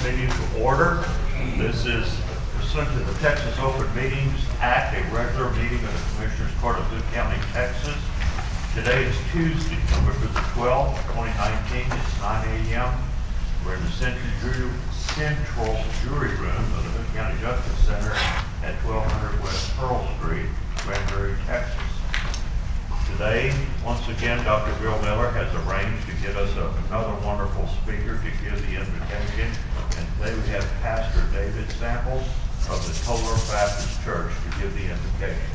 continue to order. This is pursuant to the Texas Open Meetings Act, a regular meeting of the Commissioners Court of Hood County, Texas. Today is Tuesday, November the 12th, 2019. It's 9 a.m. We're in the Central Jury Room of the Hood County Justice Center at 1200 West Pearl Street, Granbury, Texas. Today, once again, Dr. Bill Miller has arranged to get us another wonderful speaker to give the invitation. And today we have Pastor David Samples of the Toller Baptist Church to give the invitation.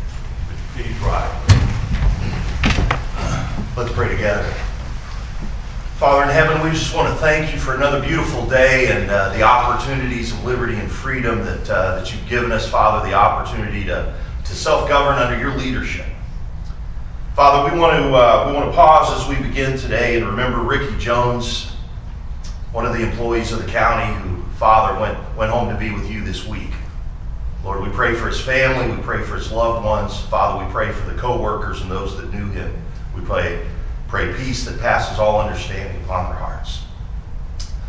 Please rise. Let's pray together. Father in heaven, we just want to thank you for another beautiful day and the opportunities of liberty and freedom that you've given us, Father, the opportunity to self-govern under your leadership. Father, we want to pause as we begin today and remember Ricky Jones, one of the employees of the county who, Father, went home to be with you this week. Lord, we pray for his family. We pray for his loved ones. Father, we pray for the co-workers and those that knew him. We pray peace that passes all understanding upon their hearts.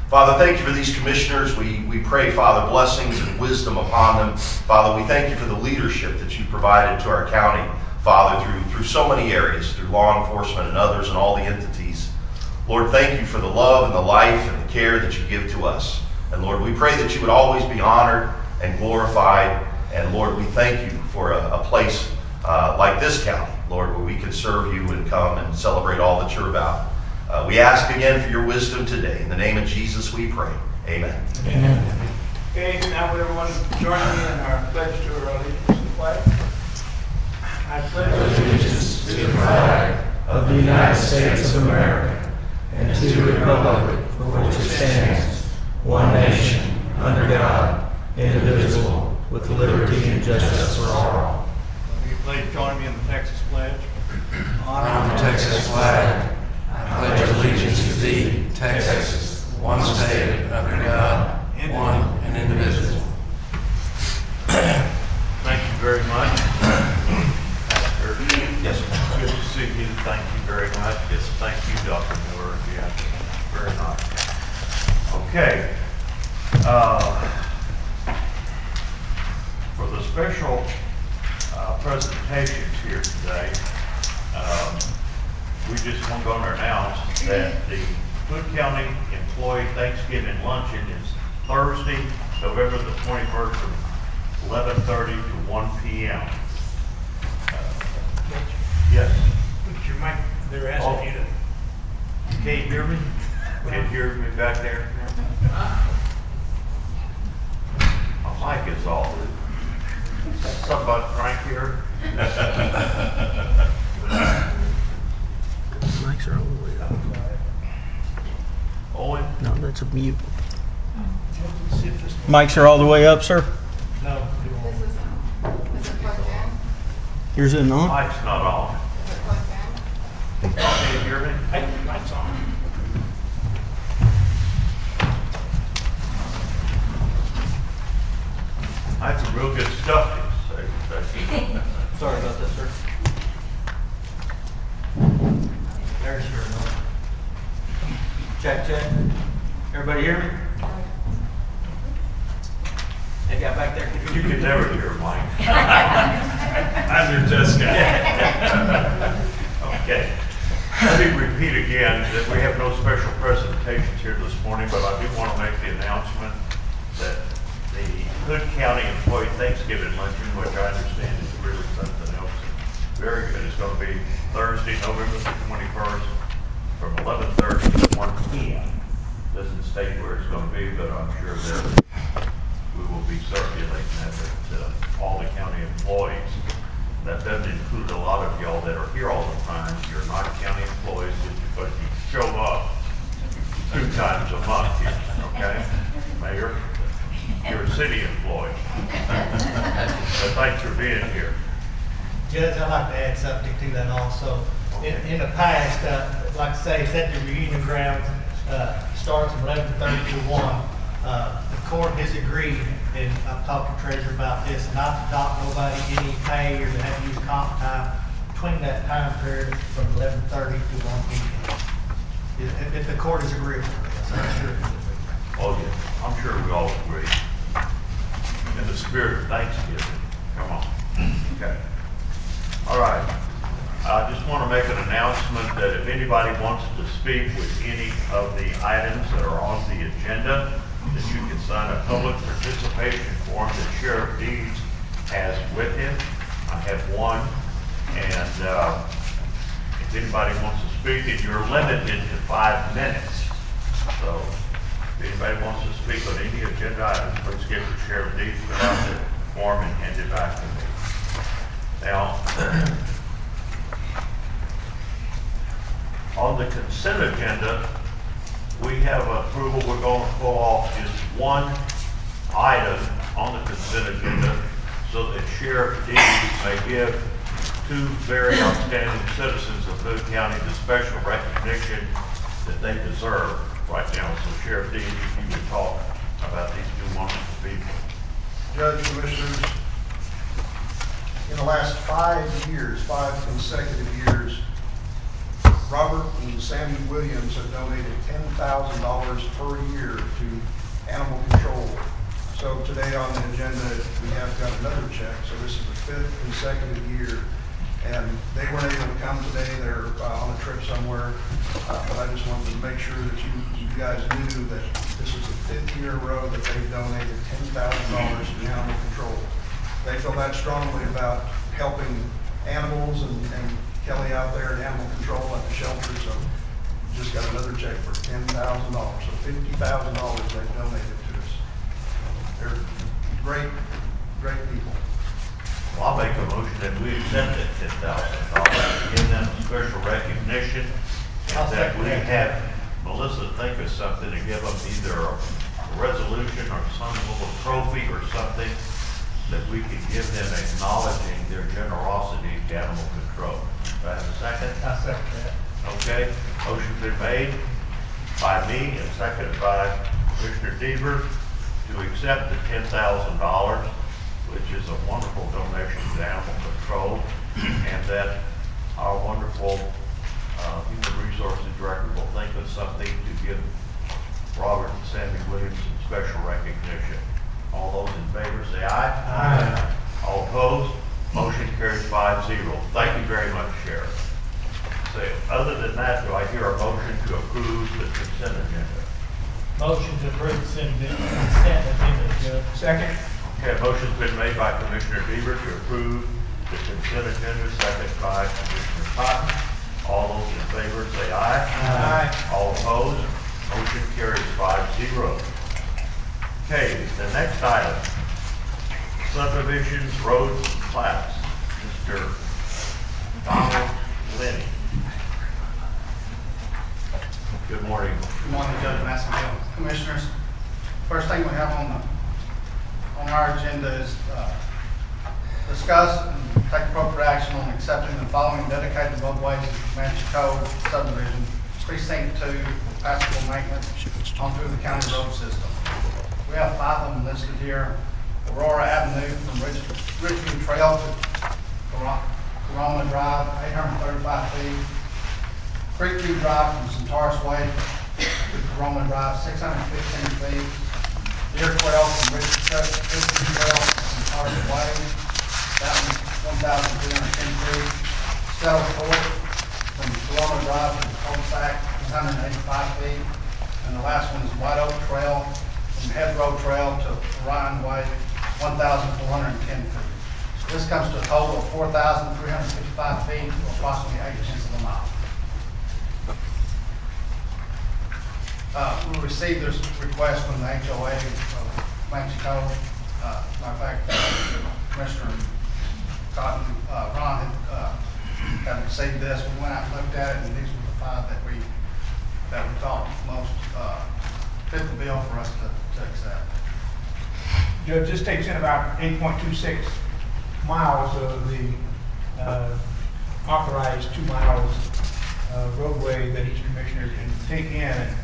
Father, thank you for these commissioners. We pray, Father, blessings and wisdom upon them. Father, we thank you for the leadership that you provided to our county, Father, through so many areas, through law enforcement and others and all the entities. Lord, thank you for the love and the life and the care that you give to us. And Lord, we pray that you would always be honored and glorified. And Lord, we thank you for a place like this county, Lord, where we can serve you and come and celebrate all that you're about. We ask again for your wisdom today. In the name of Jesus we pray. Amen. Amen. Okay, now would everyone join me in our pledge to our allegiance to the flag? I pledge allegiance to the flag of the United States of America and to the republic for which it stands, one nation, under God, indivisible, with liberty and justice for all. Will you please join me in the Texas pledge? On the Texas flag, I pledge allegiance to thee, Texas, one state, under God, one and indivisible. Thank you very much. Yes, good to see you. Thank you very much. Yes, thank you, Dr. Miller. Yeah, very nice. Okay. For the special presentations here today, we just want to announce that the Hood County Employee Thanksgiving Luncheon is Thursday, November the 21st from 11:30 to 1 p.m. Yes. Put your mic, they're asking you to. You can't hear me? Can't hear me back there? My mic is off. Something about Frank here? Mics are all the way up. Owen? No, that's a mute. Mics are all the way up, sir? No. Is it plugged in? Yours isn't on? Mic's not on. Is it plugged in? Can you hear me? Hey, mic's on. That's some real good stuff. Sorry about that, sir. There's your note. Check. Everybody hear me? They got back there. You can never hear Mike. I'm your test guy. Okay. Let me repeat again that we have no special presentations here this morning, but I do want to make the announcement that the Hood County Employee Thanksgiving Luncheon, which I understand is really something else, very good. It's going to be Thursday, November the 21st from 11:30 to 1 p.m. Doesn't state where it's going to be, but I'm sure that we will be circulating that to all the county employees. That doesn't include a lot of y'all that are here all the time. You're not county employees, but you show up 2 times a month here, okay? Mayor, you're a city employee. But thanks for being here. Judge, I'd like to add something to that also. In the past, like I say, it's at the reunion grounds, starts from 11:30 to 1. The court has agreed, and I've talked to Treasurer about this, not to dock nobody any pay or to have to use comp time between that time period from 11:30 to 1 p.m. If the court is agreeable, so I'm sure. Oh, yeah, I'm sure we all agree. In the spirit of Thanksgiving, come on. Okay. All right. I just want to make an announcement that if anybody wants to speak with any of the items that are on the agenda, that you can sign a public participation form that Sheriff Deeds has with him. I have one, and if anybody wants to speak, and you're limited to 5 minutes. So if anybody wants to speak on any agenda items, please give the Sheriff Deeds, fill out the form and hand it back to me. Now, on the consent agenda, we have approval. We're going to pull off just one item on the consent agenda so that Sheriff Deeds may give two very outstanding citizens of Hood County the special recognition that they deserve right now. So Sheriff Deeds, if you would talk about these two wonderful people. Judge, Commissioners, in the last 5 years, 5 consecutive years, Robert and Sammy Williams have donated $10,000 per year to animal control. So today on the agenda, we have got another check. So this is the 5th consecutive year. And they weren't able to come today. They're on a trip somewhere. But I just wanted to make sure that you guys knew that this is the 5th year in a row that they've donated $10,000 to animal control. They feel that strongly about helping animals and Kelly out there in animal control at the shelter, so just got another check for $10,000. So $50,000 they've donated to us. They're great, great people. Well, I'll make a motion that we accept that $10,000, give them special recognition, and that we have Melissa think of something to give them either a resolution or some little trophy or something that we can give them acknowledging their generosity to animal control. Do I have a second? I second that. Okay, motion's been made by me and seconded by Commissioner Deaver to accept the $10,000, which is a wonderful donation to animal control, and that our wonderful Human Resources Director will think of something to give Robert and Sammy Williams some special recognition. All those in favor say aye. Aye. All opposed? Motion carries 5-0. Thank you very much, Sheriff. So, other than that, do I hear a motion to approve the consent agenda? Motion to approve consent agenda, Judge. Second. Okay, a motion's been made by Commissioner Deaver to approve the consent agenda, second by Commissioner Cotton. All those in favor say aye. Aye. All opposed? Motion carries 5-0. Okay, the next item, subdivisions, roads, and plats. Mr. Donald Lenny. Good morning. Good morning, Judge Massimo. Commissioners, first thing we have on our agenda is discuss and take appropriate action on accepting the following dedicated roadways in Comanche Cove subdivision, precinct 2, passable maintenance onto the county road system. We have 5 of them listed here. Aurora Avenue from Richmond Trail to Corona Drive, 835 feet. Creekview Drive from Centaurus Way to Corona Drive, 615 feet. Deer Trail from Richmond Trail to Centaurus Way, that one's 1,310 feet. Stella Court from Corona Drive to the cul-de-sac, 185 feet. And the last one is White Oak Trail from Head Road Trail to Ryan Way, 1,410 feet. So this comes to a total of 4,355 feet, or approximately 8/10 of a mile. We received this request from the HOA of Comanche Cove. Matter of fact, Commissioner Cotton, Ron had received this. We went out and looked at it, and these were the 5 that we thought most fit the bill for us to accept. Judge, this takes in about 8.26 miles of the authorized 2 miles roadway that each commissioner can take in.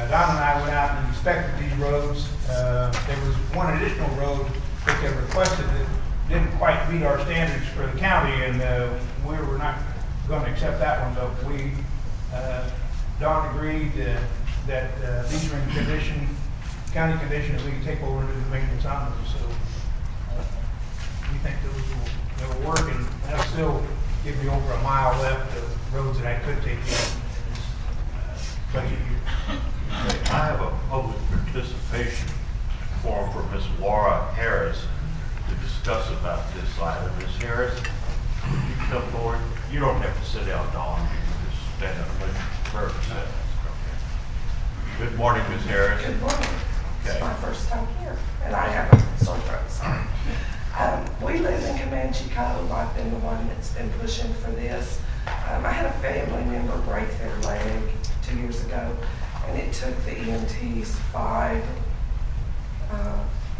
Don and I went out and inspected these roads. There was one additional road that they requested that didn't quite meet our standards for the county, and we were not going to accept that one. So we, Don agreed that these are in condition county commissioners, we can take over and do the maintenance on those, so we think they'll work, and that'll still give me over a mile left of roads that I could take in this budget year. I have a public participation form for Ms. Laura Harris to discuss about this item. Ms. Harris, would you come forward? You don't have to sit down, Dawn. You can just stand up and let her sit. Okay. Good morning, Ms. Harris. Good morning. Okay. It's my first time here, and I have a sore throat, sorry. We live in Comanche Cove. I've been the one that's been pushing for this. I had a family member break their leg 2 years ago, and it took the EMTs 5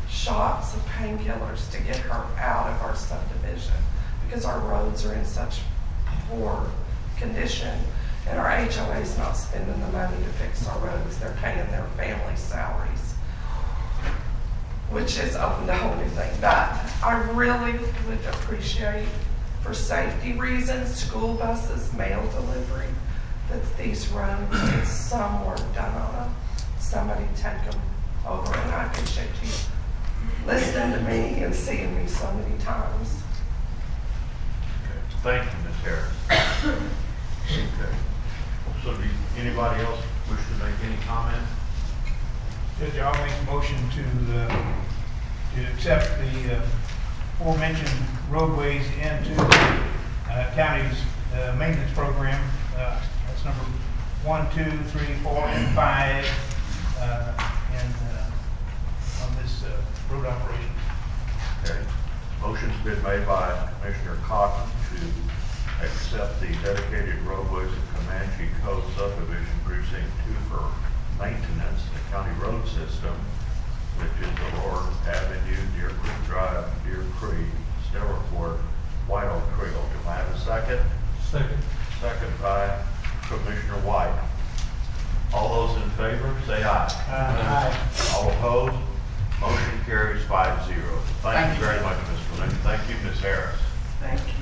shots of painkillers to get her out of our subdivision because our roads are in such poor condition, and our HOA is not spending the money to fix our roads. They're paying their family salaries, which has opened a whole new thing. But I really would appreciate, for safety reasons, school buses, mail delivery, that these roads get some work done on them. Somebody take them over, and I appreciate you listening to me and seeing me so many times. Okay. Thank you, Ms. Harris. Okay. So anybody else wish to make any comment? Judge, I'll make a motion to accept the aforementioned roadways into the county's maintenance program. That's number 1, 2, 3, 4, and 5 on this road operation. Okay. Motion's been made by Commissioner Cotton to accept the dedicated roadways of Comanche Cove subdivision precinct 2 for maintenance, the county road system, which is the Lord Avenue, Deer Creek Drive, Deer Creek, Stellar Court, White Oak Trail. Do I have a second? Second. Second by Commissioner White. All those in favor, say aye. Aye. All opposed? Motion carries 5-0. Thank you very much, Ms. Flynn. Thank you, Ms. Harris. Thank you.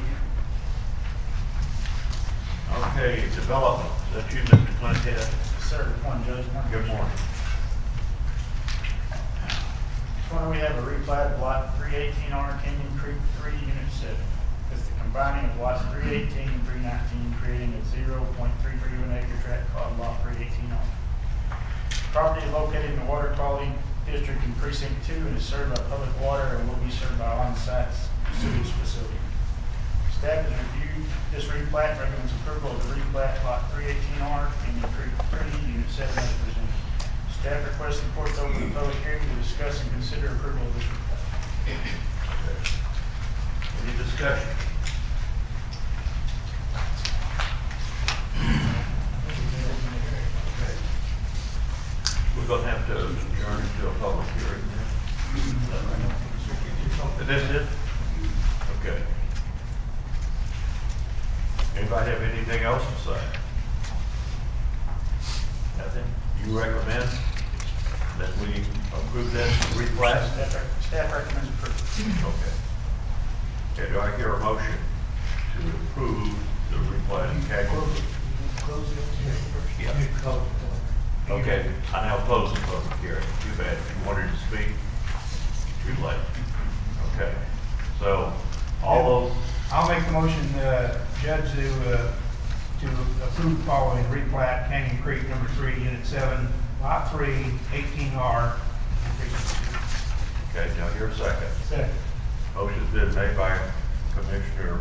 Okay, development. Is that you, Mr. Clinton? Sir, good morning, Judge. Good morning. This morning we have a replat of lot 318R Canyon Creek 3, Unit 7. It's the combining of lots 318 and 319, creating a 0.331 acre tract called lot 318R. Property is located in the Water Quality District in Precinct 2 and is served by public water and will be served by on-site sewage facility. Staff has reviewed this replat and recommends approval of the replat lot 318R Canyon Creek 3, Unit 7 as presented. Staff requests the court to open the public hearing to discuss and consider approval of this replat. Any discussion? We're going to have to adjourn to a public hearing now. Is this it? Okay. Anybody have anything else to say? Nothing? You recommend that we approve this replat? Staff recommends approval. Okay. Okay, do I hear a motion to approve the replat in Cagle? Yeah. Okay, I now close the public hearing. Too bad. If you wanted to speak, too late. Okay, so all those, I'll make the motion, Judge, to approve following replat Canyon Creek number 3, Unit 7, Lot 3, 18R. okay, now here's a second. Second. Motion's been made by Commissioner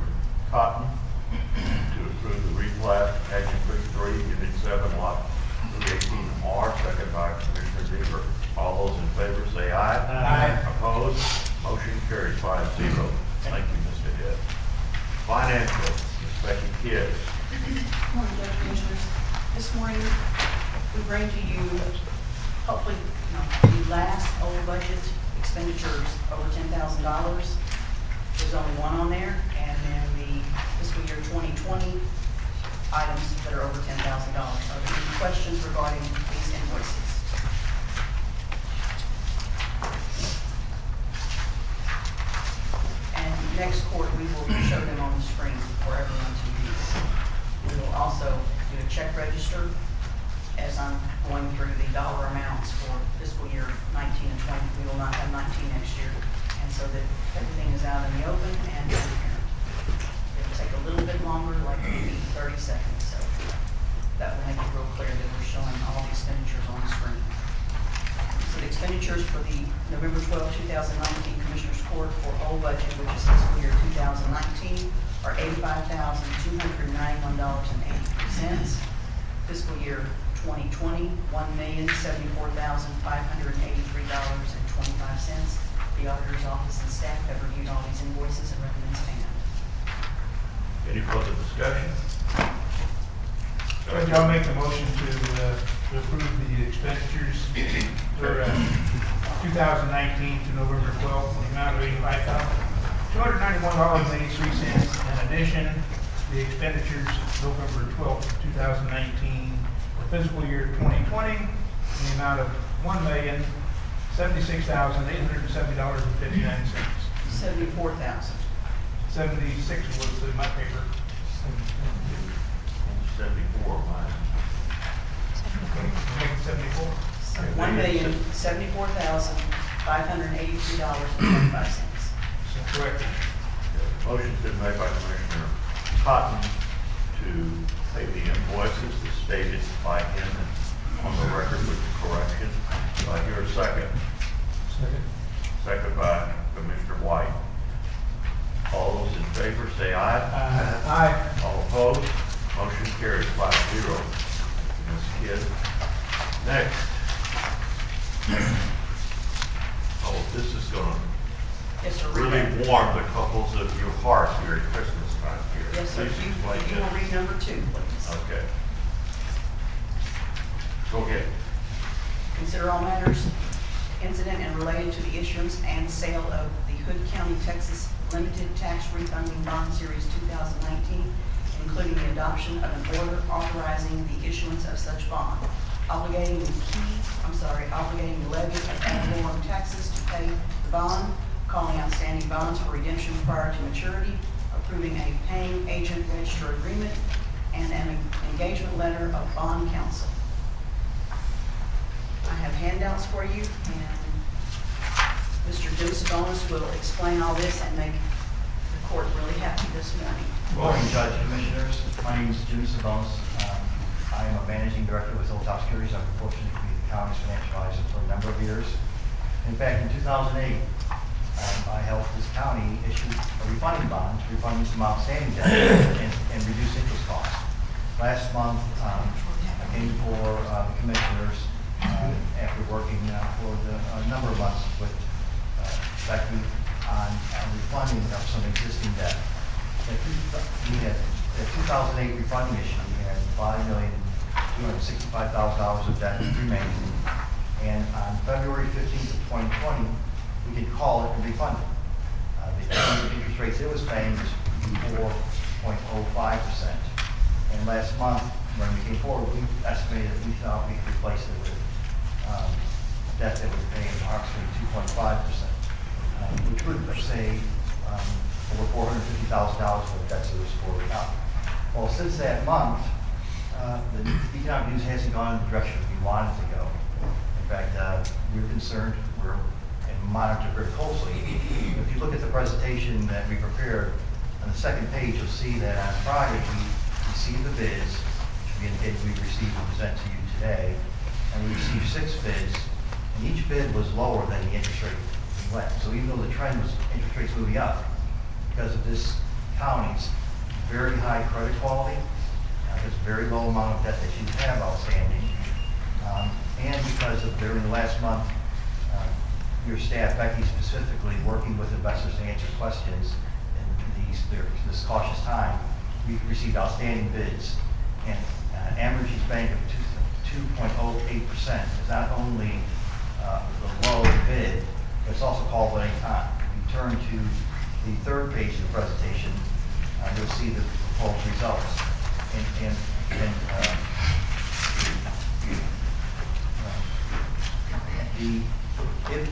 Cotton to approve the replat Canyon Creek 3, Unit 7, Lot 318R, second by Commissioner Deaver. All those in favor say aye. Aye. Opposed? Motion carries 5-0. Thank you, Mr. Head. Financial, Ms. Becky Kidd. Good morning, Judge Commissioners. This morning, we bring to you, hopefully, the last old budget expenditures over $10,000. There's only one on there, and then the fiscal year 2020 items that are over $10,000. Are there any questions regarding these invoices? And next quarter, we will show them on the screen for everyone to view. We will also do a check register as I'm going through the dollar amounts for fiscal year 19 and 20. We will not have 19 next year, and so that everything is out in the open and transparent. It'll take a little bit longer, like maybe 30 seconds, so that will make it real clear that we're showing all the expenditures on the screen. So the expenditures for the November 12, 2019 Commissioners Court for whole budget, which is fiscal year 2019, are $85,291.83. Fiscal year 2020, $1,074,583.25. The auditor's office and staff have reviewed all these invoices and recommends payment. Any further discussion? Judge, I'll make the motion to approve the expenditures for 2019 to November 12th, in the amount of $85,291.83. In addition, the expenditures November 12th, 2019 for fiscal year 2020 in the amount of $1,076,870.59. 74,000. 76 was in my paper. 74, mine. Make it 74. $1,074,583.25. So correct. Motion's been made by Commissioner Cotton to pay the invoices as stated by him on the record with the correction. Do I hear a second? Second. Second by Commissioner White. All those in favor say aye. Aye. All opposed? Motion carries 5-0. Ms. Kidd. Next. Oh, this is gonna Yes, sir. really warm the couples of your heart here at Christmas time here. Yes, sir. Please You explain you will this. read number 2, please. Okay. Go ahead. Consider all matters incident and related to the issuance and sale of the Hood County, Texas Limited Tax Refunding Bond Series 2019, including the adoption of an order authorizing the issuance of such bond, obligating the levy of ad valorem taxes to pay the bond, calling outstanding bonds for redemption prior to maturity, approving a paying agent register agreement, and an engagement letter of bond counsel. I have handouts for you, and Mr. Jim Sabonis will explain all this and make the court really happy this morning. Good morning, Judge, Commissioners. My name is Jim Sabonis. I am a managing director with Hilltop Securities. I'm fortunate to be the county's financial advisor for a number of years. In fact, in 2008, I helped this county issue a refunding bond to refund some outstanding debt and reduce interest costs. Last month, I came before the commissioners after working for a number of months with Becky on refunding of some existing debt. We had the 2008 refunding issue. We had $5,265,000 of debt remaining, and on February 15th of 2020, we could call it and refund it. The interest rates it was paying was 4.05%, and last month when we came forward, we estimated that we thought we could replace it with debt that was paying approximately 2.5%, which would save over $450,000 of debt service for the county. Well, since that month, the economic news hasn't gone in the direction we wanted to go. In fact, we're concerned, and monitor very closely. If you look at the presentation that we prepared, on the second page, you'll see that on Friday, we received the bids, which we indicated we received and present to you today, and we received 6 bids, and each bid was lower than the interest rate we went. So even though the trend was interest rates moving up, because of this county's very high credit quality, this very low amount of debt that you have outstanding, and because of during the last month, your staff, Becky specifically, working with investors to answer questions in this cautious time, we received outstanding bids. And Amerege's bank of 2.08% is not only the low bid, but it's also called at any time. If you turn to the third page of the presentation, you'll see the proposed results. If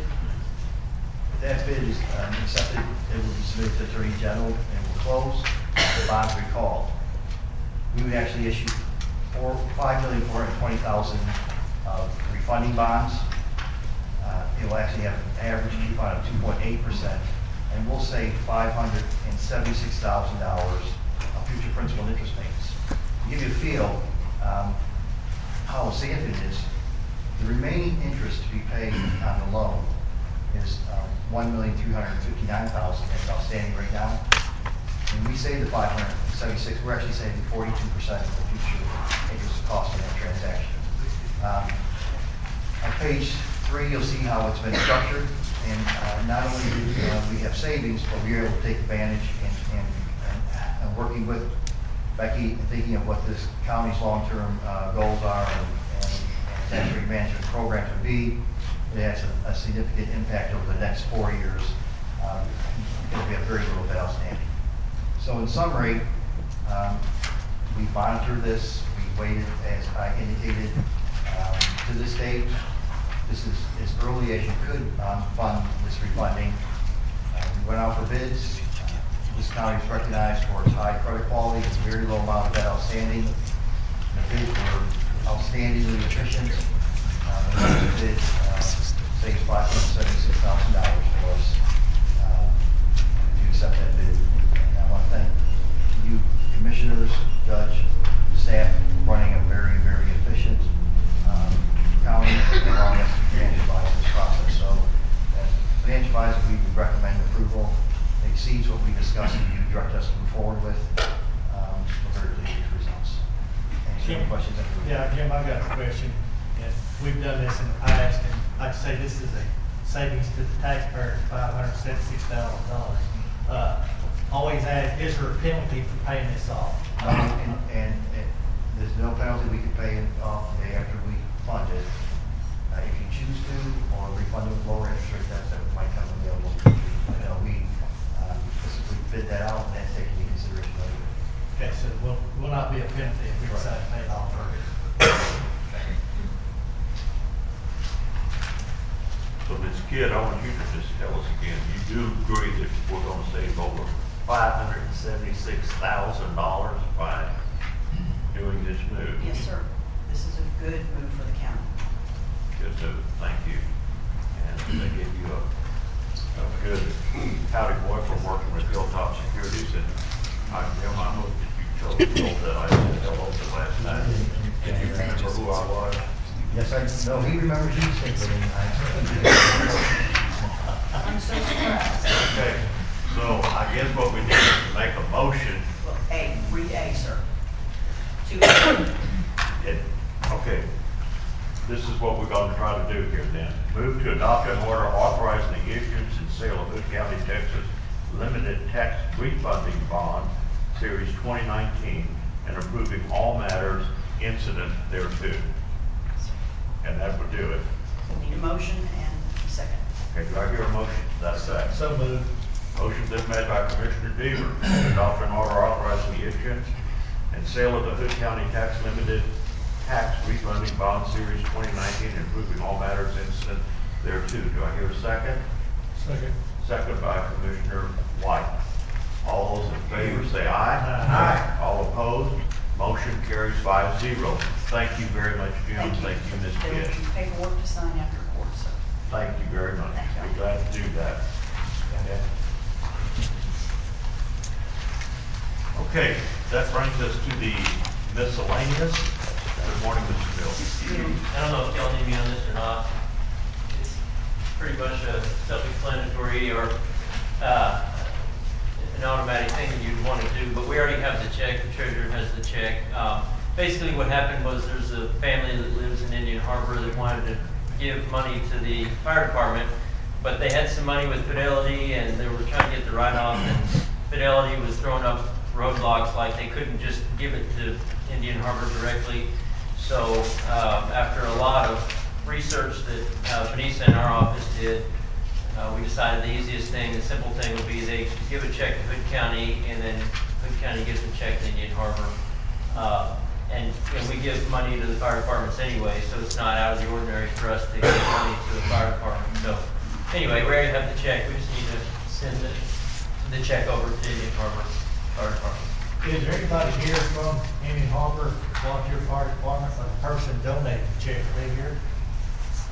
that bid is accepted, it will be submitted to the Attorney General and will close. The bonds recalled. We would actually issue $5,420,000 of refunding bonds. It will actually have an average coupon of 2.8%, and we'll save $576,000 of future principal and interest payments. To give you a feel how significant it is, the remaining interest to be paid on the loan is $1,259,000 that's outstanding right now. When we save the $576,000, we're actually saving 42% of the future interest cost in that transaction. On page 3, you'll see how it's been structured, and not only do we have savings, but we're able to take advantage and working with Becky and thinking of what this county's long-term goals are and century management programs would be. It has a significant impact over the next 4 years. Because we have very little debt outstanding. So in summary, we monitored this. We waited, as I indicated, to this date. This is as early as you could fund this refunding. We went out for bids. This county is recognized for its high credit quality and very low amount of debt outstanding. The bids were outstandingly efficient. The bid saves $576,000 for us if you accept that bid. And I want to thank you, commissioners, judge, staff, for running a very, very efficient county and allowing us to financialize this process. So, as financial advisor, we would recommend approval. It exceeds what we discussed and you direct us to move forward with. We're very pleased with the results. Any questions? Yeah, Jim, I've got a question. And we've done this in the past, and like I say, this is a savings to the taxpayer, $576,000. Always ask, is there a penalty for paying this off? And there's no penalty. We can pay it off the day after we fund it. If you choose to, or refund it with lower interest rate, that might come available. We bid that out, and that's taken into consideration later. Okay, so it will not be a penalty if we decide to pay it off early. So Ms. Kidd, I want you to just tell us again, you do agree that we're going to save over $576,000 by doing this move? Yes, sir. This is a good move for the county. Good move, thank you. And they give you a good howdy boy for working with Hilltop Securities, and I moved that you chose the role that I said hello to last night. Did you remember who I was? Yes, I know. He remembers you distinctly. I'm so surprised. Okay, so I guess what we need is to make a motion. Well, read A, sir. Okay, this is what we're going to try to do here then. Move to adopt an order authorizing the issuance and sale of Hood County, Texas Limited Tax Refunding Bond, Series 2019, and approving all matters incident thereto. And that would do it. Need a motion and a second. Okay, do I hear a motion to that effect? So moved. Motion been made by Commissioner Deaver to adopt an order authorizing the issuance and sale of the Hood County Tax Limited Tax Refunding Bond Series 2019 and approving all matters incident thereto. Do I hear a second? Second. Second by Commissioner White. All those in favor say aye. Aye. All opposed? Motion carries 5-0. Thank you very much, Jim. Thank you, Ms. There will Kidd. be paperwork to sign after court, so. Thank you very much. Thank you. Be glad to do that. Okay, that brings us to the miscellaneous. Good morning, Mr. Bill. I don't know if y'all need me on this or not. It's pretty much a self-explanatory or an automatic thing that you'd want to do, but we already have the check. The treasurer has the check. Basically what happened was there's a family that lives in Indian Harbor that wanted to give money to the fire department, but they had some money with Fidelity and they were trying to get the write-off, and Fidelity was throwing up roadblocks like they couldn't just give it to Indian Harbor directly. So after a lot of research that Vanessa and our office did, we decided the easiest thing, the simple thing would be they give a check to Hood County, and then Hood County gives a check to Indian Harbor. And we give money to the fire departments anyway, so it's not out of the ordinary for us to give money to the fire department. So anyway, we already have the check. We just need to send the check over to Indian Harbor Fire Department. Is there anybody here from Indian Harbor Volunteer Fire Department, or a person donated the check? Are they here?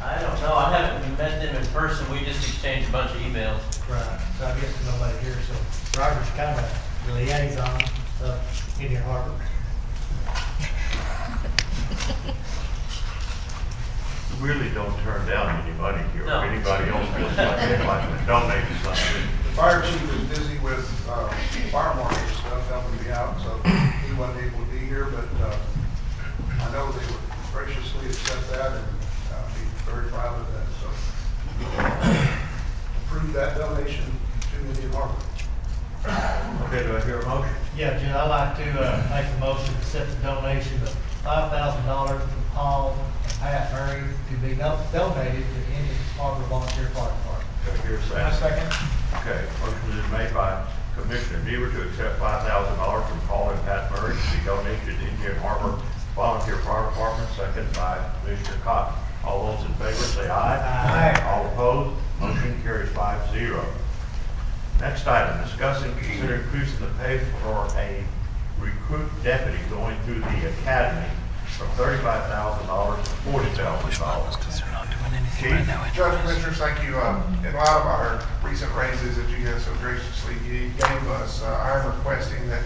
I don't know, I haven't met them in person, we just exchanged a bunch of emails. Right, so I guess there's nobody here, so Roger's kind of the liaison of Indian Harbor. Really don't turn down anybody here. No. If anybody else feels like they'd like to donate something. The fire chief is busy with fire marshal stuff, helping me out, so he wasn't able to be here, but I know they would graciously accept that and be very proud of that, so approve that donation to Indian Harbor. Okay, do I hear a motion? Yeah, Jim, I'd like to make a motion to accept the donation of $5,000 from Paul and Pat Murray to be donated to the Indian Harbor Volunteer Fire Department. Do I hear a second? Okay, motion is made by Commissioner Deaver to accept $5,000 from Paul and Pat Murray to be donated to the Indian Harbor Volunteer Fire Department, second by Commissioner Cotton. All those in favor say aye. Aye. All opposed, motion carries 5-0. Next item, discuss and consider increasing the pay for a recruit deputy going through the academy from $35,000 to $40,000. Chief? Judge, Commissioners, thank you. In light of our recent raises that you guys so graciously gave us, I am requesting that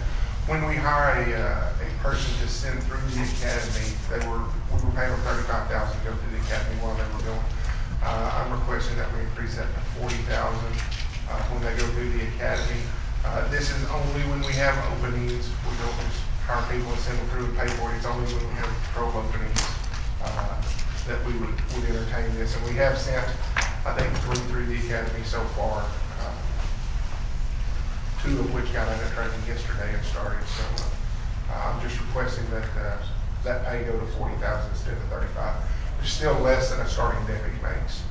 when we hire a person to send through the academy, we were paying them $35,000 to go through the academy while they were going. I'm requesting that we increase that to $40,000 when they go through the academy. This is only when we have openings. We don't just hire people and send them through and pay for it. It's only when we have patrol openings that we would entertain this. And we have sent, I think, 3 through the academy so far, 2 of which got into training yesterday and started. So I'm just requesting that that pay go to $40,000 instead of $35,000, which is still less than a starting deputy makes.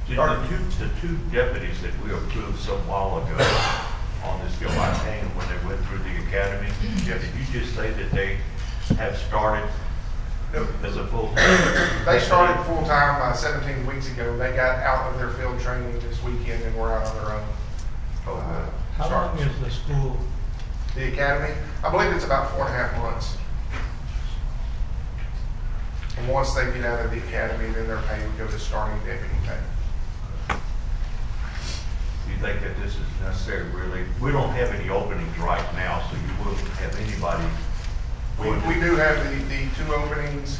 Did the two deputies that we approved some while ago on this deal, I came when they went through the academy, did you just say that they have started as a full-time? They started full-time 17 weeks ago. They got out of their field training this weekend and were out on their own. How long is the school? The academy? I believe it's about 4.5 months. And once they get out of the academy, then their pay would go to starting deputy pay. Do you think that this is necessary, really? We don't have any openings right now, so you wouldn't have anybody. We do have the 2 openings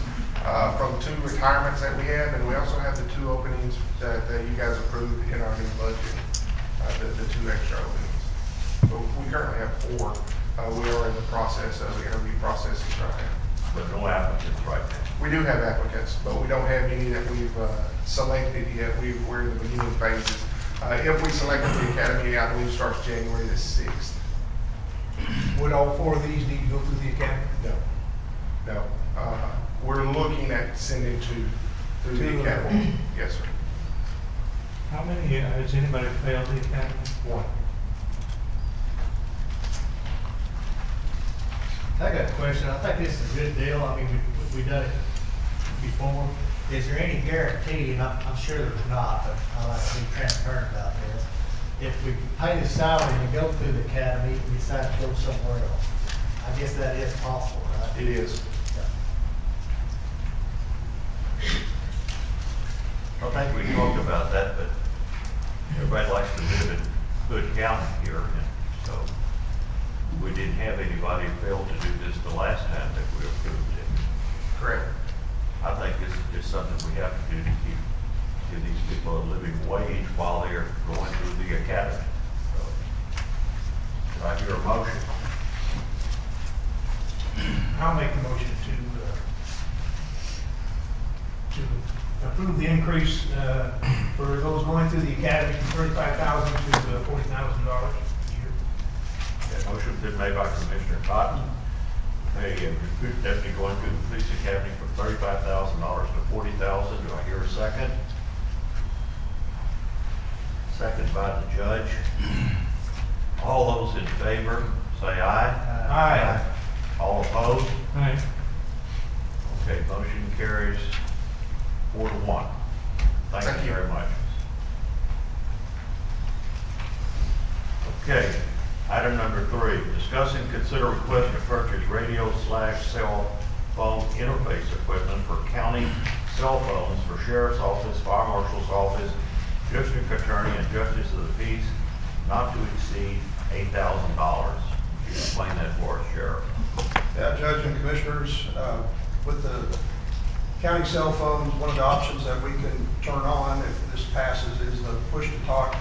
from 2 retirements that we have, and we also have the 2 openings that you guys approved in our new budget, the 2 extra openings. So we currently have 4. We are in the process of the interview processes right now. But no applicants right now. We do have applicants, but we don't have any that we've selected yet. We're in the beginning phases. If we selected the academy, I believe it starts January the 6th. Would all 4 of these need to go through the academy? No. We're looking at sending 2 through the academy. Yes, sir. How many, has anybody failed the academy? 1. I got a question. I think this is a good deal. I mean, we've done it before. Is there any guarantee, and I'm sure there's not, but I like to be transparent about this. If we pay the salary and go through the academy, we decide to go somewhere else. I guess that is possible, right? It is. I think we talked about that, but everybody likes to live in Hood County here, and so we didn't have anybody fail to do this the last time that we approved it. Correct. I think this is just something we have to do to give these people a living wage while they're going through the academy. So, do I hear a motion? I'll make the motion to approve the increase for those going through the academy from $35,000 to $40,000 a year. That motion's been made by Commissioner Cotton. A recruit deputy going through the police academy from $35,000 to $40,000. Do I hear a second? Second by the judge. All those in favor, say aye. Aye. All opposed? Aye. Okay, motion carries 4-1. Thank you very much. Okay, Item number 3, discuss and consider request to purchase radio/cell phone interface equipment for county cell phones for sheriff's office, fire marshal's office, district attorney, and justice of the peace, not to exceed $8,000. Can you explain that for us, Sheriff? Yeah, Judge and Commissioners, with the county cell phones, one of the options that we can turn on if this passes is the push-to-talk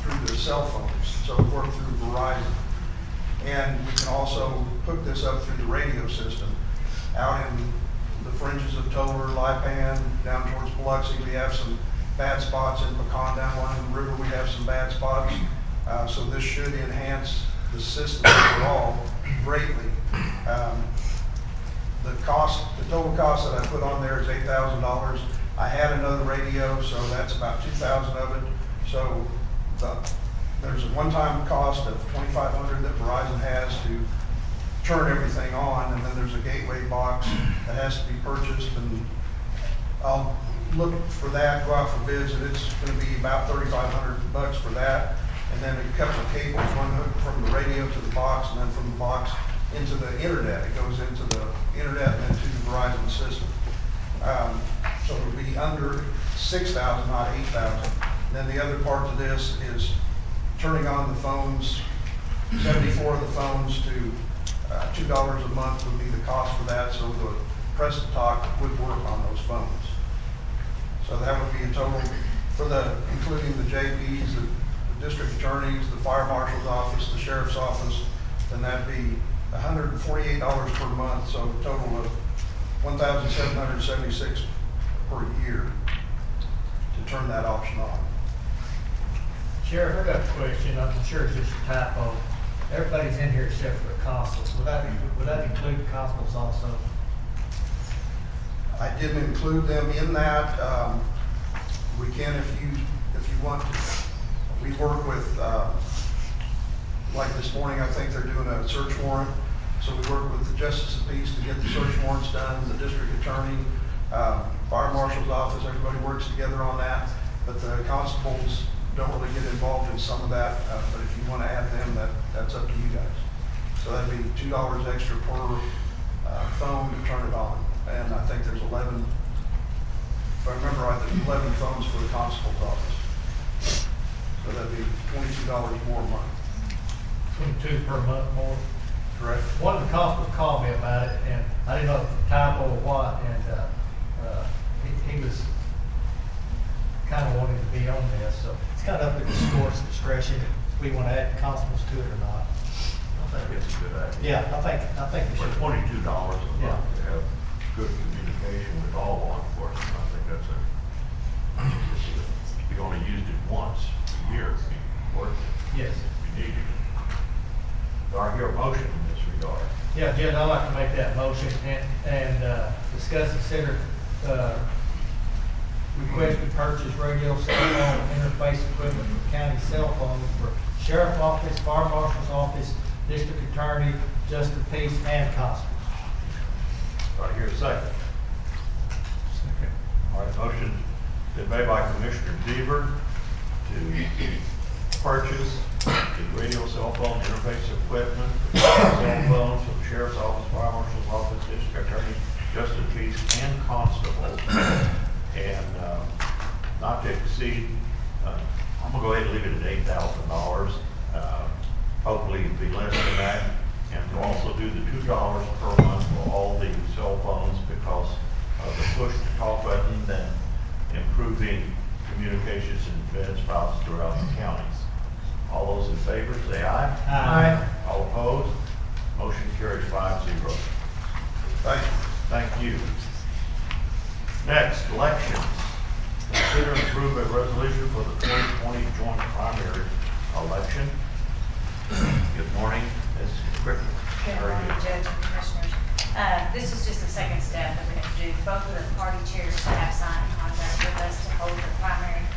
through the cell phones. So we work through Verizon. And we can also hook this up through the radio system. Out in the fringes of Toller, Lipan, down towards Biloxi, we have some bad spots. In Pecan, down along the river, we have some bad spots. So this should enhance the system overall greatly. The total cost that I put on there is $8,000. I had another radio, so that's about $2,000 of it. So there's a one-time cost of $2,500 that Verizon has to turn everything on, and then there's a gateway box that has to be purchased, and I'll look for that, go out for bids, and it's going to be about $3,500 for that, and then a couple of cables, one hook from the radio to the box, and then from the box into the internet. It goes into the internet and into the Verizon system. So it'll be under $6,000, not $8,000. Then the other part to this is turning on the phones, 74 of the phones to $2 a month would be the cost for that, so the press to talk would work on those phones. So that would be a total for including the JPs, the district attorneys, the fire marshal's office, the sheriff's office, then that'd be $148 per month, so a total of $1,776 per year to turn that option on. Sheriff, I got a question. I'm sure it's just a typo. Everybody's in here except for the constables. Would that include the constables also? I didn't include them in that. We can if you want to. We work with, like this morning, I think they're doing a search warrant. So we work with the Justice of Peace to get the search warrants done, the district attorney, fire marshal's office, everybody works together on that. But the constables don't really get involved in some of that, but if you want to add them, that's up to you guys. So that'd be $2 extra per phone to turn it on. And I think there's 11, if I remember right, there's 11 phones for the constable's office. So that'd be $22 more a month. 22 per month more? Correct. One of the constables called me about it, and I didn't know if it was a typo or what, and he was kind of wanting to be on this, so it's kind of up to the court's discretion if we want to add constables to it or not. I think it's a good idea. Yeah, I think we For should. $22 a month to have good communication with all law enforcement, I think that's if you only used it once a year, it'd be worth it. Yes. If you needed it. Do I hear a motion in this regard? Yeah, Judge, I'd like to make that motion and discuss and consider request to purchase radio cell phone interface equipment for county cell phones for sheriff's office, fire marshal's office, district attorney, justice of peace, and constables. Do I hear a second? Second. All right, motion been made by Commissioner Deaver to purchase the radio cell phone interface equipment for cell phones for the sheriff's office, fire marshal's office, district attorney, justice of peace, and constables. And not to exceed, I'm going to go ahead and leave it at $8,000. Hopefully it'll be less than that. And to also do the $2 per month for all the cell phones because of the push-to-talk button and improving communications and feds files throughout the counties. All those in favor, say aye. Aye. All opposed? Motion carries 5-0. Thank you. Thank you. Next, elections. Consider and approve a resolution for the 2020 joint primary election. Good morning, Ms. Griffin. Good How are morning, you? Judge and Commissioners. This is just the second step that we have to do. Both of the party chairs have signed a contract with us to hold the primary,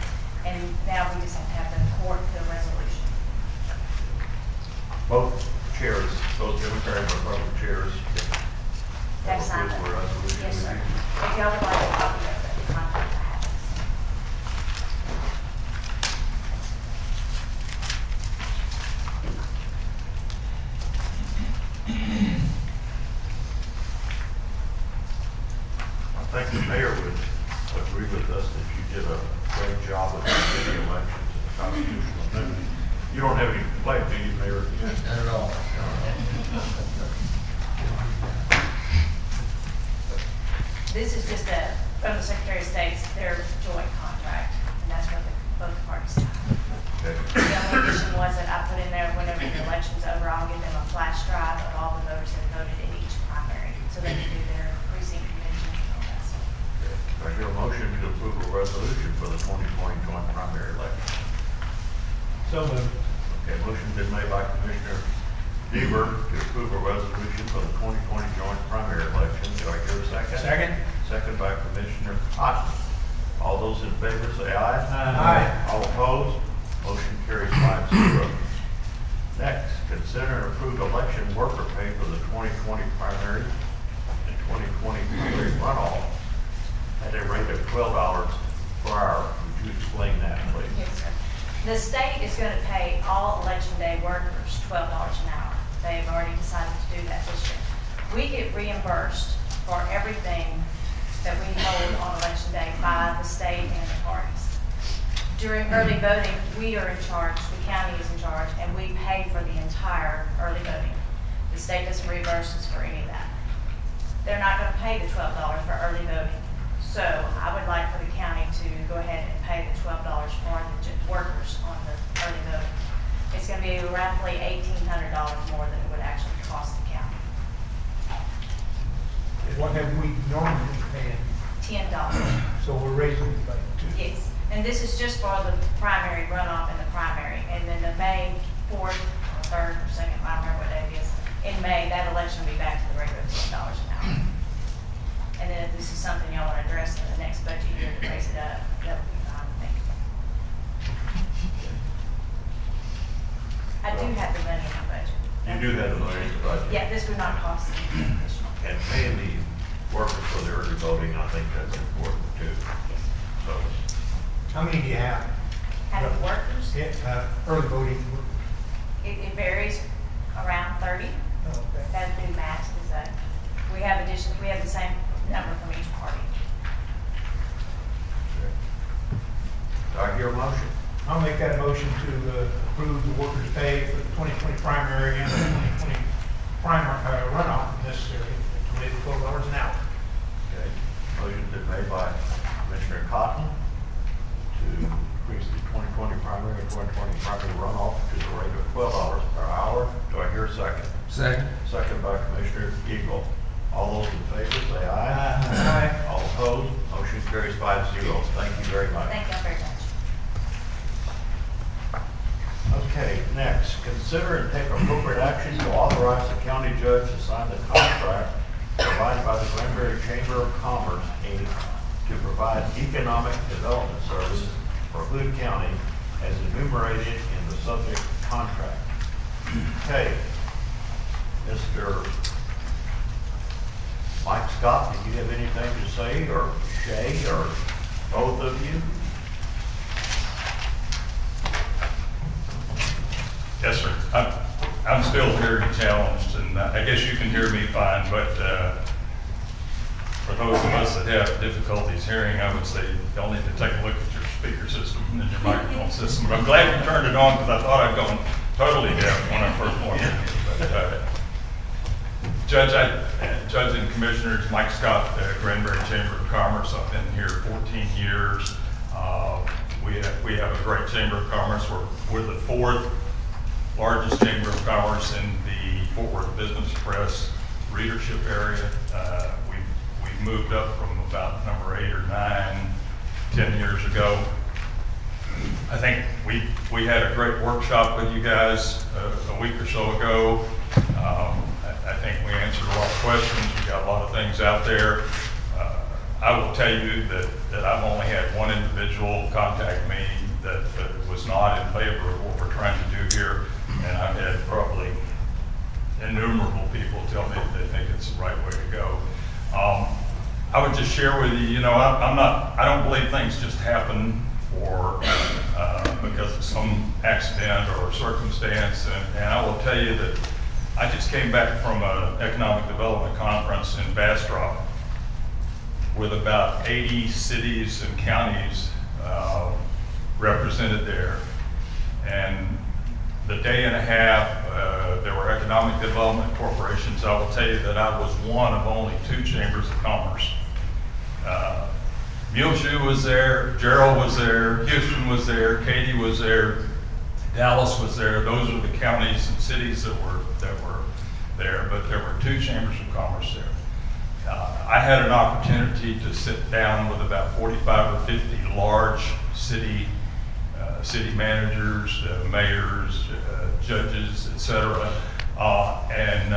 and now we just have to have the court to a resolution. Both chairs, both Democratic and Republican chairs. Have signed it. For a resolution. Yes, sir. If y'all would like a copy of the contract, I have it. think the mayor would agree with us that you did a great job with the city elections and the constitutional amendment. You don't have any complaint, do you, Mayor? Not at all. This is just from the Secretary of State's, their joint contract, and that's what both parties have. Okay. The only addition was that I put in there, whenever the election's over, I'll give them a flash drive of all the voters that voted in each primary, so they can do their precinct convention and all that stuff. I hear a motion to approve a resolution for the 2020 joint primary election. So moved. Okay, motion been made by Commissioner Deaver to approve a resolution for the 2020 joint primary election. Do I hear a second? Second. Second by Commissioner Cotton. All those in favor say aye. Aye. All opposed? Motion carries 5-0. Next, consider and approve election worker pay for the 2020 primary and 2020 primary runoff at a rate of $12 per hour. Would you explain that, please? Yes, sir. The state is going to pay all election day workers $12 an hour. They've already decided to do that this year. We get reimbursed for everything that we hold on election day by the state and the parties. During early voting, we are in charge, the county is in charge, and we pay for the entire early voting. The state doesn't reimburse us for any of that. They're not going to pay the $12 for early voting. So I would like for the county to go ahead and pay the $12 for the workers on the early voting. It's going to be roughly $1,800 more than it would actually cost the county. What have we normally been paying? $10. So we're raising it by $2. Yes, and this is just for the primary runoff and the primary, and then the May 4th, or 3rd, or 2nd, I don't remember what day it is. In May, that election will be back to the regular $10 an hour. And then if this is something y'all want to address in the next budget year to raise it up, that would be fine, thank you. I do have the money in my budget. You do have the money in the budget. Yeah, this would not cost anything additional. And paying the workers for the early voting, I think that's important too. So, How many do you have? Having workers, Early voting. it varies around 30. Oh, okay. That would be max, is that we have the same number from each party. do I hear a motion? I'll make that motion to approve the workers' pay for the 2020 primary and the 2020 primary runoff if necessary, at the rate of $12 an hour. Okay, motion's been made by Commissioner Cotton to increase the 2020 primary and 2020 primary runoff to the rate of $12 per hour. Do I hear a second? Second. Second by Commissioner Eagle. All those in favor say aye. Aye. All opposed? Motion carries 5-0. Thank you very much. Thank you very much. Okay, next, consider and take appropriate action to authorize the county judge to sign the contract provided by the Granbury Chamber of Commerce, Inc. to provide economic development service for Hood County as enumerated in the subject contract. Okay, Mr. Mike Scott, do you have anything to say, or Shay, or both of you? Yes, sir. I'm still very challenged, and I guess you can hear me fine, but for those of us that have difficulties hearing, I would say y'all need to take a look at your speaker system and your microphone system. But I'm glad you turned it on, because I thought I'd gone totally deaf when I first walked in here. But, Judge and Commissioners, Mike Scott, Granbury Chamber of Commerce. I've been here 14 years. We have a great Chamber of Commerce. We're the fourth largest Chamber of Commerce in the Fort Worth Business Press readership area. We've moved up from about number 8 or 9, 10 years ago. I think we had a great workshop with you guys a week or so ago. I think we answered a lot of questions. We got a lot of things out there. I will tell you that I've only had one individual contact me that was not in favor of what we're trying to do here, and I've had probably innumerable people tell me that they think it's the right way to go. I would just share with you, I don't believe things just happen because of some accident or circumstance, and I will tell you that I just came back from an economic development conference in Bastrop with about 80 cities and counties represented there. And the day and a half, there were economic development corporations. I will tell you that I was one of only 2 chambers of commerce. Muleshoe was there, Gerald was there, Houston was there, Katy was there, Dallas was there. Those are the counties and cities that were there, but there were 2 chambers of commerce there. I had an opportunity to sit down with about 45 or 50 large city managers, mayors, judges, etc. And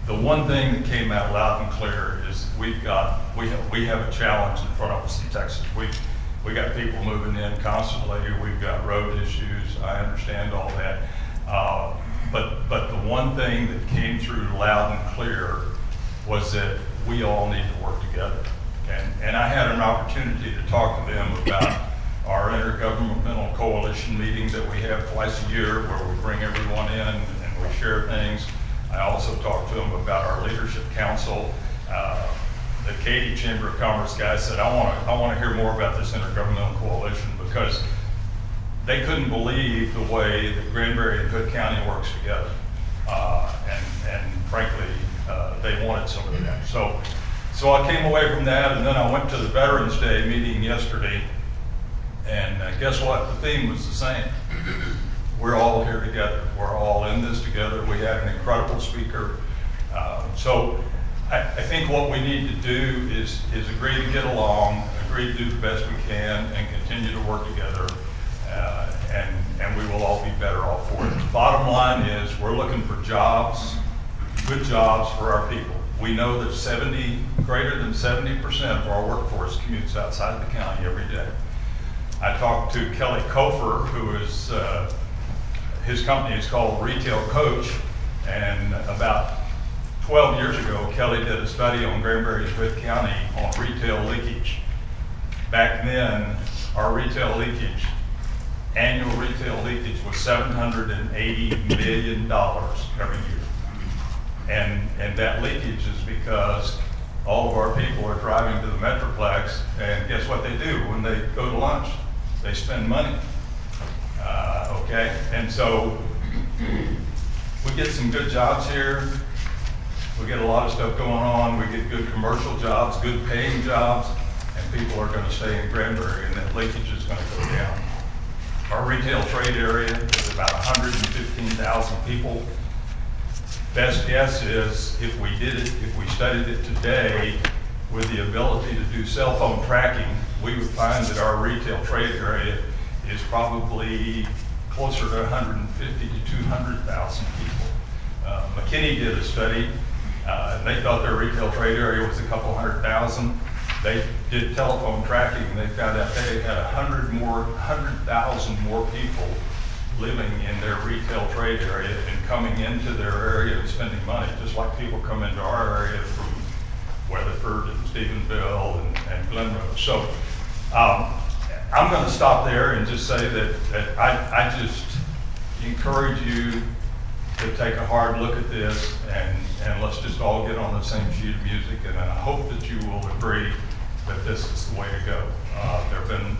the one thing that came out loud and clear is we have a challenge in front of us in Texas. We got people moving in constantly. We've got road issues. I understand all that. But the one thing that came through loud and clear was that we all need to work together. And I had an opportunity to talk to them about our intergovernmental coalition meeting that we have twice a year, where we bring everyone in and we share things. I also talked to them about our leadership council. The Katy Chamber of Commerce guy said, I want to hear more about this intergovernmental coalition, because they couldn't believe the way that Granbury and Hood County works together. And frankly, they wanted some of that. So I came away from that, and then I went to the Veterans Day meeting yesterday, and guess what? The theme was the same. We're all here together. We're all in this together. We had an incredible speaker. So I think what we need to do is agree to get along, agree to do the best we can, and continue to work together, and we will all be better off for it. The bottom line is we're looking for jobs, good jobs for our people. We know that greater than 70% of our workforce commutes outside the county every day. I talked to Kelly Kofer, who is, his company is called Retail Coach, and about 12 years ago, Kelly did a study on Granbury and Hood County on retail leakage. Back then, our retail leakage, annual retail leakage, was $780 million every year. And that leakage is because all of our people are driving to the Metroplex, and guess what they do when they go to lunch? They spend money, okay? And so we get some good jobs here. We get a lot of stuff going on. We get good commercial jobs, good paying jobs, and people are going to stay in Granbury, and that leakage is going to go down. Our retail trade area is about 115,000 people. Best guess is if we studied it today with the ability to do cell phone tracking, we would find that our retail trade area is probably closer to 150 to 200,000 people. McKinney did a study. They thought their retail trade area was a couple 100,000. They did telephone tracking, and they found out they had 100,000 more people living in their retail trade area and coming into their area and spending money, just like people come into our area from Weatherford and Stephenville and Glenrose. So I'm going to stop there and just say that I just encourage you to take a hard look at this, and let's just all get on the same sheet of music, and I hope that you will agree that this is the way to go.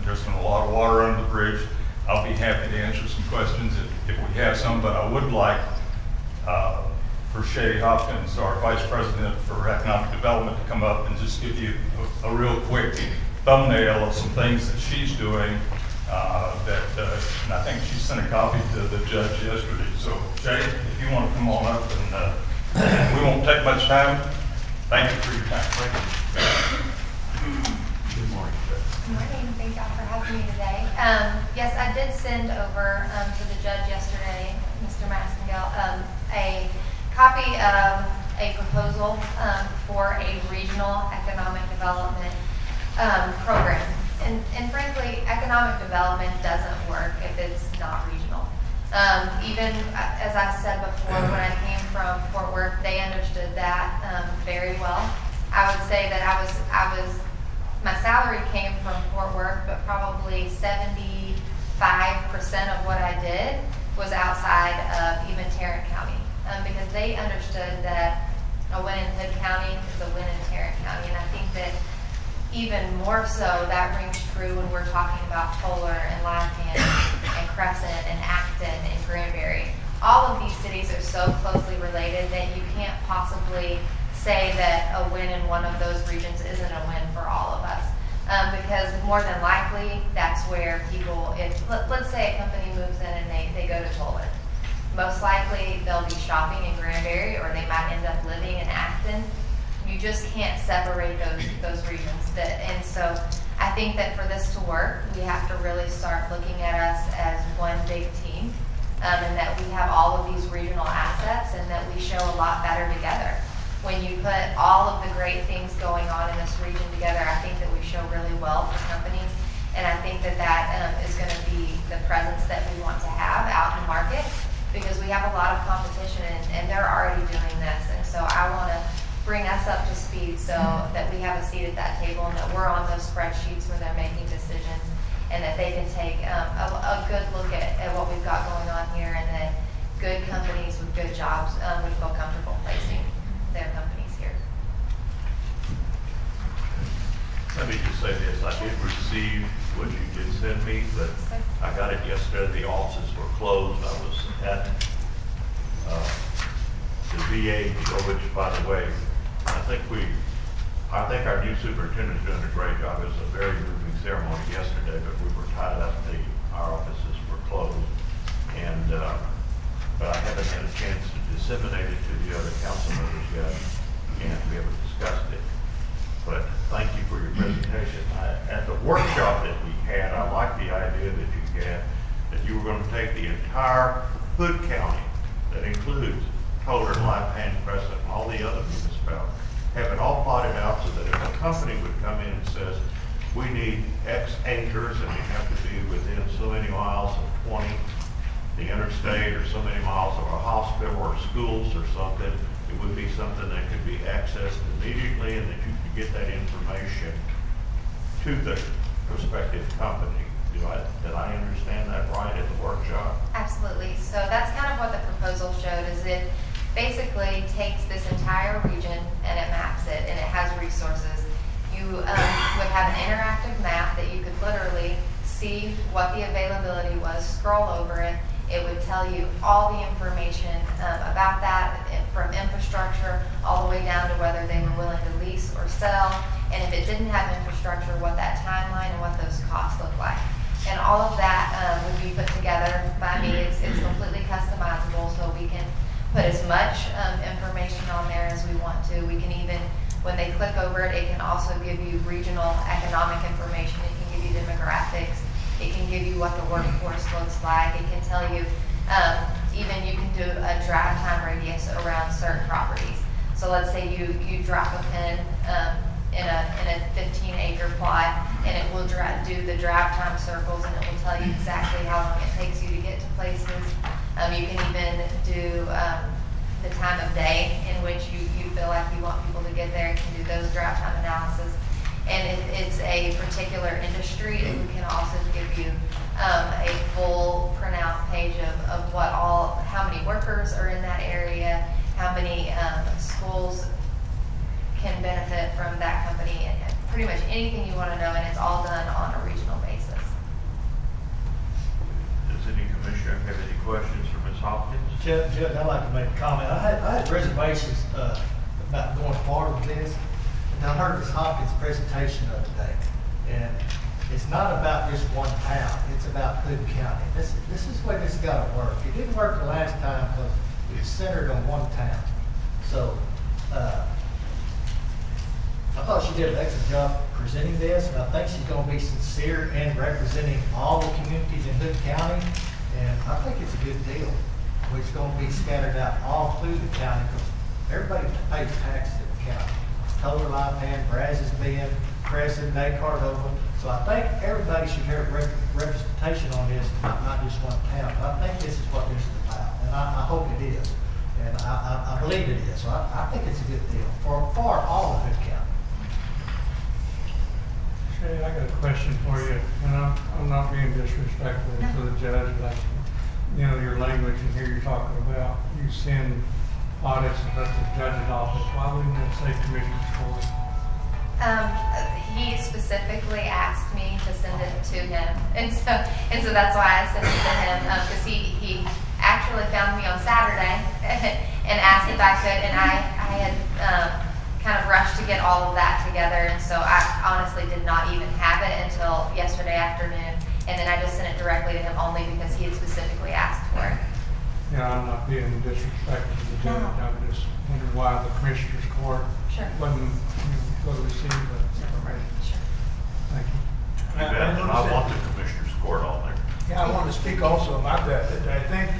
There's been a lot of water under the bridge. I'll be happy to answer some questions if we have some, but I would like for Shay Hopkins, our Vice President for Economic Development, to come up and just give you a real quick thumbnail of some things that she's doing and I think she sent a copy to the judge yesterday. So Shay, if you want to come on up, and we won't take much time. Thank you for your time. Good morning. Good morning. Thank y'all for having me today. Yes, I did send over to the judge yesterday, Mr. Massengale, a copy of a proposal for a regional economic development program. And frankly, economic development doesn't work if it's not regional. Even as I said before, when I came from Fort Worth, they understood that very well. I would say that my salary came from Fort Worth, but probably 75% of what I did was outside of even Tarrant County, because they understood that a win in Hood County is a win in Tarrant County. And I think that even more so, that rings true when we're talking about Toller and Lapan and Crescent and Acton and Granbury. All of these cities are so closely related that you can't possibly say that a win in one of those regions isn't a win for all of us. Because more than likely, that's where people, let's say a company moves in and they go to Toller. Most likely, they'll be shopping in Granbury, or they might end up living in Acton. You just can't separate those regions. And so I think that for this to work, we have to really start looking at us as one big team, and that we have all of these regional assets and that we show a lot better together. When you put all of the great things going on in this region together, I think that we show really well for companies. And I think that is going to be the presence that we want to have out in the market, because we have a lot of competition and they're already doing this. And so I want to bring us up to speed so that we have a seat at that table and that we're on those spreadsheets when they're making decisions, and that they can take a good look at what we've got going on here, and that good companies with good jobs would feel comfortable placing their companies here. Let me just say this, I did receive what you did send me, but I got it yesterday. The offices were closed. I was at the VA, which, by the way, I think our new superintendent's doing a great job. It was a very moving ceremony yesterday, but we were tied up. Our offices were closed, and but I haven't had a chance to disseminate it to the other council members yet, and we haven't discussed it. But thank you for your presentation. At the workshop that we had, I liked the idea that you had, that you were going to take the entire Hood County, that includes Toller, Lipan, Crescent, and all the other municipalities, have it all plotted out so that if a company would come in and says, we need X acres and we have to be within so many miles of 20, the interstate, or so many miles of a hospital or schools or something, it would be something that could be accessed immediately and that you could get that information to the prospective company. Did I understand that right at the workshop? Absolutely. So that's kind of what the proposal showed, is it basically takes this entire region and it maps it, and it has resources. You would have an interactive map that you could literally see what the availability was, scroll over it. It would tell you all the information about that, from infrastructure all the way down to whether they were willing to lease or sell, and if it didn't have infrastructure, what that timeline and what those costs look like. And all of that would be put together by me. It's completely customizable, so we can put as much information on there as we want to. We can even, when they click over it, it can also give you regional economic information. It can give you demographics. It can give you what the workforce looks like. It can tell you, even you can do a drive time radius around certain properties. So let's say you drop a pin in a 15-acre plot, and it will do the drive time circles, and it will tell you exactly how long it takes you to get to places. You can even do the time of day in which you feel like you want people to get there. You can do those drive time analysis. And if it's a particular industry, it can also give you a full printout page of how many workers are in that area, how many schools can benefit from that company, and pretty much anything you want to know, and it's all done on a regional basis. Does any commissioner have any questions for Ms. Hopkins? Judge, I'd like to make a comment. I had reservations about going forward with this. And I heard Ms. Hopkins' presentation the other day, and it's not about just one town. It's about Hood County. This is the way this has got to work. It didn't work the last time because it was centered on one town. So I thought she did an excellent job presenting this, and I think she's going to be sincere in representing all the communities in Hood County, and I think it's a good deal. It's going to be scattered out all through the county because everybody pays taxes in the county. Toller, Lipan, Brazos Bend, Crescent, Cordova. So I think everybody should hear representation on this, not just one town. But I think this is what this is about, and I hope it is, and I believe it is. So I think it's a good deal for all of Hood County. Shay, I got a question for you, and I'm not being disrespectful to the judge, but your language in here you're talking about, you send audits up to the judge's office. Why wouldn't it say Commissioner's Court? He's And so that's why I sent it to him, because he actually found me on Saturday and asked if I could, and I had kind of rushed to get all of that together, and so I honestly did not even have it until yesterday afternoon, and then I just sent it directly to him only because he had specifically asked for it. Yeah, I'm not being disrespectful to the judge. I'm just wondering why the Commissioners Court wasn't going to receive the information. Sure. Thank you. I want the Commissioners Court on there. Yeah, I wanted to speak also about that. I think,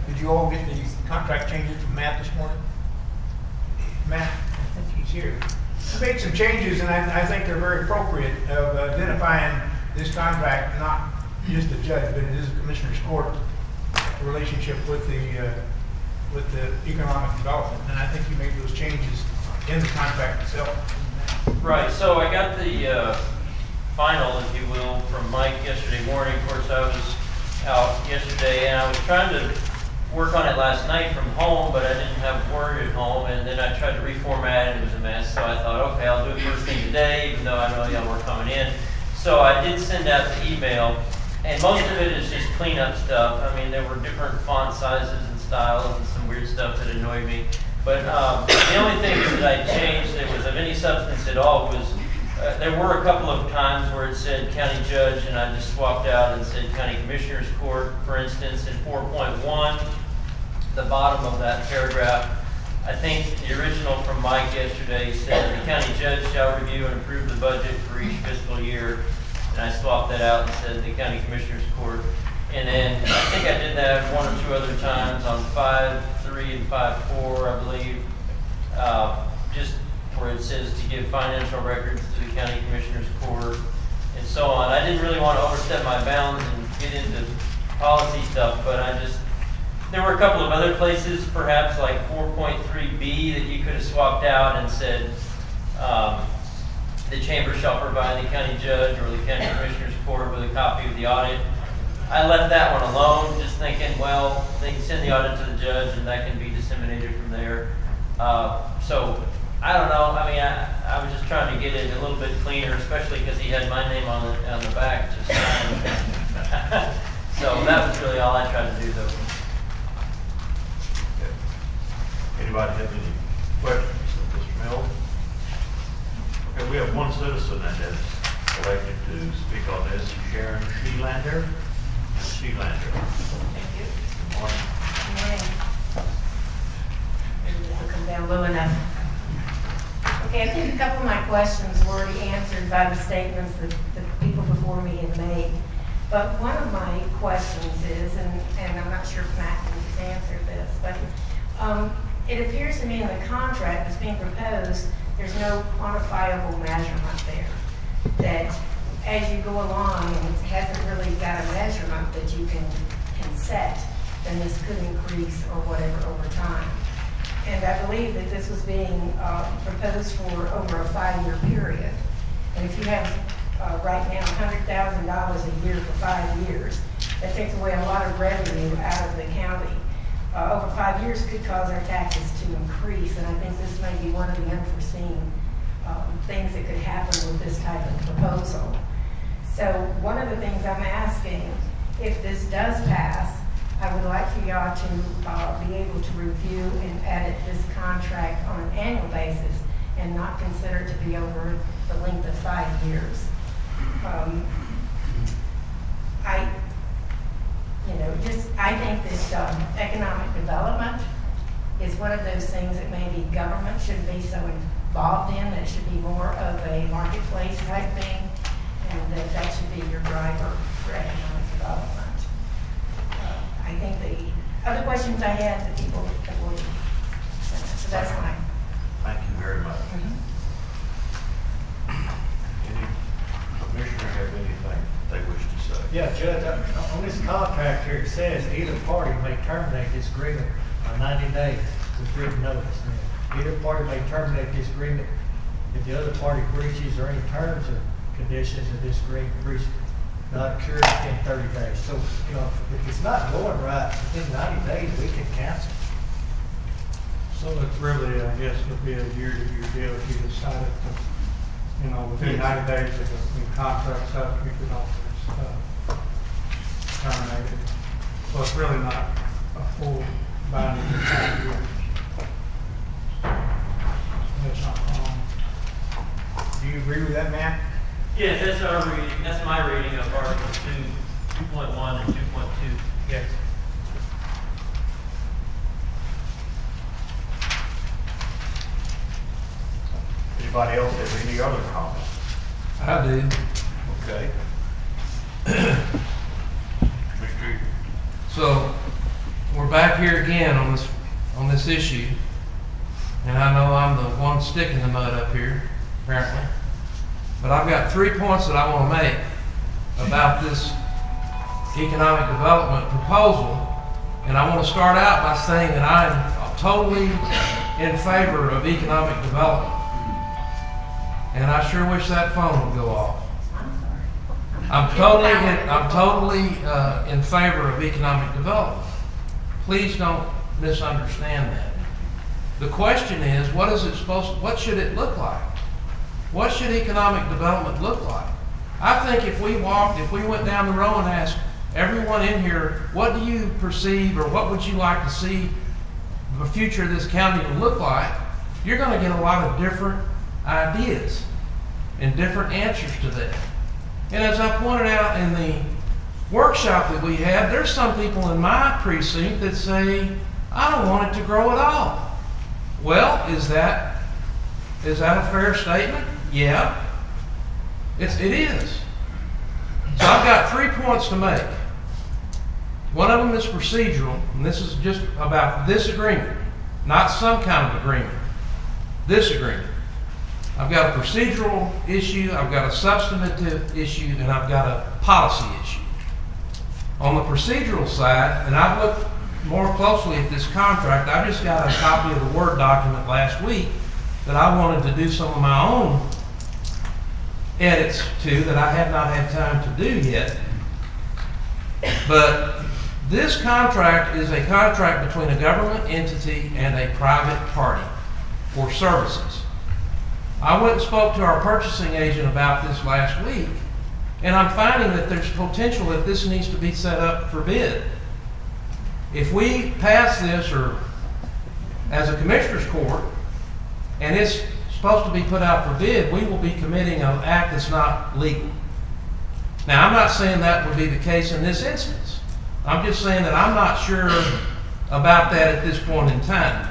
did you all get the contract changes from Matt this morning? Matt, I think he's here. I made some changes, and I think they're very appropriate of identifying this contract, not just the judge, but it is the Commissioners Court relationship with the economic development. And I think you made those changes in the contract itself. Right, so I got the final, if you will, from Mike yesterday morning. Of course, I was out yesterday, and I was trying to work on it last night from home, but I didn't have Word at home, and then I tried to reformat it, and it was a mess, so I thought, okay, I'll do it first thing today, even though I know y'all were coming in. So I did send out the email, and most of it is just cleanup stuff. I mean, there were different font sizes and styles and some weird stuff that annoyed me. But the only things that I changed that was of any substance at all was there were a couple of times where it said county judge, and I just swapped out and said county commissioners court. For instance, in 4.1, the bottom of that paragraph, I think the original from Mike yesterday said the county judge shall review and approve the budget for each fiscal year. And I swapped that out and said the county commissioners court. And then I think I did that one or two other times on 5.3 and 5.4, I believe, just where it says to give financial records to the county commissioners court and so on. I didn't really want to overstep my bounds and get into policy stuff, but there were a couple of other places, perhaps like 4.3b, that you could have swapped out and said the chamber shall provide the county judge or the county commissioners court with a copy of the audit. I left that one alone, just thinking, well, they can send the audit to the judge and that can be disseminated from there. So I don't know. I mean, I was just trying to get it a little bit cleaner, especially because he had my name on the back to sign. So that was really all I tried to do, though. Anybody have any questions of Mr. Mills? Okay, we have one citizen that is elected to speak on this, Sharon Sheelander. Sheelander. Thank you. Good morning. Good morning. Maybe this will come down low enough. Okay, I think a couple of my questions were already answered by the statements that the people before me have made. But one of my questions is, and I'm not sure if Matt can just answer this, but it appears to me in the contract that's being proposed, there's no quantifiable measurement there. That as you go along and it hasn't really got a measurement that you can set, then this could increase or whatever over time. And I believe that this was being proposed for over a 5-year period. And if you have right now $100,000 a year for 5 years, that takes away a lot of revenue out of the county. Over 5 years could cause our taxes to increase, and I think this may be one of the unforeseen things that could happen with this type of proposal. So one of the things I'm asking, if this does pass, I would like for y'all to be able to review and edit this contract on an annual basis and not consider it to be over the length of 5 years. I think that economic development is one of those things that maybe government shouldn't be so involved in, that it should be more of a marketplace type thing, and that should be your driver for economic development. I think the other questions I had, the people avoided. So that's fine. Thank you very much. Any commissioner have anything they wish to say? Yeah, Judge, on this contract here, it says either party may terminate this agreement on 90 days with written notice. Either party may terminate this agreement if the other party breaches or any terms or conditions of this agreement breach not occurred in 30 days. So, if it's not going right within 90 days, we can cancel. So it's really, I guess, would be a year-to-year deal if you decided to, within 90 days of the contract's up, you could always terminated. So it's really not a full binding of 5 years. That's not wrong. Do you agree with that, Matt? Yes, that's our reading, that's my reading of Article 2.1 and 2.2. Yes. Anybody else have any other comments? I do. Okay. So, we're back here again on this issue, and I know I'm the one sticking the mud up here, apparently. But I've got 3 points that I want to make about this economic development proposal, and I want to start out by saying that I'm totally in favor of economic development. And I sure wish that phone would go off. I'm totally in favor of economic development. Please don't misunderstand that. The question is, what should it look like? What should economic development look like? I think if we went down the road and asked everyone in here, what do you perceive or what would you like to see the future of this county to look like, you're going to get a lot of different ideas and different answers to that. And as I pointed out in the workshop that we had, there's some people in my precinct that say, I don't want it to grow at all. Well, is that a fair statement? Yeah, it is. So I've got 3 points to make. One of them is procedural, and this is just about this agreement, not some kind of agreement. This agreement. I've got a procedural issue, I've got a substantive issue, and I've got a policy issue. On the procedural side, and I've looked more closely at this contract, I just got a copy of the Word document last week that I wanted to do some of my own edits to that I have not had time to do yet. But this contract is a contract between a government entity and a private party for services. I went and spoke to our purchasing agent about this last week, and I'm finding that there's potential that this needs to be set up for bid. If we pass this or as a commissioner's court, and it's supposed to be put out for bid, we will be committing an act that's not legal. Now, I'm not saying that would be the case in this instance. I'm just saying that I'm not sure about that at this point in time.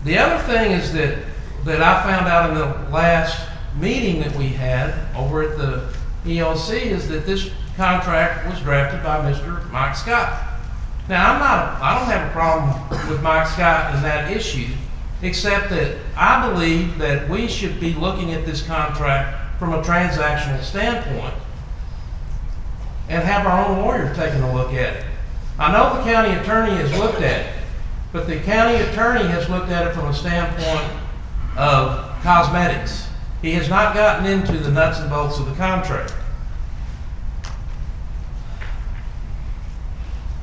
The other thing is that I found out in the last meeting that we had over at the ELC is that this contract was drafted by Mr. Mike Scott. Now, I don't have a problem with Mike Scott in that issue, except that I believe that we should be looking at this contract from a transactional standpoint and have our own lawyer taking a look at it. I know the county attorney has looked at it, but the county attorney has looked at it from a standpoint of cosmetics. He has not gotten into the nuts and bolts of the contract.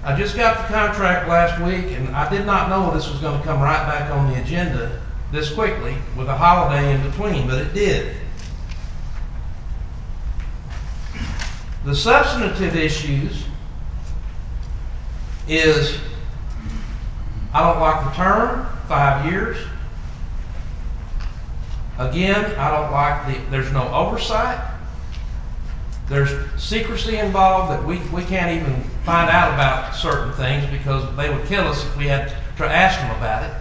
I just got the contract last week, and I did not know this was going to come right back on the agenda this quickly with a holiday in between, but it did. The substantive issues is, I don't like the term, 5 years. Again, I don't like there's no oversight. There's secrecy involved that we can't even find out about certain things because they would kill us if we had to ask them about it.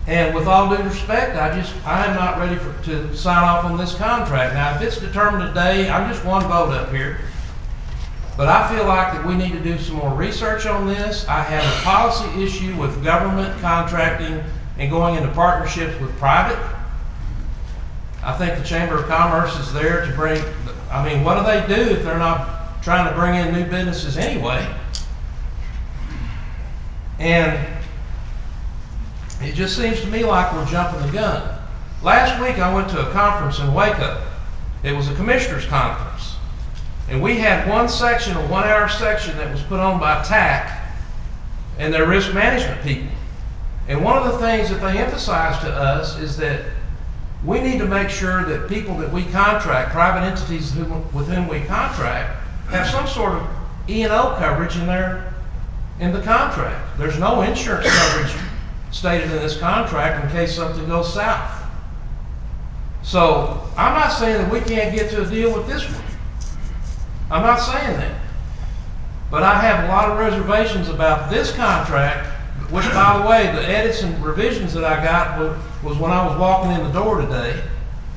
And with all due respect, I am not ready to sign off on this contract. Now, if it's determined today, I'm just one vote up here. But I feel like that we need to do some more research on this. I have a policy issue with government contracting and going into partnerships with private. I think the Chamber of Commerce is there to bring, I mean, what do they do if they're not trying to bring in new businesses anyway? And it just seems to me like we're jumping the gun. Last week I went to a conference in Waco. It was a commissioners conference. And we had one section, a 1 hour section that was put on by TAC and their risk management people. And one of the things that they emphasized to us is that we need to make sure that people that we contract, private entities with whom we contract, have some sort of E&O coverage in the contract. There's no insurance coverage stated in this contract in case something goes south. So I'm not saying that we can't get to a deal with this one. I'm not saying that. But I have a lot of reservations about this contract, which, by the way, the edits and revisions that I got was when I was walking in the door today.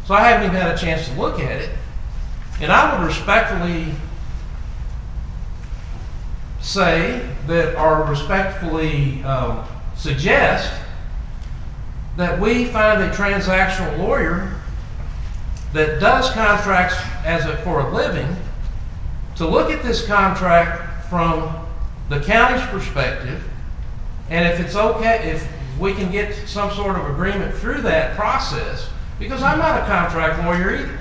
So I haven't even had a chance to look at it. And I would respectfully say that, or respectfully suggest that we find a transactional lawyer that does contracts for a living to look at this contract from the county's perspective, and if it's okay, if we can get some sort of agreement through that process, because I'm not a contract lawyer either.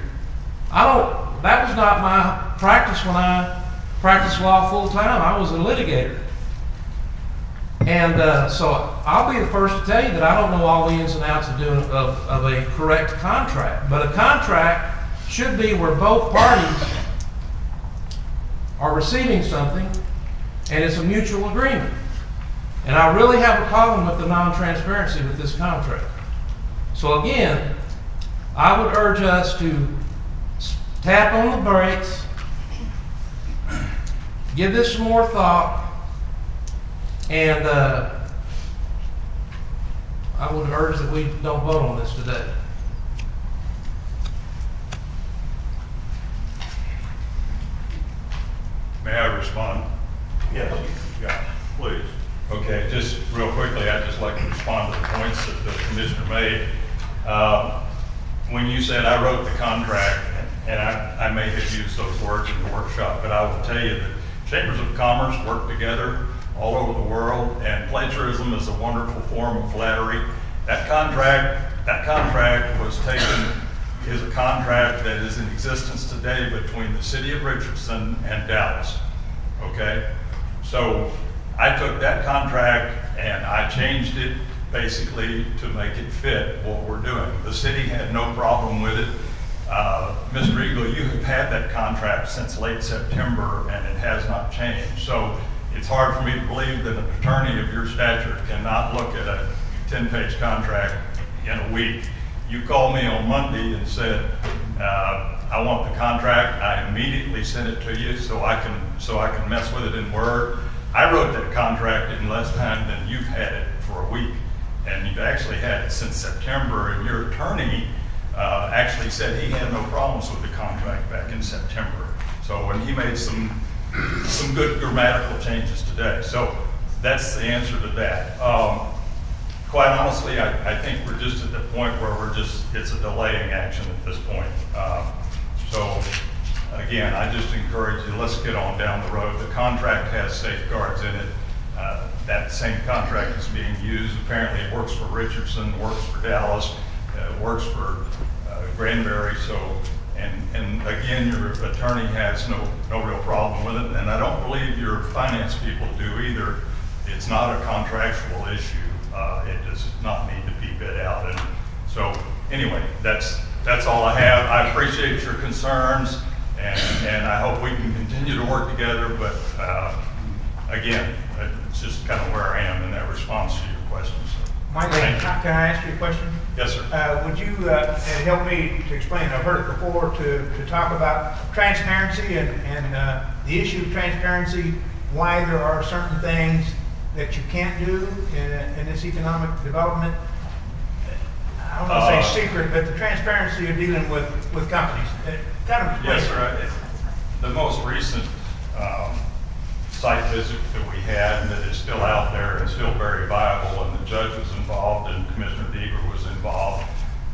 That was not my practice when I practiced law full time. I was a litigator. And so I'll be the first to tell you that I don't know all the ins and outs of a correct contract. But a contract should be where both parties are receiving something and it's a mutual agreement. And I really have a problem with the non-transparency with this contract. So again, I would urge us to tap on the brakes, give this some more thought, and I would urge that we don't vote on this today. May I respond? Yes. Yeah, please. Okay, just real quickly, I'd just like to respond to the points that the commissioner made. When you said I wrote the contract, and I may have used those words in the workshop, but I will tell you that Chambers of Commerce work together all over the world, and plagiarism is a wonderful form of flattery. That contract was taken, is a contract that is in existence today between the city of Richardson and Dallas, okay? So I took that contract and I changed it basically to make it fit what we're doing. The city had no problem with it. Mr. Eagle, you have had that contract since late September and it has not changed. So it's hard for me to believe that an attorney of your stature cannot look at a 10-page contract in a week. You called me on Monday and said, I want the contract. I immediately sent it to you so I can mess with it in Word. I wrote that contract in less time than you've had it for a week. And you've actually had it since September, and your attorney actually said he had no problems with the contract back in September. So when he made some good grammatical changes today. So that's the answer to that. Quite honestly, I think we're just at the point where it's a delaying action at this point. So again, I just encourage you, let's get on down the road. The contract has safeguards in it. That same contract is being used. Apparently it works for Richardson, works for Dallas, works for Granbury. So, and again, your attorney has no real problem with it. And I don't believe your finance people do either. It's not a contractual issue. It does not need to be bid out. And so anyway, that's all I have. I appreciate your concerns, and I hope we can continue to work together. But again, it's just kind of where I am in that response to your questions. Mike, can I ask you a question? Yes, sir. Would you help me to explain? I've heard it before to talk about transparency and the issue of transparency, why there are certain things that you can't do in this economic development. I don't want to say secret, but the transparency of dealing with companies. Kind of yes, sir. The most recent site visit that we had that is still out there and still very viable, and the judge was involved and Commissioner Deaver was involved,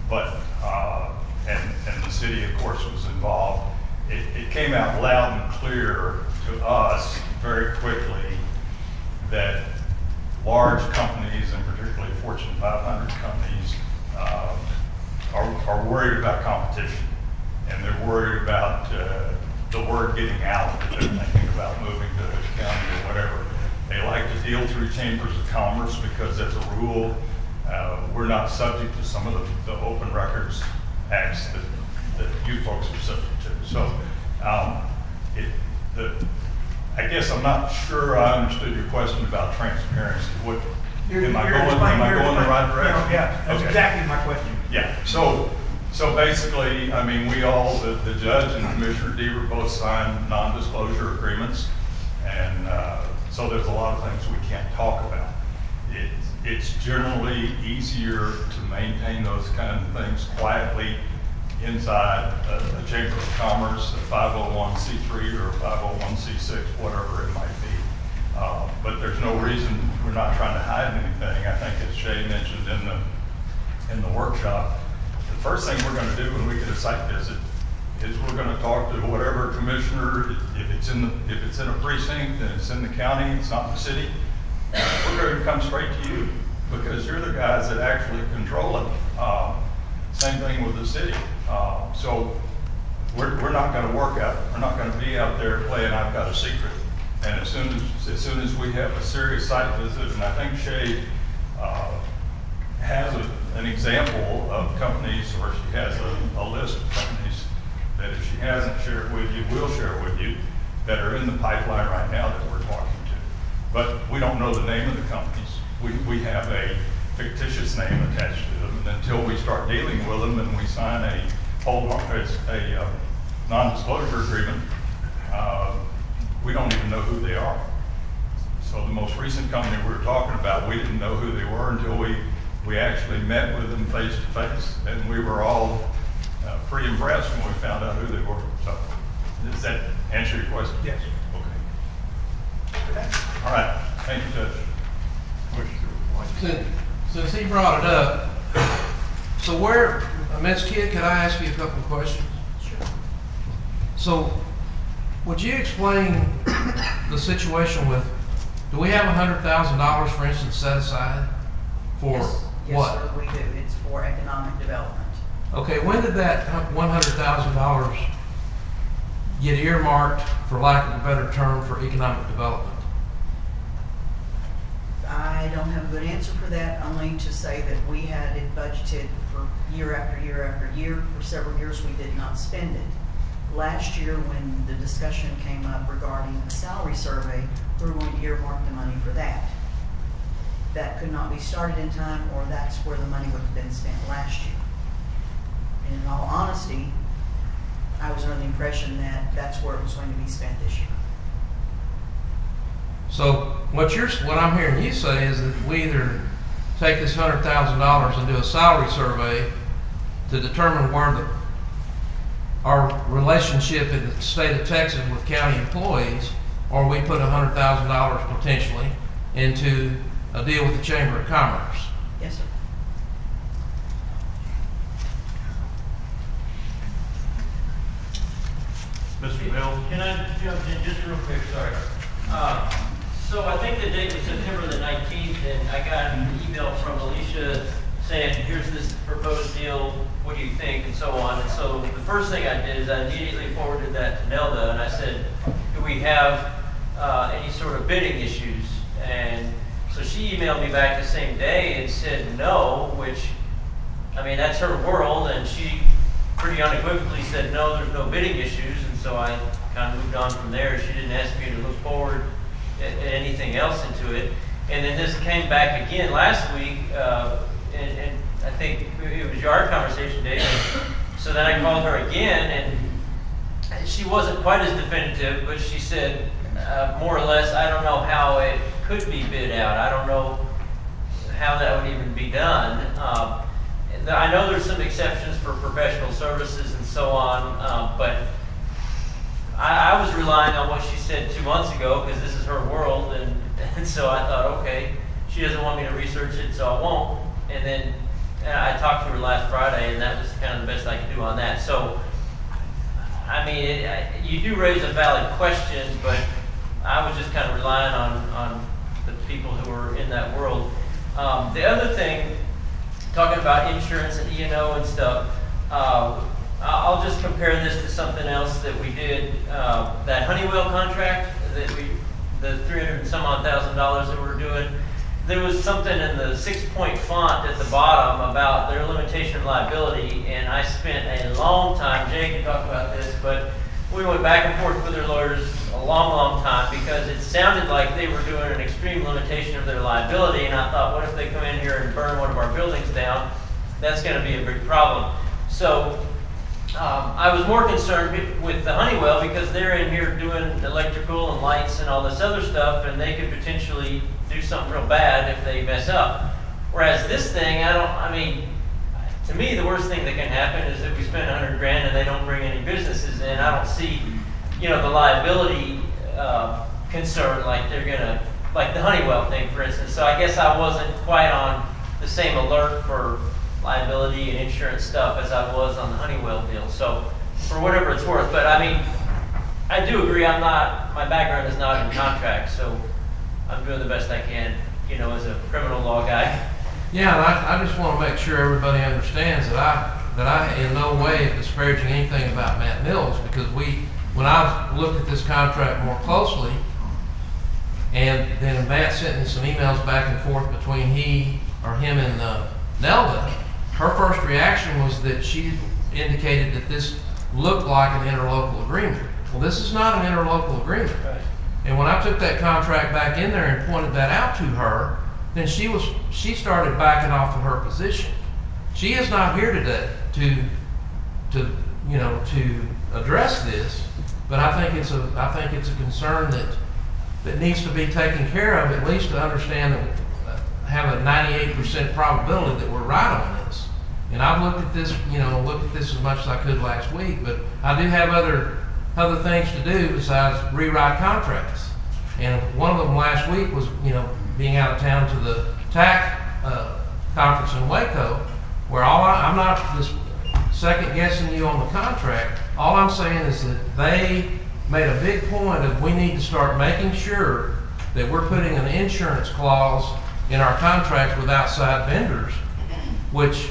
but and the city, of course, was involved. It came out loud and clear to us very quickly that large companies, and particularly Fortune 500 companies, are worried about competition, and they're worried about the word getting out that they're thinking about moving to the county or whatever. They like to deal through chambers of commerce because, as a rule, we're not subject to some of the open records acts that you folks are subject to. So I guess I'm not sure I understood your question about transparency. Am I going the right direction? Yeah, that's exactly my question. Yeah, so basically, I mean, the judge and Commissioner Deaver both signed non-disclosure agreements, and so there's a lot of things we can't talk about. It's generally easier to maintain those kind of things quietly inside a Chamber of Commerce, a 501c3 or a 501c6, whatever it might be. But there's no reason, we're not trying to hide anything. I think as Shay mentioned in the workshop, the first thing we're going to do when we get a site visit is we're going to talk to whatever commissioner, if it's in a precinct and it's in the county, it's not in the city, we're going to come straight to you because you're the guys that actually control it. Same thing with the city. So we're not going to we're not going to be out there playing I've got a secret. And as soon as we have a serious site visit, and I think Shay has an example of companies, or she has a list of companies that if she hasn't shared with you, will share with you, that are in the pipeline right now that we're talking to. But we don't know the name of the companies. We have a fictitious name attached to them, and until we start dealing with them and we sign a non-disclosure agreement, we don't even know who they are. So the most recent company we were talking about, we didn't know who they were until we actually met with them face to face, and we were all pretty impressed when we found out who they were. So does that answer your question? Yes. Okay. All right. Thank you, Judge. Since he brought it up, so Ms. Kidd, could I ask you a couple of questions? Sure. So, would you explain the situation with, do we have $100,000, for instance, set aside for Yes, what? sir, we do. It's for economic development. Okay, when did that $100,000 get earmarked, for lack of a better term, for economic development? I don't have a good answer for that, only to say that we had it budgeted for year after year after year. For several years, we did not spend it. Last year, when the discussion came up regarding the salary survey, we were going to earmark the money for that. That could not be started in time, or that's where the money would have been spent last year. And in all honesty, I was under the impression that that's where it was going to be spent this year. So what I'm hearing you say is that we either take this $100,000 and do a salary survey to determine where our relationship in the state of Texas with county employees, or we put $100,000 potentially into a deal with the Chamber of Commerce. Yes, sir. Mr. Mills? Can I jump in just real quick? Sorry. So I think the date was September the 19th, and I got an email from Alicia saying, here's this proposed deal, what do you think, and so on. And so the first thing I did is I immediately forwarded that to Nelda, and I said, do we have any sort of bidding issues? And so she emailed me back the same day and said no, which, I mean, that's her world, and she pretty unequivocally said no, there's no bidding issues, and so I kind of moved on from there. She didn't ask me to look forward at anything else into it. And then this came back again last week, and I think it was your conversation, Dave. So then I called her again, and she wasn't quite as definitive, but she said more or less, I don't know how it could be bid out. I don't know how that would even be done. I know there's some exceptions for professional services and so on, but I was relying on what she said 2 months ago because this is her world, and so I thought, okay, she doesn't want me to research it, so I won't. And then I talked to her last Friday, and that was kind of the best I could do on that. So, I mean, you do raise a valid question, but I was just kind of relying on the people who are in that world. The other thing, talking about insurance and E&O and stuff, I'll just compare this to something else that we did, that Honeywell contract, that the $300,000 and some odd that we're doing. there was something in the 6-point font at the bottom about their limitation of liability, and I spent a long time, Jay can talk about this, but we went back and forth with their lawyers a long, long time because it sounded like they were doing an extreme limitation of their liability, and I thought, what if they come in here and burn one of our buildings down? That's going to be a big problem. So I was more concerned with the Honeywell because they're in here doing electrical and lights and all this other stuff, and they could potentially do something real bad if they mess up. Whereas this thing, to me, the worst thing that can happen is if we spend $100 grand and they don't bring any businesses in. I don't see, the liability concern like they're gonna, like the Honeywell thing, for instance. So I guess I wasn't quite on the same alert for liability and insurance stuff as I was on the Honeywell deal. So for whatever it's worth, but I do agree. My background is not in contracts, so I'm doing the best I can, as a criminal law guy. Yeah, and I just want to make sure everybody understands that I in no way am disparaging anything about Matt Mills, because when I looked at this contract more closely, and then Matt sent me some emails back and forth between him and Nelda, her first reaction was that she indicated that this looked like an interlocal agreement. Well, this is not an interlocal agreement. Right. And when I took that contract back in there and pointed that out to her, then she started backing off of her position. She is not here today to address this, but I think it's a concern that needs to be taken care of, at least to understand that have a 98% probability that we're right on this. And I've looked at this, as much as I could last week, but I do have other things to do besides rewrite contracts. And one of them last week was, being out of town to the TAC conference in Waco, where I'm not just second guessing you on the contract. All I'm saying is that they made a big point of we need to start making sure that we're putting an insurance clause in our contracts with outside vendors, which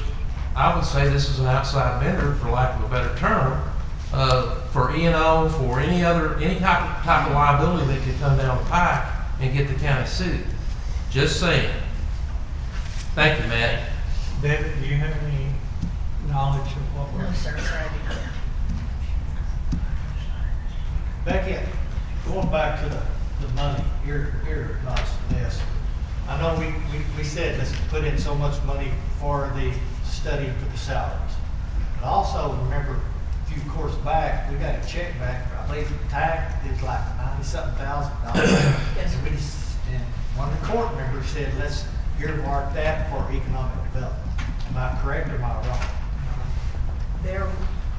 I would say this is an outside vendor, for lack of a better term, for E&O, for any type of liability that could come down the pike and get the county sued. Just saying. Thank you, Matt. David, do you have any knowledge of what we're... No, sir, sorry, I did not. Becky, going back to the money, your advice on this. I know we said let's put in so much money for the study for the salaries. But also remember a few quarters back, we got a check back, I believe the tax, it was like $90-something thousand. And one of the court members said, let's earmark that for economic development. Am I correct or am I wrong?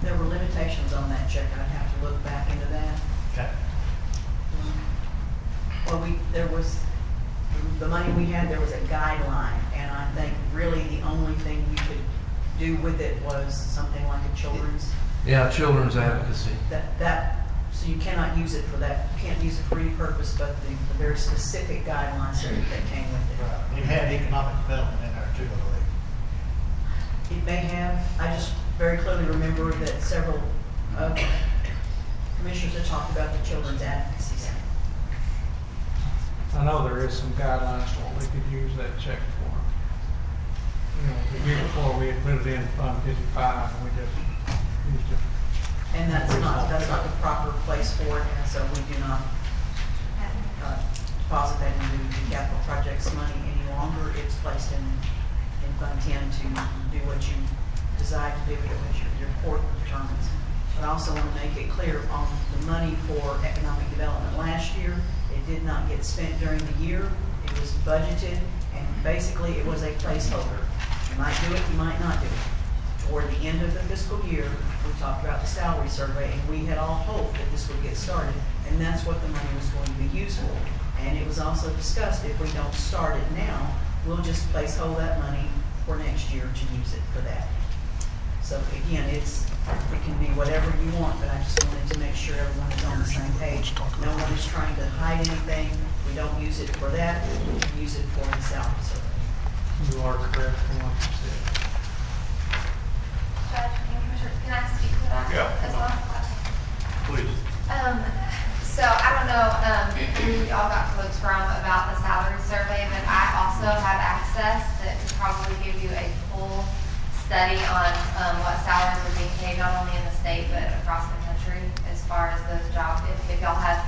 There were limitations on that check. I'd have to look back into that. Okay. Well, there was, the money we had, there was a guideline, and I think really the only thing we could do with it was something like a children's. Yeah, children's advocacy. So you cannot use it for that. You can't use it for any purpose but the very specific guidelines that came with it. Right. It had economic development in there too, I believe. It may have. I just very clearly remember that several commissioners had talked about the children's advocacy center. I know there is some guidelines for what we could use that check for. The year before we had put it in Fund 55 and we just used it. And that's not the proper place for it, and so we do not deposit that into the capital projects money any longer. It's placed in Fund 10 to do what you decide to do, which your court determines. But I also want to make it clear on the money for economic development last year, it did not get spent during the year. It was budgeted, and basically it was a placeholder. You might do it, you might not do it. Toward the end of the fiscal year, we talked about the salary survey, and we had all hoped that this would get started, and that's what the money was going to be used for. And it was also discussed, if we don't start it now, we'll just placehold that money for next year to use it for that. So again, it can be whatever you want, but I just wanted to make sure everyone is on the same page. No one is trying to hide anything. We don't use it for that, we use it for the salary survey. You are correct in what you said. Judge, can I speak to that as well? Please. So I don't know who y'all got quotes from about the salary survey, but I also study on what salaries are being paid not only in the state but across the country as far as those jobs. If y'all have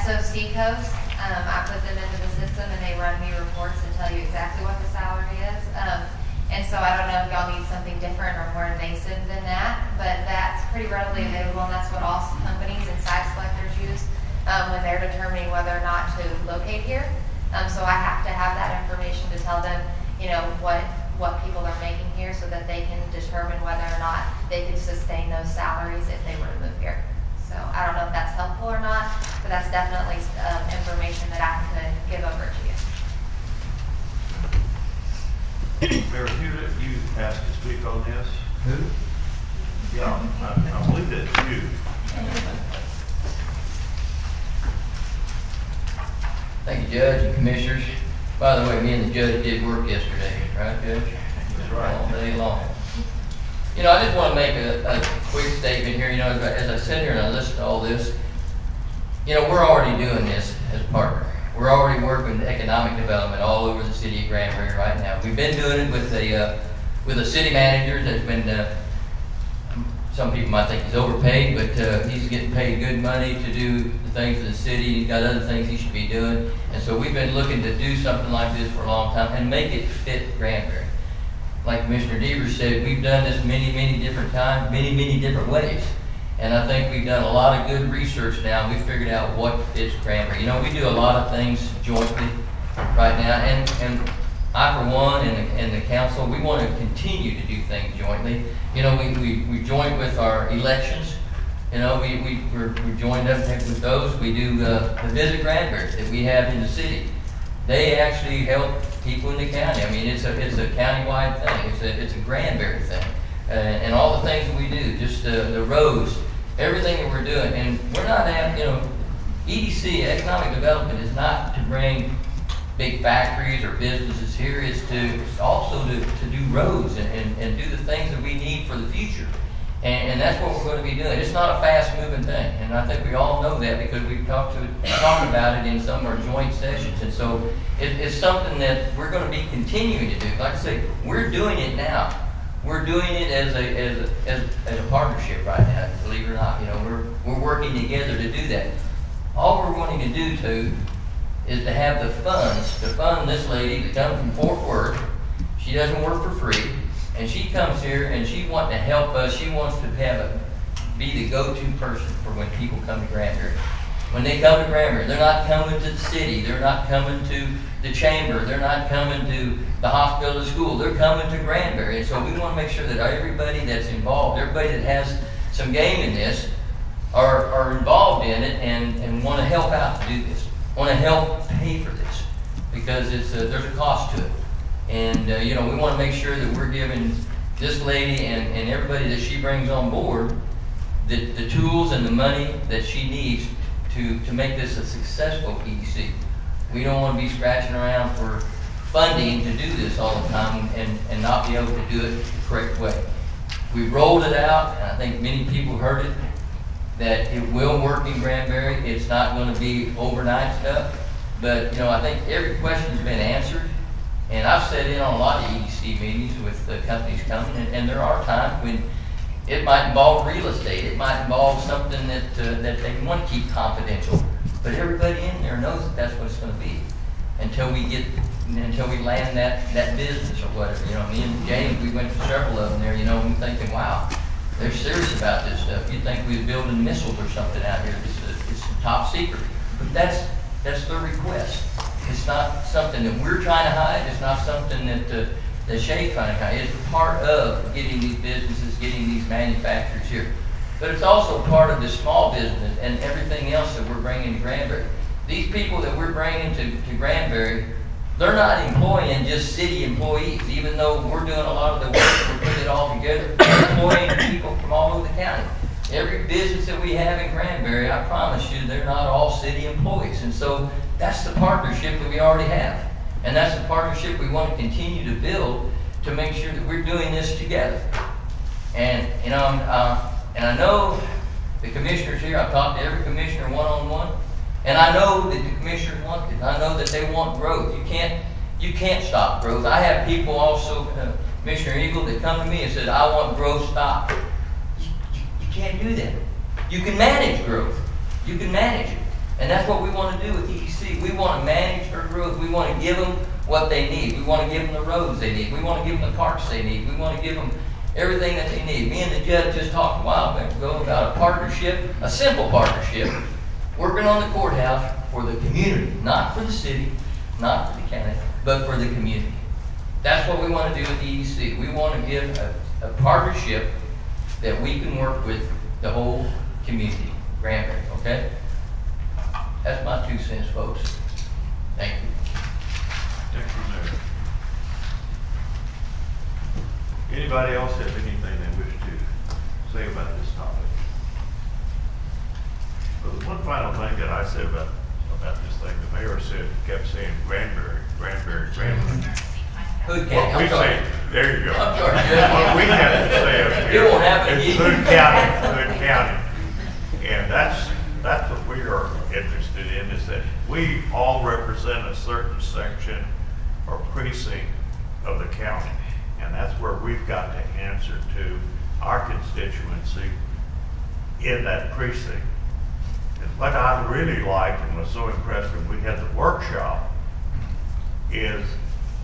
SOC codes, I put them into the system and they run me reports and tell you exactly what the salary is. And so I don't know if y'all need something different or more invasive than that, but that's pretty readily available, and that's what all companies and site selectors use when they're determining whether or not to locate here. So I have to have that information to tell them, you know, what people are making here so that they can determine whether or not they could sustain those salaries if they were to move here. So I don't know if that's helpful or not, but that's definitely information that I could give over to you. Mayor, you asked to speak on this? Who? Yeah, I believe that's you. Thank you, Judge and Commissioners. By the way, me and the judge did work yesterday, right, Judge? That's right. All day long. You know, I just want to make a quick statement here. You know, as I sit here and I listen to all this, you know, we're already doing this as a partner. We're already working with economic development all over the city of Granbury right now. We've been doing it with a city manager that's been, some people might think he's overpaid, but he's getting paid good money to do the things for the city. He's got other things he should be doing. And so we've been looking to do something like this for a long time and make it fit Granbury. Like Commissioner Devers said, we've done this many different times, many different ways. And I think we've done a lot of good research now. We've figured out what fits Granbury. You know, we do a lot of things jointly right now. And I, for one, and the council, we want to continue to do things jointly. You know, we joined with our elections. You know, we're joined up with those. We do the Visit Granbury that we have in the city. They actually help people in the county. I mean, it's a countywide thing. It's a Granbury thing. And all the things that we do, just the roads, everything that we're doing. And we're not at, you know, EDC, economic development, is not to bring big factories or businesses here. It's also to do roads and do the things that we need for the future. And that's what we're going to be doing. It's not a fast-moving thing, and I think we all know that because we've talked about it in some of our joint sessions. And so it's something that we're going to be continuing to do. Like I say, we're doing it now. We're doing it as a partnership right now, believe it or not. You know, we're working together to do that. All we're wanting to do too is to have the funds to fund this lady to come from Fort Worth. She doesn't work for free. And she comes here and she wants to help us. She wants to be the go-to person for when people come to Granbury. When they come to Granbury, they're not coming to the city. They're not coming to the chamber. They're not coming to the hospital or school. They're coming to Granbury. And so we want to make sure that everybody that's involved, everybody that has some game in this, are involved in it and want to help out to do this. Want to help pay for this because there's a cost to it. And, you know, we want to make sure that we're giving this lady and everybody that she brings on board the tools and the money that she needs to make this a successful EDC. We don't want to be scratching around for funding to do this all the time and not be able to do it the correct way. We rolled it out, and I think many people heard it, that it will work in Granbury. It's not going to be overnight stuff. But, you know, I think every question's been answered. And I've sat in on a lot of EDC meetings with the companies coming, and there are times when it might involve real estate. It might involve something that they want to keep confidential. But everybody in there knows that that's what it's going to be until we land that business or whatever. You know, me and James, we went to several of them there, you know, and we're thinking, wow, they're serious about this stuff. You'd think we were building missiles or something out here. It's top secret. But that's their request. It's not something that we're trying to hide. It's not something that Shay's trying to hide. It's part of getting these businesses, getting these manufacturers here. But it's also part of the small business and everything else that we're bringing to Granbury. These people that we're bringing to Granbury, they're not employing just city employees, even though we're doing a lot of the work, we're putting it all together. We're employing people from all over the county. Every business that we have in Granbury, I promise you, they're not all city employees. And so that's the partnership that we already have. And that's the partnership we want to continue to build to make sure that we're doing this together. And, you know, and I know the commissioners here, I've talked to every commissioner one-on-one, and I know that the commissioners want this. I know that they want growth. You can't stop growth. I have people also, Commissioner Eagle, that come to me and said, I want growth stopped. You can't do that. You can manage growth. You can manage it. And that's what we want to do with EDC. We want to manage their growth. We want to give them what they need. We want to give them the roads they need. We want to give them the parks they need. We want to give them everything that they need. Me and the judge just talked a while ago about a partnership, a simple partnership, working on the courthouse for the community, not for the city, not for the county, but for the community. That's what we want to do with EDC. We want to give a partnership that we can work with the whole community, Granbury, okay? That's my 2 cents, folks. Thank you. Thank you, Mayor. Anybody else have anything they wish to say about this topic? Well, the one final thing that I said about this thing, the mayor kept saying Granbury, Granbury, Granbury. Hood County. Well, we say, there you go. I'm sorry. What we have to say up here, It won't happen it's again. Hood County. And that's what we are interested in, is that we all represent a certain section or precinct of the county. And that's where we've got to answer to our constituency in that precinct. And what I really liked and was so impressed when we had the workshop is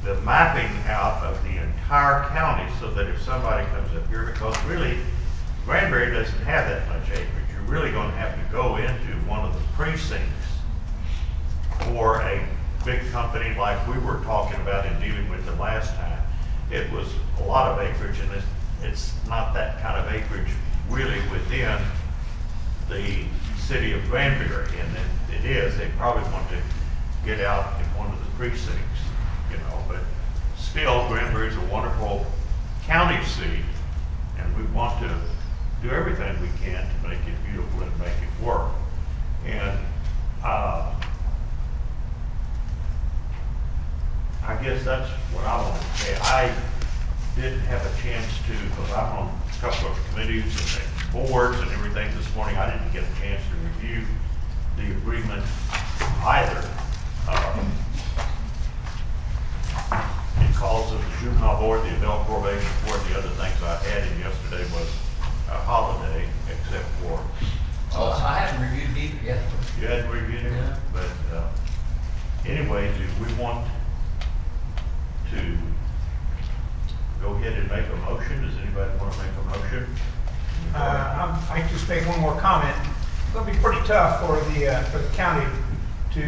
the mapping out of the entire county, so that if somebody comes up here, because really Granbury doesn't have that much acreage, you're really going to have to go into one of the precincts for a big company like we were talking about in dealing with the last time. It was a lot of acreage, and it's not that kind of acreage really within the city of Granbury, and it is. They probably want to get out in one of the precincts, you know, but still Granbury is a wonderful county seat, and we want to do everything we can to make it beautiful and make it work. And I guess that's what I want to say. I didn't have a chance to, because I'm on a couple of committees and boards and everything this morning, I didn't get a chance to review the agreement either. Because of the juvenile board, the adult probation board, the other things I had in yesterday was a holiday, except for. I haven't reviewed it either yet. You hadn't reviewed it? Yeah. But anyway, do we want to go ahead and make a motion? Does anybody want to make a motion? I'd just make one more comment. It's going to be pretty tough for the county to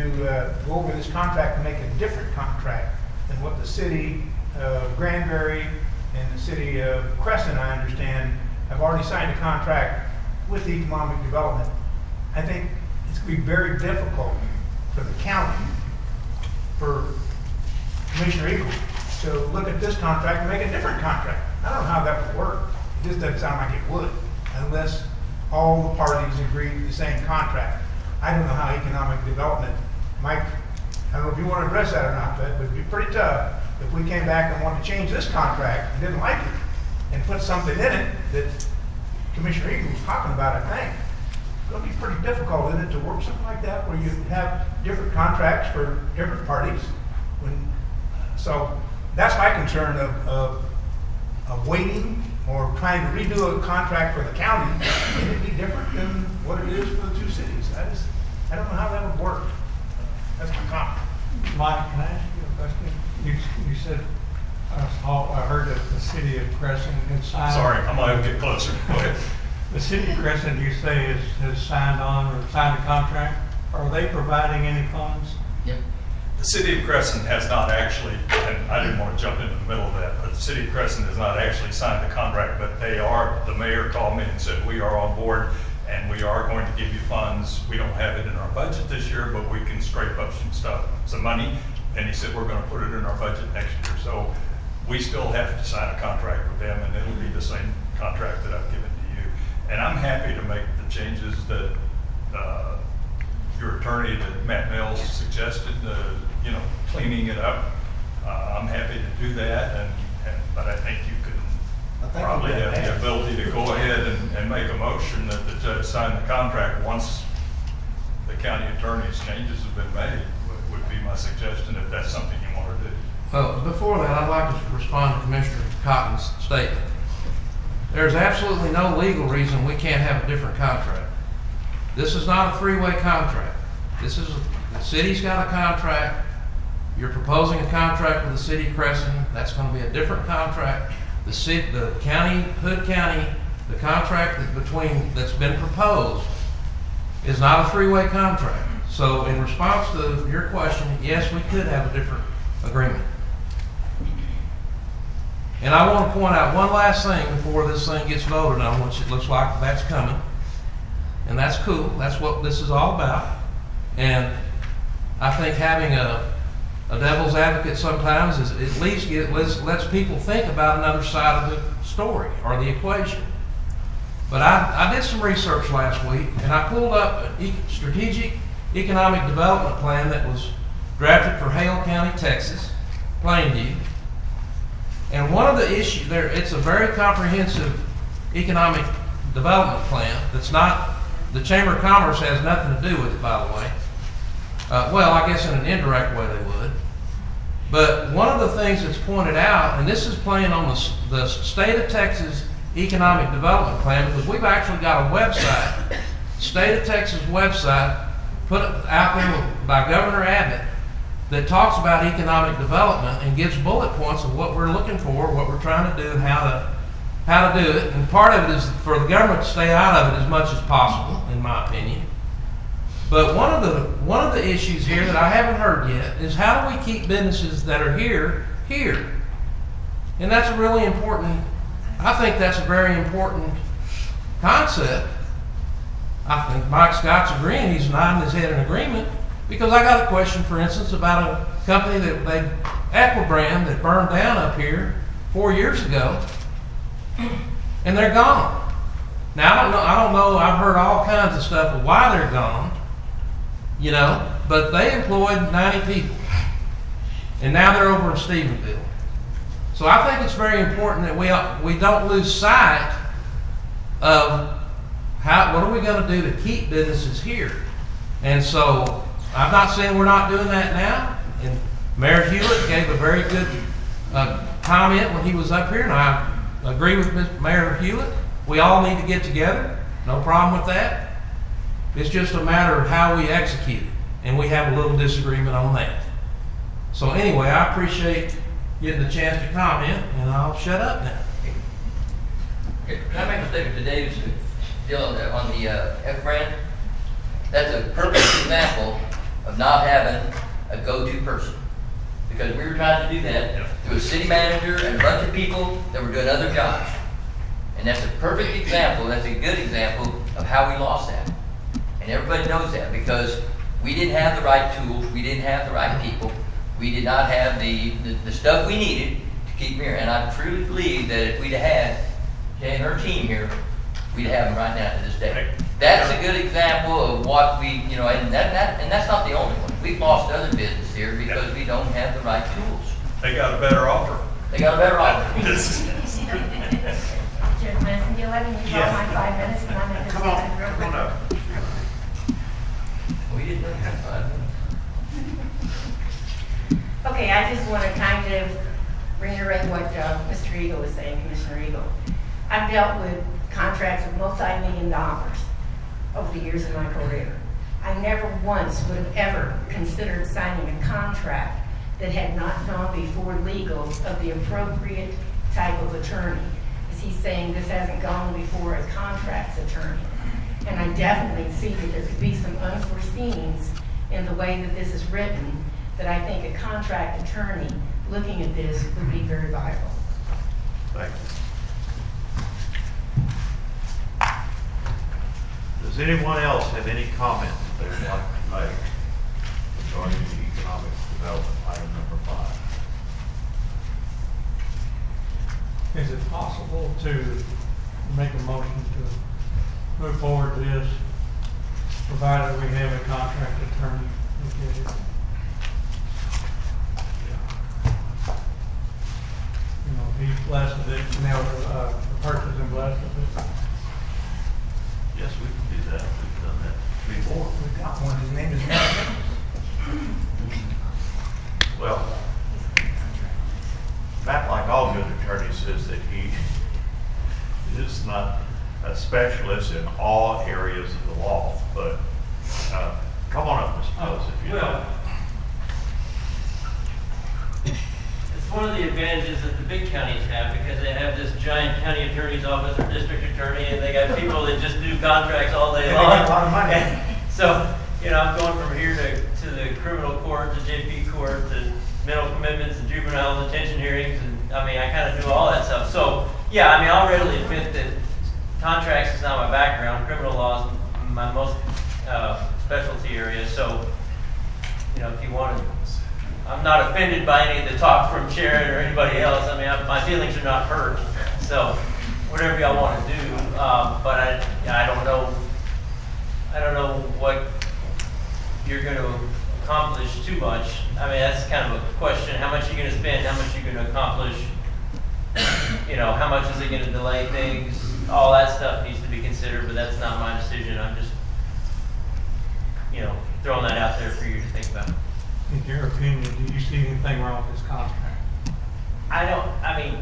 go over this contract and make a different contract than what the city of Granbury and the city of Crescent, I understand, have already signed a contract with the economic development. I think it's going to be very difficult for the county, for Commissioner Eagle, to look at this contract and make a different contract. I don't know how that would work. It just doesn't sound like it would, unless all the parties agree to the same contract. I don't know how economic development might, I don't know if you want to address that or not, but it would be pretty tough if we came back and wanted to change this contract and didn't like it and put something in it that Commissioner Eagle was talking about, I think. It's going to be pretty difficult, isn't it, to work something like that where you have different contracts for different parties. So that's my concern of waiting or trying to redo a contract for the county, and it'd be different than what it is for the two cities. I don't know how that would work. That's my comment. Mike, can I ask you a question? You said, I heard that the city of Crescent had signed. Sorry, I'm gonna get closer. Go ahead. The city of Crescent, you say, has signed on or signed a contract. Are they providing any funds? Yep. The city of Crescent has not actually, and I didn't want to jump into the middle of that, but the city of Crescent has not actually signed the contract, but they are, the mayor called me and said, we are on board and we are going to give you funds. We don't have it in our budget this year, but we can scrape up some money. And he said, we're going to put it in our budget next year. So we still have to sign a contract with them, and it'll be the same contract that I've given to you. And I'm happy to make the changes that your attorney, that Matt Mills suggested, cleaning it up. I'm happy to do that, but I think you could probably have the ability to go ahead and make a motion that the judge sign the contract once the county attorney's changes have been made, would be my suggestion, if that's something you want to do. Well, before that, I'd like to respond to Commissioner Cotton's statement. There's absolutely no legal reason we can't have a different contract. This is not a three-way contract. The city's got a contract. You're proposing a contract with the city of Crescent. That's going to be a different contract. The county, Hood County, the contract that's been proposed is not a three-way contract. So in response to your question, yes, we could have a different agreement. And I want to point out one last thing before this thing gets voted on, which it looks like that's coming. And that's cool. That's what this is all about. And I think having a devil's advocate sometimes is at least lets people think about another side of the story or the equation. But I did some research last week, and I pulled up a strategic economic development plan that was drafted for Hale County, Texas, Plainview. And one of the issues there, it's a very comprehensive economic development plan that's not, the Chamber of Commerce has nothing to do with it, by the way. Well, I guess in an indirect way they would. But one of the things that's pointed out, and this is playing on the state of Texas economic development plan, because we've actually got a website, state of Texas website, put out there by Governor Abbott, that talks about economic development and gives bullet points of what we're looking for, what we're trying to do, how to do it. And part of it is for the government to stay out of it as much as possible, in my opinion. But one of the issues here that I haven't heard yet is how do we keep businesses that are here? And that's a really important, I think that's a very important concept. I think Mike Scott's agreeing, he's nodding his head in agreement, because I got a question, for instance, about a company Equibrand, that burned down up here 4 years ago, and they're gone. Now, I don't know, I've heard all kinds of stuff of why they're gone, you know, but they employed 90 people, and now they're over in Stephenville. So I think it's very important that we don't lose sight of what are we going to do to keep businesses here. And so I'm not saying we're not doing that now. And Mayor Hewlett gave a very good comment when he was up here, and I agree with Mayor Hewlett. We all need to get together. No problem with that. It's just a matter of how we execute it, and we have a little disagreement on that. So anyway, I appreciate getting the chance to comment, and I'll shut up now. Can I make a statement to Dave's deal on the F-brand? That's a perfect example of not having a go-to person. Because we were trying to do that through a city manager and a bunch of people that were doing other jobs. And that's a perfect example, that's a good example of how we lost that. And everybody knows that because we didn't have the right tools, we didn't have the right people, we did not have the stuff we needed to keep here. And I truly believe that if we'd have had Jay and her team here, we'd have them right now to this day. That's a good example of what we, you know, and that's not the only one. We've lost other business here because we don't have the right tools. They got a better offer. They got a better offer. Judge Mason, do you let me use all my 5 minutes? Can I make this statement real quick? Come on up. We didn't have 5 minutes. Okay, I just want to kind of reiterate what Mr. Eagle was saying, Commissioner Eagle. I've dealt with contracts of multi-million dollars over the years of my career. I never once would have ever considered signing a contract that had not gone before legal of the appropriate type of attorney. As he's saying, this hasn't gone before a contracts attorney. And I definitely see that there could be some unforeseens in the way that this is written, that I think a contract attorney looking at this would be very viable. Thank you. Does anyone else have any comments they would like to make regarding the economic development item number 5? Is it possible to make a motion to move forward this, provided we have a contract attorney look at it? You know, he's blessed with it, now the person blessed with it. Yes, we can do that. We've done that before. We've got one, his name is Matt. Well, Matt, like all good attorneys, says is not a specialist in all areas of the law, but come on up, Mr. Mills, if you Well, it's one of the advantages that the big counties have, because they have this giant county attorney's office or district attorney, and they got people that just do contracts all day And long. they get a lot of money. And so, you know, I'm going from here to the criminal court, to JP court, to mental commitments, and juvenile detention hearings, and I mean, I kind of do all that stuff. So, yeah, I mean, I'll readily admit that contracts is not my background. Criminal law is my most specialty area. So, you know, if you want to, I'm not offended by any of the talk from Sharon or anybody else. I mean, my feelings are not hurt. So, whatever y'all want to do, but I don't know. I don't know what you're going to accomplish too much. I mean, that's kind of a question. How much are you going to spend? How much are you going to accomplish? You know, how much is it going to delay things? All that stuff needs to be considered, but that's not my decision. I'm just, you know, throwing that out there for you to think about. In your opinion, do you see anything wrong with this contract? I mean,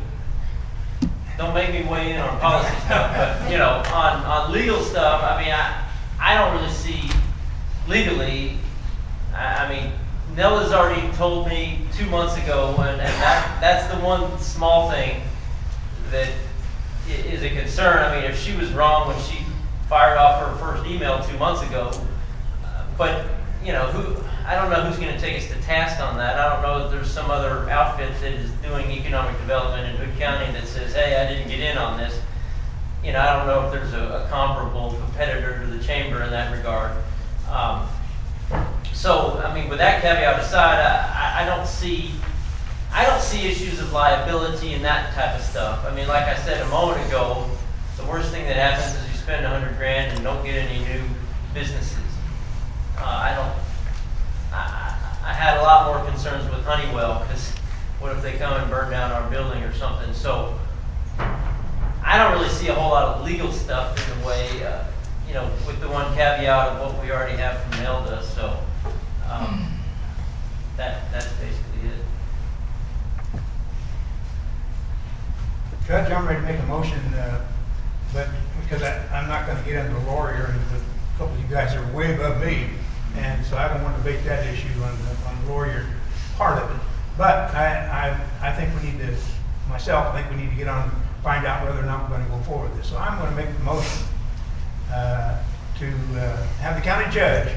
don't make me weigh in on policy stuff, but, you know, on legal stuff, I mean, I don't really see legally, I mean, Nella's already told me 2 months ago, and that's the one small thing that is a concern. I mean, if she was wrong when she fired off her first email 2 months ago, but, you know, I don't know who's going to take us to task on that. I don't know if there's some other outfit that is doing economic development in Hood County that says, hey, I didn't get in on this. You know, I don't know if there's a comparable competitor to the chamber in that regard. So, I mean, with that caveat aside, I don't see issues of liability and that type of stuff. I mean, like I said a moment ago, the worst thing that happens is you spend $100 grand and don't get any new businesses. I had a lot more concerns with Honeywell, because what if they come and burn down our building or something? So I don't really see a whole lot of legal stuff in the way, you know, with the one caveat of what we already have from Nelda. So that's basically it. Judge, I'm ready to make a motion, but because I'm not going to get into a lawyer, and a couple of you guys are way above me, and so I don't want to debate that issue on the lawyer part of it. But I think we need to, myself, I think we need to get on, find out whether or not we're going to go forward with this. So I'm going to make the motion to have the county judge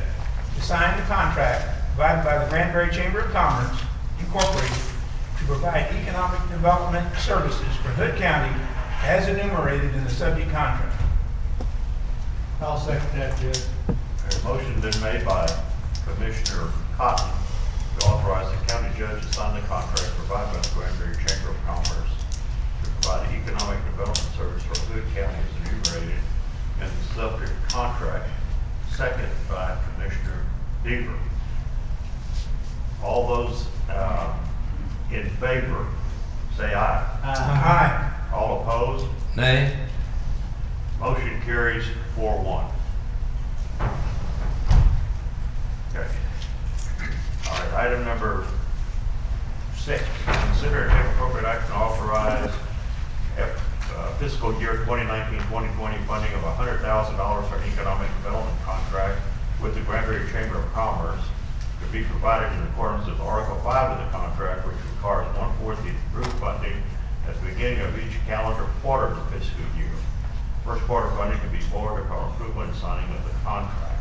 to sign the contract provided by the Granbury Chamber of Commerce, Incorporated, to provide economic development services for Hood County as enumerated in the subject contract. I'll second that, Judge. A motion been made by Commissioner Cotton to authorize the county judge to sign the contract provided by the Granbury Chamber of Commerce to provide economic development service for Hood County as enumerated in the subject contract, seconded by Commissioner Deaver. All those in favor, say aye. Aye. All opposed? Nay. Motion carries 4-1. Okay. All right, item number 6. Consider and take appropriate action to authorize fiscal year 2019-2020 funding of $100,000 for an economic development contract with the Granbury Chamber of Commerce to be provided in accordance with Article 5 of the contract, which requires 1/4 the approved funding at the beginning of each calendar quarter of the fiscal year. First quarter funding can be forwarded upon approval and signing of the contract.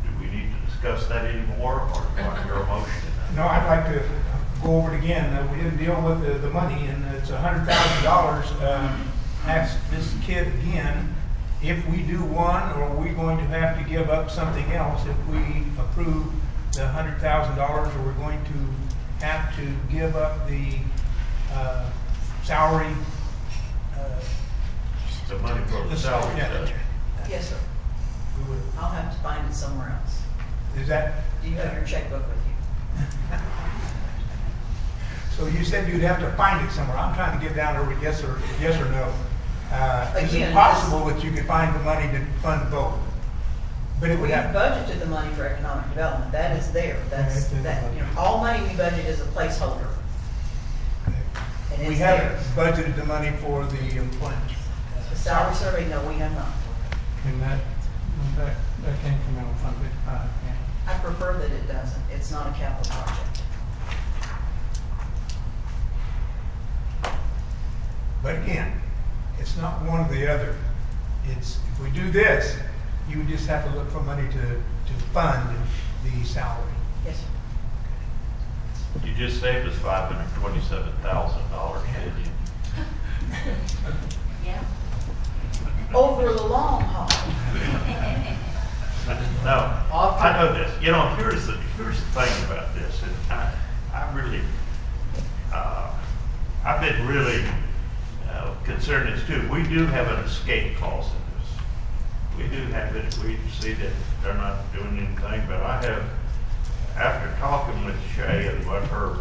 Do we need to discuss that anymore, or do you want to hear a motion in that? No, I'd like to go over it again. We didn't deal with the money, and it's $100,000. Ask this kid again, if we do one, or are we going to have to give up something else if we approve the $100,000, or we're going to have to give up the salary? The money for the salary. Yeah. Yes, sir. I'll have to find it somewhere else. Is that? Do you have your checkbook with you? So you said you'd have to find it somewhere. I'm trying to get down to yes or no. Is it Again, possible that you could find the money to fund both? But it would We have. budgeted the money for economic development. That is there. That's, Okay. that, you know, all money we budget is a placeholder. And We haven't budgeted the money for the employment. The salary survey, no, we have not. And that came from our Fund 55, yeah. I prefer that it doesn't. It's not a capital project. But again, it's not one or the other. It's, if we do this, you would just have to look for money to fund the salary. Yes, sir. You just saved us $527,000, didn't you? Yeah. Over the long haul. No, I know this. You know, here's the thing about this. And I've been really concerned as too. We do have an escape clause in this. We do have it. We see that they're not doing anything, but I have, after talking with Shay and what her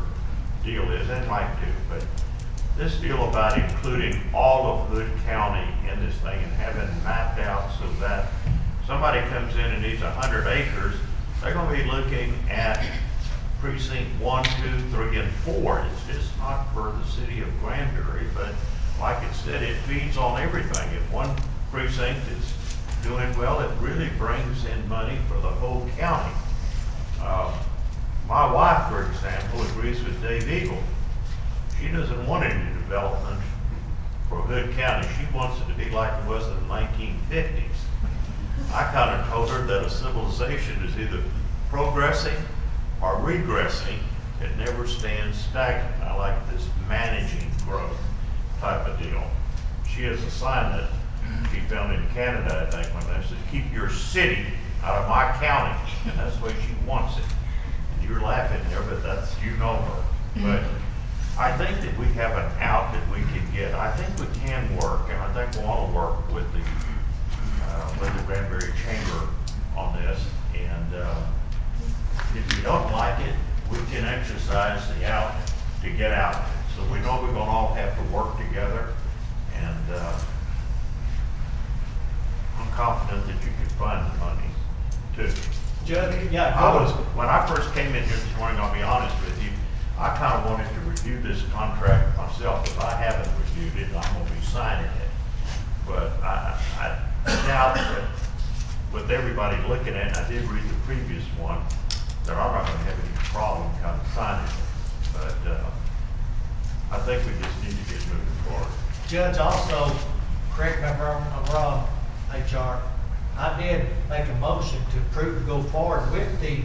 deal is, and Mike too, but this deal about including all of Hood County in this thing and having it mapped out so that somebody comes in and needs 100 acres, they're going to be looking at precinct 1, 2, 3, and 4. It's just not for the city of Granbury, but like it said, it feeds on everything. If one precinct is doing well, it really brings in money for the whole county. My wife, for example, agrees with Dave Eagle. She doesn't want any development for Hood County. She wants it to be like it was in the 1950s. I kind of told her that a civilization is either progressing or regressing. It never stands stagnant. I like this managing growth type of deal. She has a sign that she found in Canada, I think, when they said, "Keep your city out of my county." And that's the way she wants it. And you're laughing there, but that's, you know her. But I think that we have an out that we can get. I think we can work, and I think we want to work with the Granbury Chamber on this. And if you don't like it, we can exercise the out to get out. So we know we're going to all have to work together, and I'm confident that you can find the money too. Judge, yeah. When I first came in here this morning, I'll be honest with you, I kind of wanted to review this contract myself. If I haven't reviewed it, I'm going to be signing it. But I doubt that with everybody looking at it, I did read the previous one, that I'm not going to have any problem kind of signing it. But I think we just need to get moving forward. Judge, also, correct me if I'm wrong, HR, I did make a motion to approve to go forward with the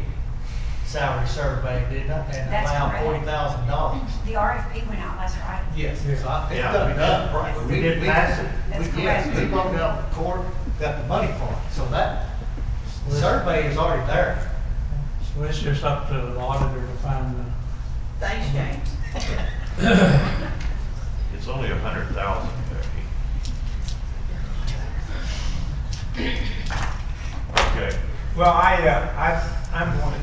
salary survey, didn't I? And That's allow correct. $40,000. The RFP went out last Friday. Yes, so it's Yeah, done. we did pass it. That's Yes, correct. we voted out the court, got the money for it. So that survey is already there. So it's just up to the auditor to find the. Thanks, James. It's only 100,000, Becky. Okay. Well, I'm going to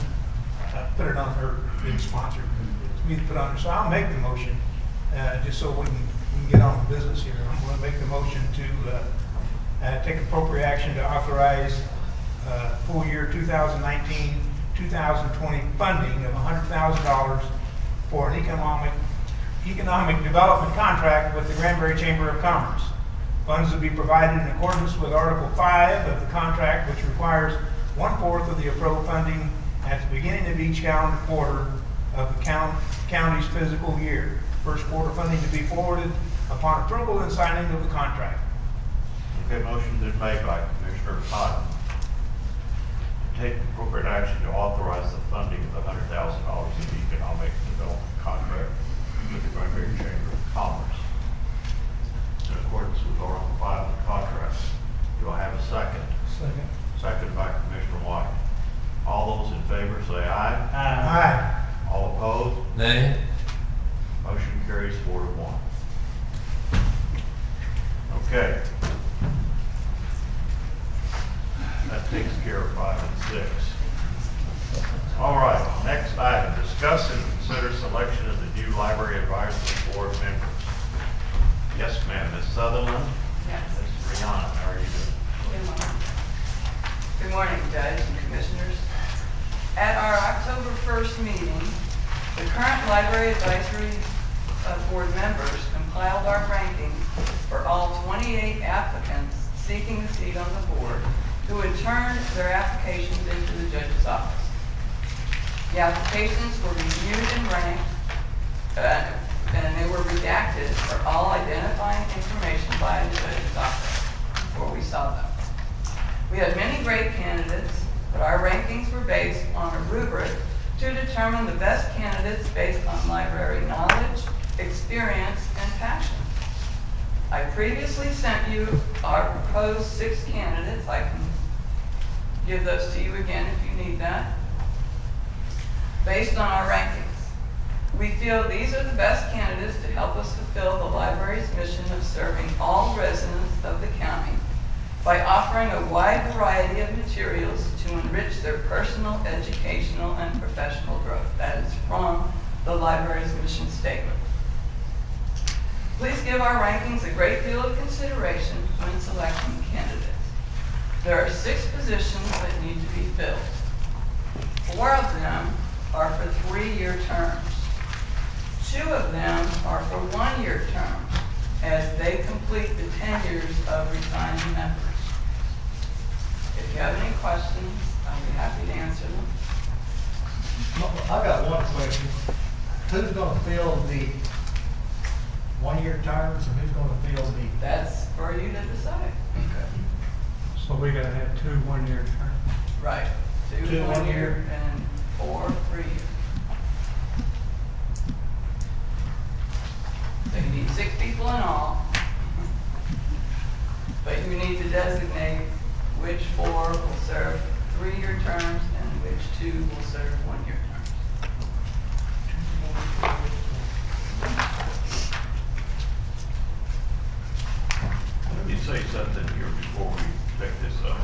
put it on her, being sponsored, it's me to put on her, so I'll make the motion, just so we can get on with business here. I'm going to make the motion to take appropriate action to authorize full year 2019-2020 funding of $100,000 for an economic development contract with the Granbury Chamber of Commerce. Funds will be provided in accordance with Article 5 of the contract, which requires 1/4 of the approved funding at the beginning of each calendar quarter of the county's fiscal year. First quarter funding to be forwarded upon approval and signing of the contract. Okay, motion been made by Commissioner Cotton. Take appropriate action to authorize the funding of the $100,000 in the economic development contract with the Granbury Chamber of Commerce in accordance with Article 5 of the contract. Do I have a second? Second. Second by Commissioner White. All those in favor say aye. Aye. All opposed? Nay. Motion carries 4-1. Okay. That takes care of 5 and 6. All right, next item, discuss and consider selection of the new Library Advisory Board members. Yes, ma'am, Ms. Sutherland? Yes. Ms. Rihanna, how are you doing? Good morning, Judge and Commissioners. At our October 1st meeting, the current Library Advisory of board members compiled our rankings for all 28 applicants seeking a seat on the board who had turned their applications into the judge's office. The applications were reviewed and ranked, and they were redacted for all identifying information by the judge's office before we saw them. We had many great candidates, but our rankings were based on a rubric to determine the best candidates based on library knowledge, experience, and passion. I previously sent you our proposed 6 candidates. I can give those to you again if you need that. Based on our rankings, we feel these are the best candidates to help us fulfill the library's mission of serving all residents of the county by offering a wide variety of materials to enrich their personal, educational, and professional growth. That is from the library's mission statement. Please give our rankings a great deal of consideration when selecting candidates. There are 6 positions that need to be filled. 4 of them are for 3-year terms. 2 of them are for 1-year terms as they complete the tenures of resigning members. If you have any questions, I'll be happy to answer them. I got one question. Who's gonna fill the 1-year terms and who's gonna fill the? That's for you to decide. Okay. So we gotta have 2 1-year terms. Right. 2 2 1 1 year and 4 3 years. So you need 6 people in all, but you need to designate which 4 will serve 3-year terms and which 2 will serve 1-year terms. Let me say something here before we take this up.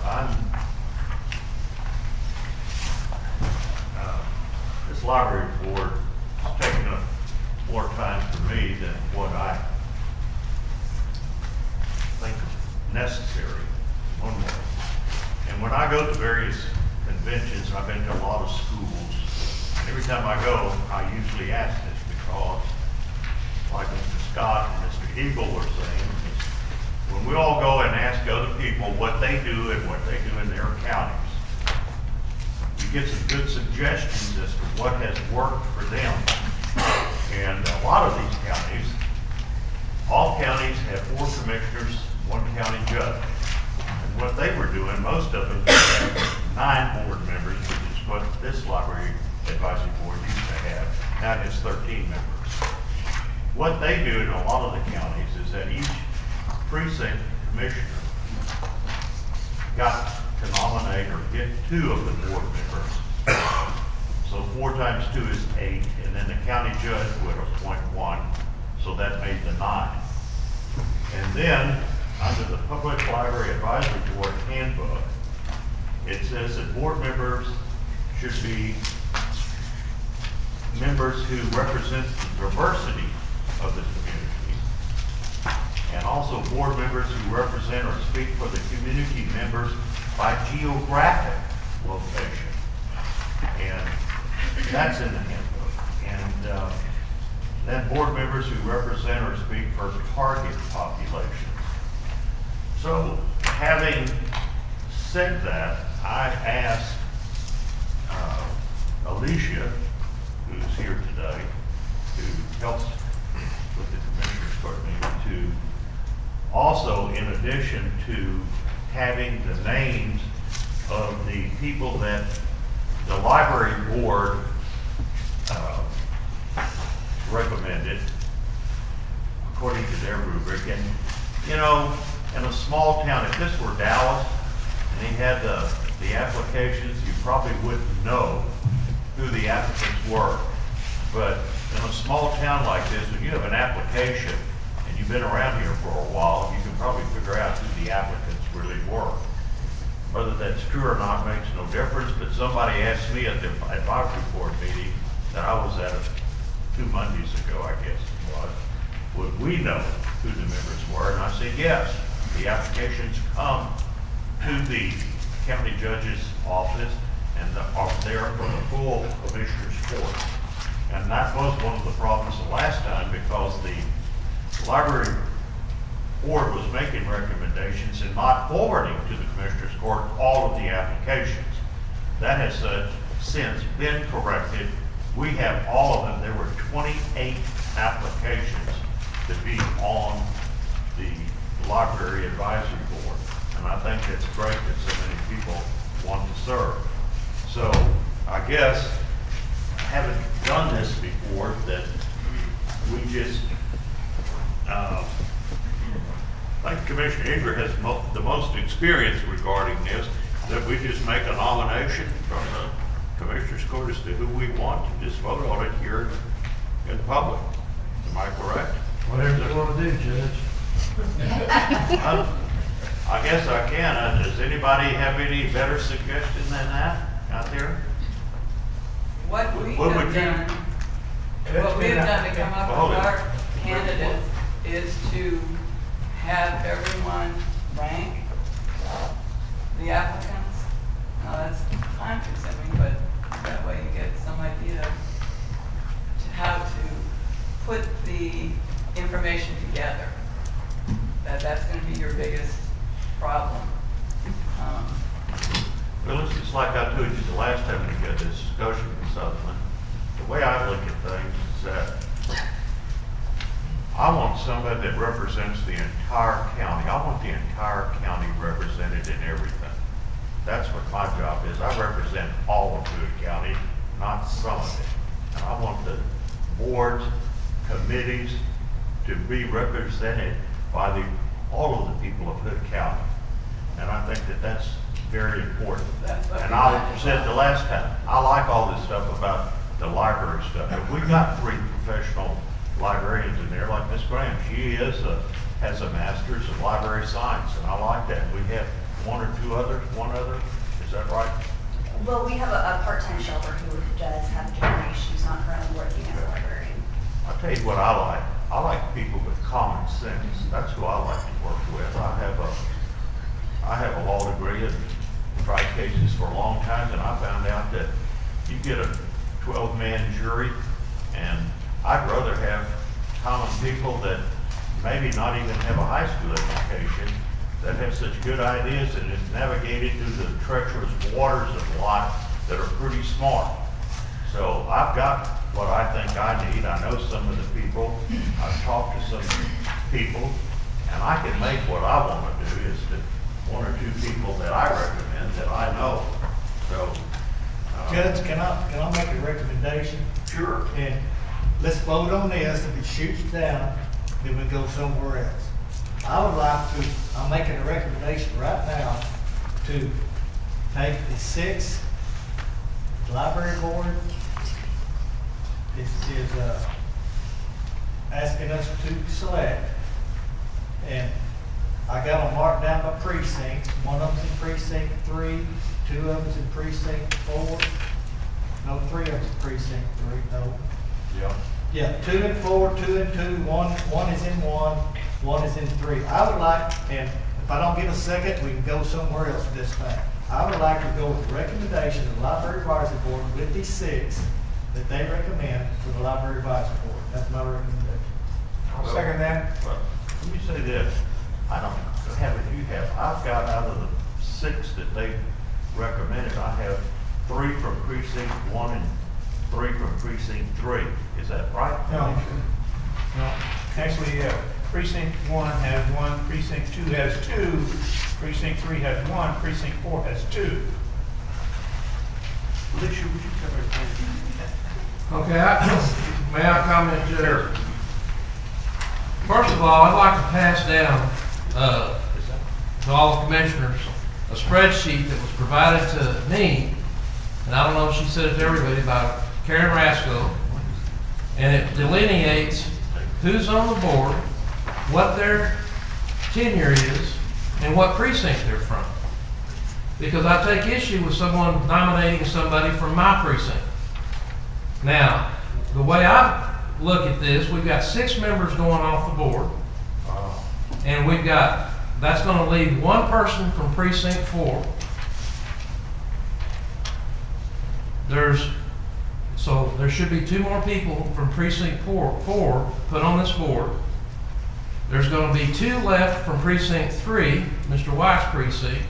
This library board is taking up more time for me than what I think is necessary, one way. And when I go to various conventions, I've been to a lot of schools, and every time I go, I usually ask this because, like Mr. Scott and Mr. Eagle were saying, when we all go and ask other people what they do and what they do in their counties, you get some good suggestions as to what has worked for them. And a lot of these counties, all counties have 4 commissioners, 1 county judge. And what they were doing, most of them had 9 board members, which is what this library advisory board used to have. Now it has 13 members. What they do in a lot of the counties is that each precinct commissioner got to nominate or get 2 of the board members. So 4 times 2 is 8, and then the county judge would appoint 1, so that made the 9. And then, under the Public Library Advisory Board handbook, it says that board members should be members who represent the diversity of the community, and also board members who represent or speak for the community members by geographic location. And that's in the handbook. And then board members who represent or speak for target populations. So, having said that, I asked Alicia, who's here today, who helps with the Commissioners Court meeting, to also, in addition to having the names of the people that the library board recommended according to their rubric. And, you know, in a small town, if this were Dallas and he had the applications, you probably wouldn't know who the applicants were. But in a small town like this, when you have an application and you've been around here for a while, you can probably figure out who the applicants really were. Whether that's true or not makes no difference, but somebody asked me at the advisory board meeting that I was at 2 Mondays ago, I guess it was, would we know who the members were? And I said, yes, the applications come to the county judge's office and are there for the full commissioner's court. And that was one of the problems the last time, because the library board was making recommendations and not forwarding to the Commissioners Court all of the applications. That has since been corrected. We have all of them. There were 28 applications to be on the Library Advisory Board. And I think it's great that so many people want to serve. So I guess, having done this before, that we just, I think Commissioner Eager has the most experience regarding this, that we just make a nomination from the Commissioners Court as to who we want to just vote on it here in public. Am I correct? Whatever you want to do, Judge. I guess I can. Does anybody have any better suggestion than that out there? What we What would have you- done, what we have done to come up Hold with it. our candidates is to have everyone rank the applicants. Now, that's time consuming, but that way you get some idea to how to put the information together. That's going to be your biggest problem. Well, it's just like I told you the last time we had this discussion with Sutherland. The way I look at things is that I want somebody that represents the entire county. I want the entire county represented in everything. That's what my job is. I represent all of Hood County, not some of it. And I want the boards, committees to be represented by all of the people of Hood County. And I think that that's very important. And I said the last time, I like all this stuff about the library stuff. But we've got 3 professional librarians in there, like Miss Graham. She has a master's of library science, and I like that. We have one other, is that right? Well, we have a part-time shelter who does have a degree. She's not currently working as a librarian. I'll tell you what I like. I like people with common sense. That's who I like to work with. I have a law degree and tried cases for a long time, and I found out that you get a 12-man jury, and I'd rather have common people that maybe not even have a high school education, that have such good ideas and have navigated through the treacherous waters of life, that are pretty smart. So I've got what I think I need. I know some of the people. I've talked to some people, and I can make what I want to do is to 1 or 2 people that I recommend that I know. So, Judge, can I make a recommendation? Sure. And let's vote on this. If it shoots down, then we go somewhere else. I would like to, I'm making a recommendation right now to take the 6th library board is asking us to select, and I got them marked down by precinct. One of them's in precinct 3, 2 of them's in precinct 4. No, 3 of them's in precinct 3. No. yeah. Yeah, 2 and 4, 2 and 2. One is in 1, 1 is in 3. I would like, and if I don't get a second, we can go somewhere else with this thing. I would like to go with the recommendation of the Library Advisory Board with the 6 that they recommend for the Library Advisory Board. That's my recommendation. I'll second that. Well, let me say this. I don't have it you have. I've got out of the 6 that they recommended, I have 3 from precinct 1 and 3 from precinct 3. Is that right? No. Actually, precinct 1 has 1, precinct 2 has 2, precinct 3 has 1, precinct 4 has 2. Alicia, would you cover it? Okay, may I comment, Judge? Sure. First of all, I'd like to pass down to all the commissioners a spreadsheet that was provided to me, and I don't know if she said it to everybody, by Karen Rasco, and it delineates who's on the board, what their tenure is, and what precinct they're from. Because I take issue with someone nominating somebody from my precinct. Now, the way I look at this, we've got 6 members going off the board, and we've got, that's going to leave 1 person from precinct 4. There's So there should be 2 more people from precinct 4 put on this board. There's going to be 2 left from precinct 3, Mr. White's precinct.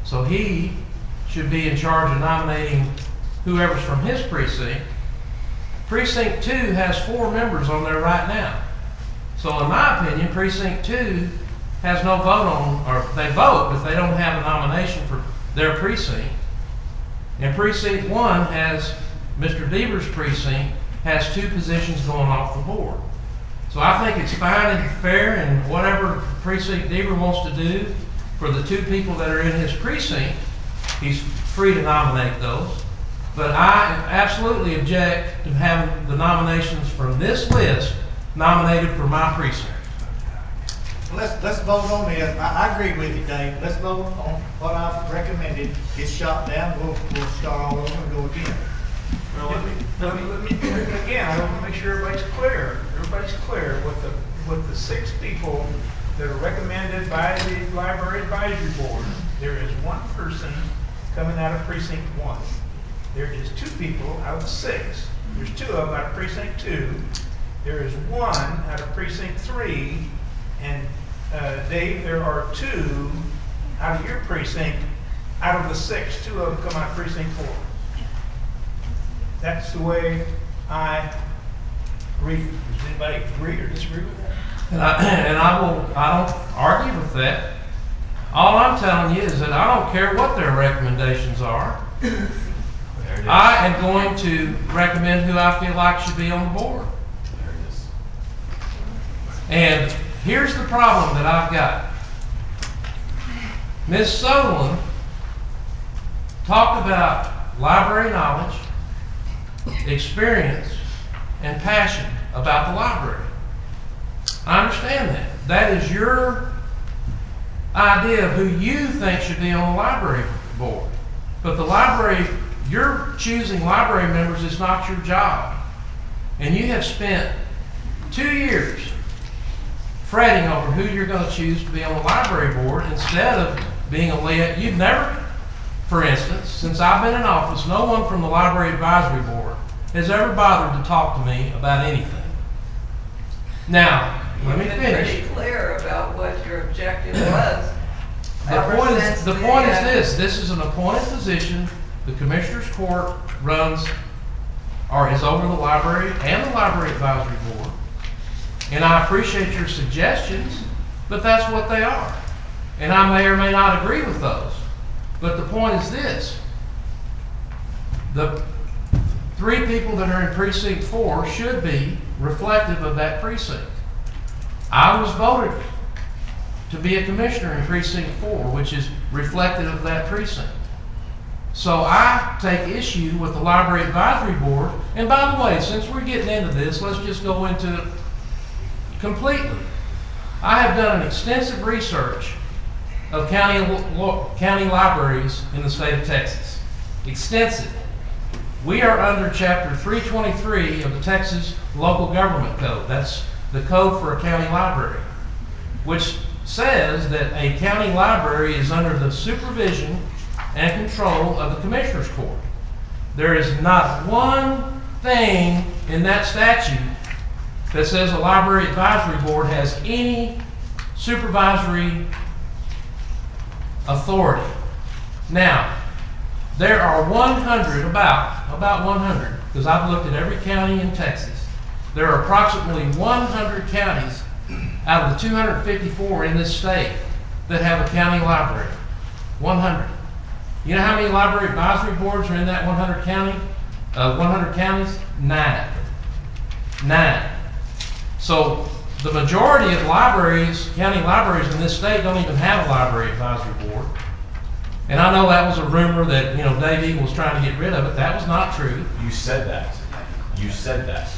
So he should be in charge of nominating whoever's from his precinct. Precinct 2 has 4 members on there right now. So in my opinion, precinct 2 has no vote on, or they vote, but they don't have a nomination for their precinct. And precinct 1 has, Mr. Deaver's precinct, has 2 positions going off the board. So I think it's fine and fair, and whatever precinct Deaver wants to do for the 2 people that are in his precinct, he's free to nominate those. But I absolutely object to having the nominations from this list nominated for my precinct. Let's vote on this. I agree with you, Dave. Let's vote on what I've recommended. It's shot down. We'll start all over and go again. Well, let me again, I want to make sure everybody's clear. Everybody's clear with the 6 people that are recommended by the Library Advisory Board. There is 1 person coming out of precinct 1. There is 2 people out of 6. There's 2 of them out of precinct 2. There is 1 out of precinct 3. And Dave, there are 2 out of your precinct. Out of the 6, 2 of them come out of precinct 4. That's the way I read. Does anybody agree or disagree with that? And I don't argue with that. All I'm telling you is that I don't care what their recommendations are. I am going to recommend who I feel like should be on the board. And here's the problem that I've got. Ms. Sutherland talked about library knowledge, experience, and passion about the library. I understand that. That is your idea of who you think should be on the library board. But the library, you're choosing library members is not your job. And you have spent 2 years fretting over who you're going to choose to be on the library board instead of being a you've never, for instance, since I've been in office, no one from the Library Advisory Board has ever bothered to talk to me about anything. Now, let me finish. You've been pretty clear about what your objective was. The point is this. This is an appointed position. The Commissioners Court runs or is over the library and the Library Advisory Board. And I appreciate your suggestions, but that's what they are. And I may or may not agree with those. But the point is this. The 3 people that are in Precinct 4 should be reflective of that precinct. I was voted to be a commissioner in Precinct 4, which is reflective of that precinct. So I take issue with the Library Advisory Board. And by the way, since we're getting into this, let's just go into it completely. I have done an extensive research of county libraries in the state of Texas. Extensive. We are under Chapter 323 of the Texas Local Government Code. That's the code for a county library, which says that a county library is under the supervision and control of the Commissioners Court. There is not one thing in that statute that says a Library Advisory Board has any supervisory authority. Now, there are 100, about 100, because I've looked at every county in Texas. There are approximately 100 counties out of the 254 in this state that have a county library. 100. You know how many library advisory boards are in that 100 counties? 9. 9. So the majority of libraries, county libraries in this state, don't even have a library advisory board. And I know that was a rumor that, Dave Eagle was trying to get rid of it. That was not true. You said that. You said that.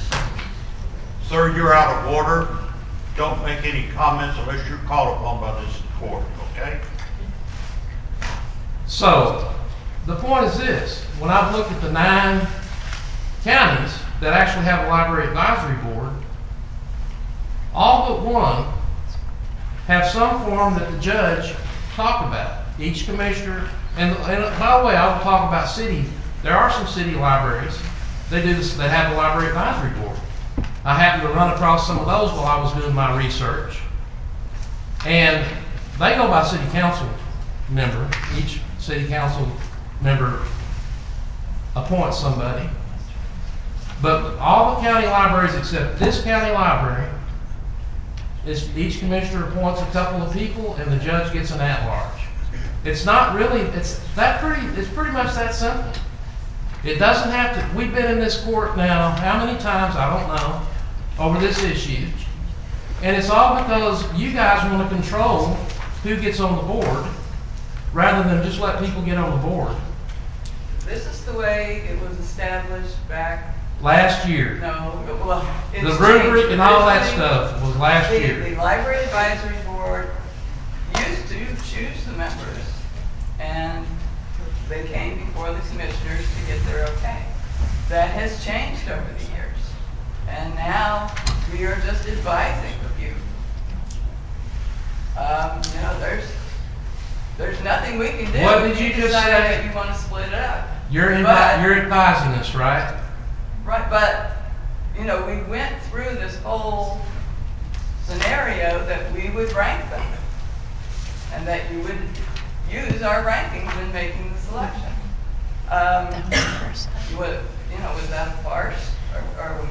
Sir, you're out of order. Don't make any comments unless you're called upon by this court, okay? So, the point is this. When I've looked at the 9 counties that actually have a library advisory board, all but 1 have some form that the judge talked about. Each commissioner, and by the way, I will talk about city. There are some city libraries they do this, they have a library advisory board. I happened to run across some of those while I was doing my research. And they go by city council member. Each city council member appoints somebody. But all the county libraries except this county library, each commissioner appoints a couple of people and the judge gets an at-large. It's not really, it's pretty much that simple. It doesn't have to, we've been in this court now, how many times, I don't know, over this issue. And it's all because you guys want to control who gets on the board rather than just let people get on the board. This is the way it was established back Last year. No, well, it's the rubric changed. and all that Originally, stuff was last year. The Library Advisory Board used to choose the members, and they came before the commissioners to get their okay. That has changed over the years, and now we are just advising you. You know, there's nothing we can do. What did you just decide say? that you want to split it up. You're advising us, right? Right, but, you know, we went through this whole scenario that we would rank them, and that you would use our rankings in making the selection. You know, was that a farce, or we?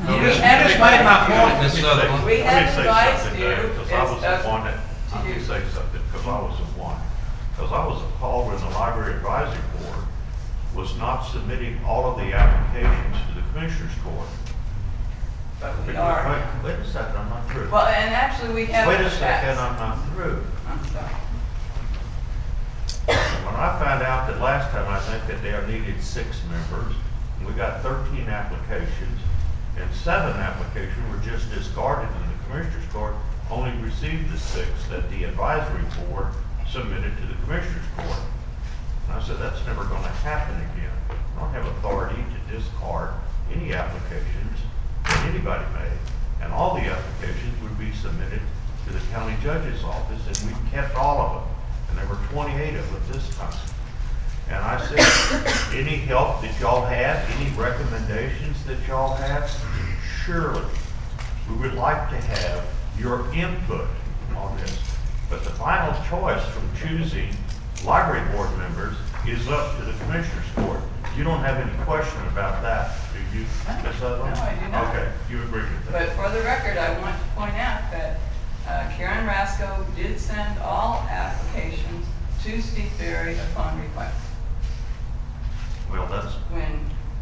You just made my point, Ms. Sutherland. We have advised you. Because I was the one that, let me say something, because I was the one. Because I was appalled when the Library Advisory Board was not submitting all of the applications to the Commissioners Court. But we are. Wait a second, I'm not through. Well, and actually we have. Wait a second, I'm not through. I'm sorry. When I found out that last time, I think that there needed 6 members, and we got 13 applications, and 7 applications were just discarded in the Commissioners Court, only received the 6 that the Advisory Board submitted to the Commissioners Court. And I said, that's never going to happen again. I don't have authority to discard any applications that anybody made, and all the applications would be submitted to the county judge's office, and we kept all of them. And there were 28 of them this time. And I said, any help that y'all have, any recommendations that y'all have, surely we would like to have your input on this. But the final choice from choosing library board members is up to the Commissioners Court. You don't have any question about that, do you, Ms. Sutherland? No, I do not. Okay, you agree with that. But for the record, I want to point out that Karen Rasco did send all applications to Steve Berry upon request. Well, that's...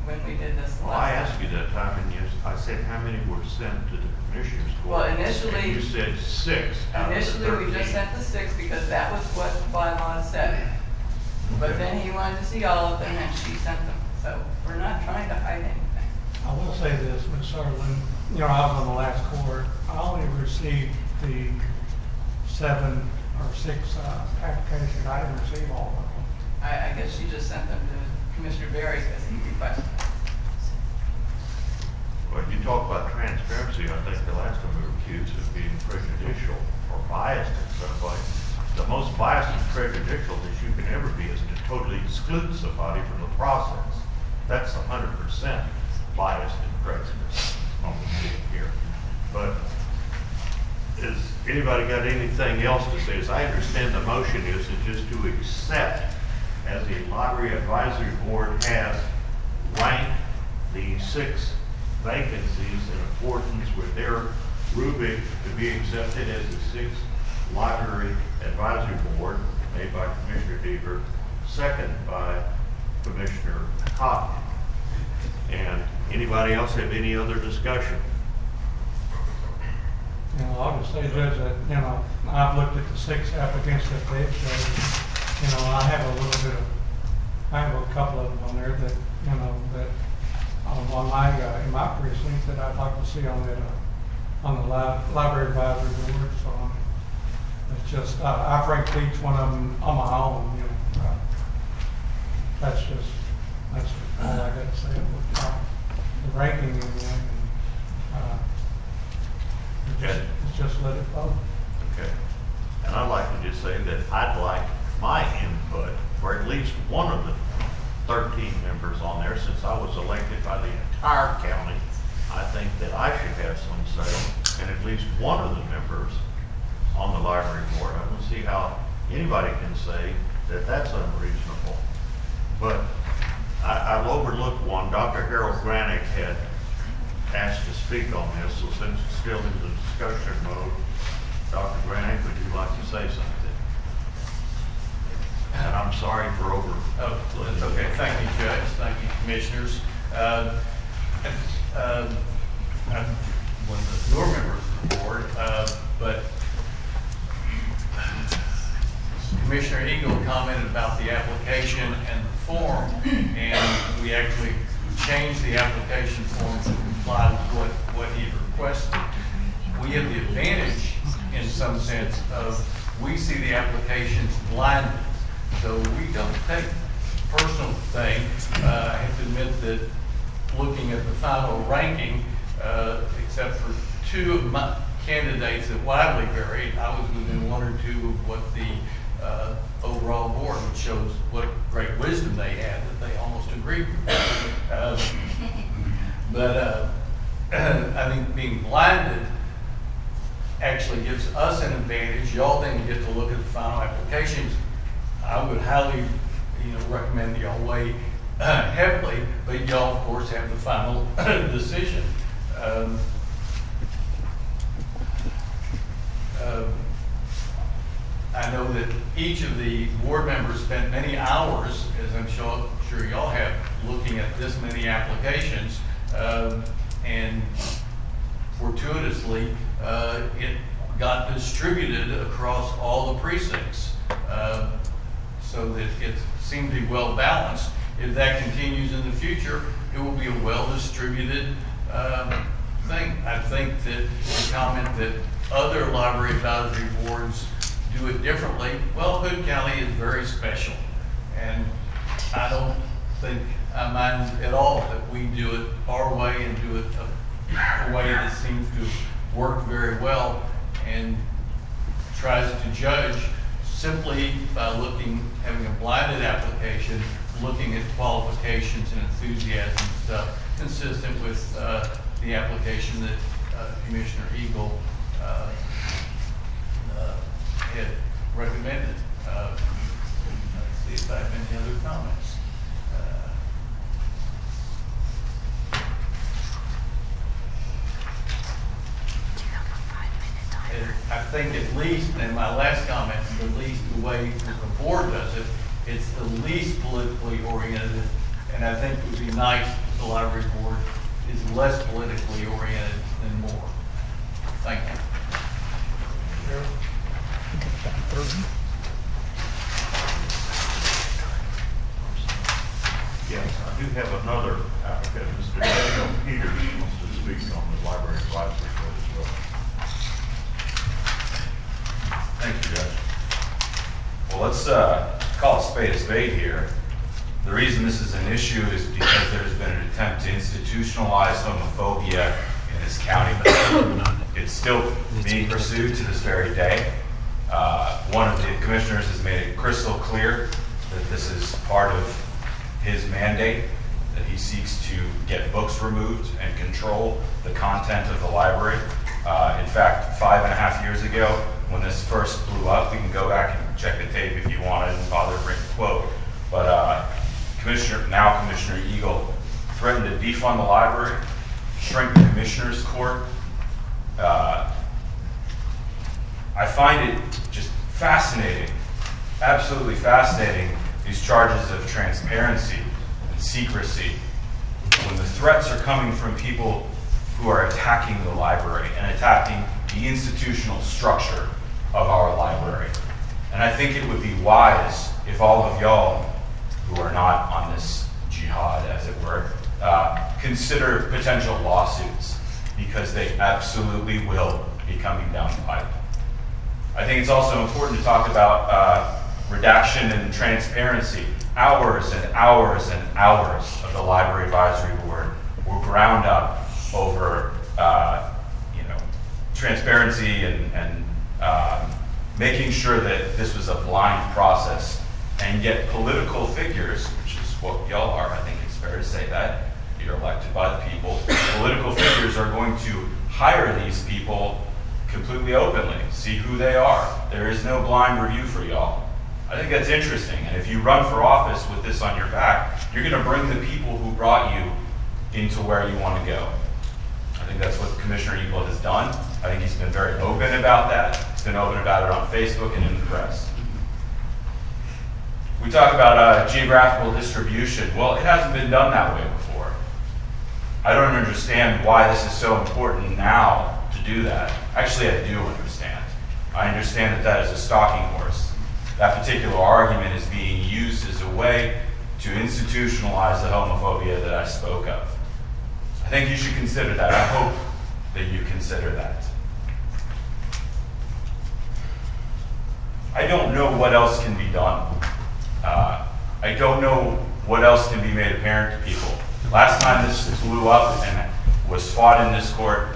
When we did this Well, last I asked you that time, and I said, how many were sent to the Commissioners Court? Well, initially... And you said 6 out of the 13. Initially, we just sent the 6 because that was what the bylaw said. But then he wanted to see all of them, and she sent them. So we're not trying to hide anything. I will say this, Ms. Sutherland, you know, I was on the last court. I only received the 7 or 6 applications. I didn't receive all of them. I guess she just sent them to Commissioner Berry because he requested. Well, you talk about transparency, I think the last time we were accused of being prejudicial or biased in some way. The most biased and prejudicial that you can ever be is to totally exclude somebody from the process. That's 100% biased and prejudiced on the here. But has anybody got anything else to say? As I understand, the motion is just to accept, as the Library Advisory Board has ranked the 6 vacancies in accordance with their rubric to be accepted as the 6th Library Advisory Board, made by Commissioner Deaver, second by Commissioner Cotton. And anybody else have any other discussion? You know, I'll just say, Judge, that, you know, I've looked at the 6 applicants that they've chosen. You know, I have a couple of them on there that, you know, that on my, in my precinct that I'd like to see on the Library Advisory Board. So it's just, I've ranked each one of them on my own, you know. That's all I got to say about the ranking of them. It's just let it vote. Okay. And I'd like to just say that I'd like my input for at least one of them 13 members on there. Since I was elected by the entire county, I think that I should have some say in at least one of the members on the library board. I don't see how anybody can say that that's unreasonable. But I've overlooked one. Dr. Harold Granick had asked to speak on this, so since it's still in the discussion mode, Dr. Granick, would you like to say something? And I'm sorry for over. Oh, that's okay. Thank you, Judge. Thank you, Commissioners. I'm one of the newer members of the board, but Commissioner Eagle commented about the application and the form, and we actually changed the application form to comply with what he requested. We have the advantage, in some sense, of we see the applications blinded, so we don't take personal thing. I have to admit that looking at the final ranking, except for two of my candidates that widely varied, I was within one or two of what the overall board, which shows what great wisdom they had, that they almost agreed with me. But I think being blinded actually gives us an advantage. Y'all then get to look at the final applications. I would highly, recommend y'all weigh heavily, but y'all of course have the final decision. I know that each of the board members spent many hours, as I'm sure y'all have, looking at this many applications, and fortuitously, it got distributed across all the precincts, so that it seemed to be well balanced. If that continues in the future, it will be a well-distributed thing. I think that the comment that other library advisory boards do it differently, well, Hood County is very special, and I don't think I mind at all that we do it our way and do it a way that seems to work very well and tries to judge simply by having a blinded application, looking at qualifications and enthusiasm and stuff, consistent with the application that Commissioner Eagle had recommended. Let's see if I have any other comments. I think at least, and my last comment, at least the way the board does it, it's the least politically oriented, and I think it would be nice if the library board is less politically oriented than more. Thank you. Yes, I do have another applicant, Mr. Daniel Peters, wants to speak on the library advisory board as well. Thank you, Judge. Well, let's call a spade here. The reason this is an issue is because there's been an attempt to institutionalize homophobia in this county. It's still being pursued to this very day. One of the commissioners has made it crystal clear that this is part of his mandate, that he seeks to get books removed and control the content of the library. In fact, 5.5 years ago, when this first blew up, we can go back and check the tape if you want. I didn't bother to bring the quote, but Commissioner Eagle threatened to defund the library, shrink the commissioner's court. I find it just fascinating, absolutely fascinating, these charges of transparency and secrecy, when the threats are coming from people who are attacking the library and attacking the institutional structure of our library. And I think it would be wise if all of y'all who are not on this jihad, as it were, consider potential lawsuits, because they absolutely will be coming down the pipe. I think it's also important to talk about redaction and transparency. Hours and hours and hours of the Library Advisory Board were ground up over transparency and making sure that this was a blind process, and yet political figures, which is what y'all are. I think it's fair to say that. You're elected by the people. Political figures are going to hire these people completely openly, see who they are. There is no blind review for y'all. I think that's interesting. And if you run for office with this on your back, you're going to bring the people who brought you into where you want to go. I think that's what Commissioner Eagle has done. I think he's been very open about that. He's been open about it on Facebook and in the press. We talk about geographical distribution. Well, it hasn't been done that way before. I don't understand why this is so important now to do that. Actually, I do understand. I understand that that is a stalking horse. That particular argument is being used as a way to institutionalize the homophobia that I spoke of. I think you should consider that. I hope that you consider that. I don't know what else can be done. I don't know what else can be made apparent to people. Last time this blew up and was fought in this court,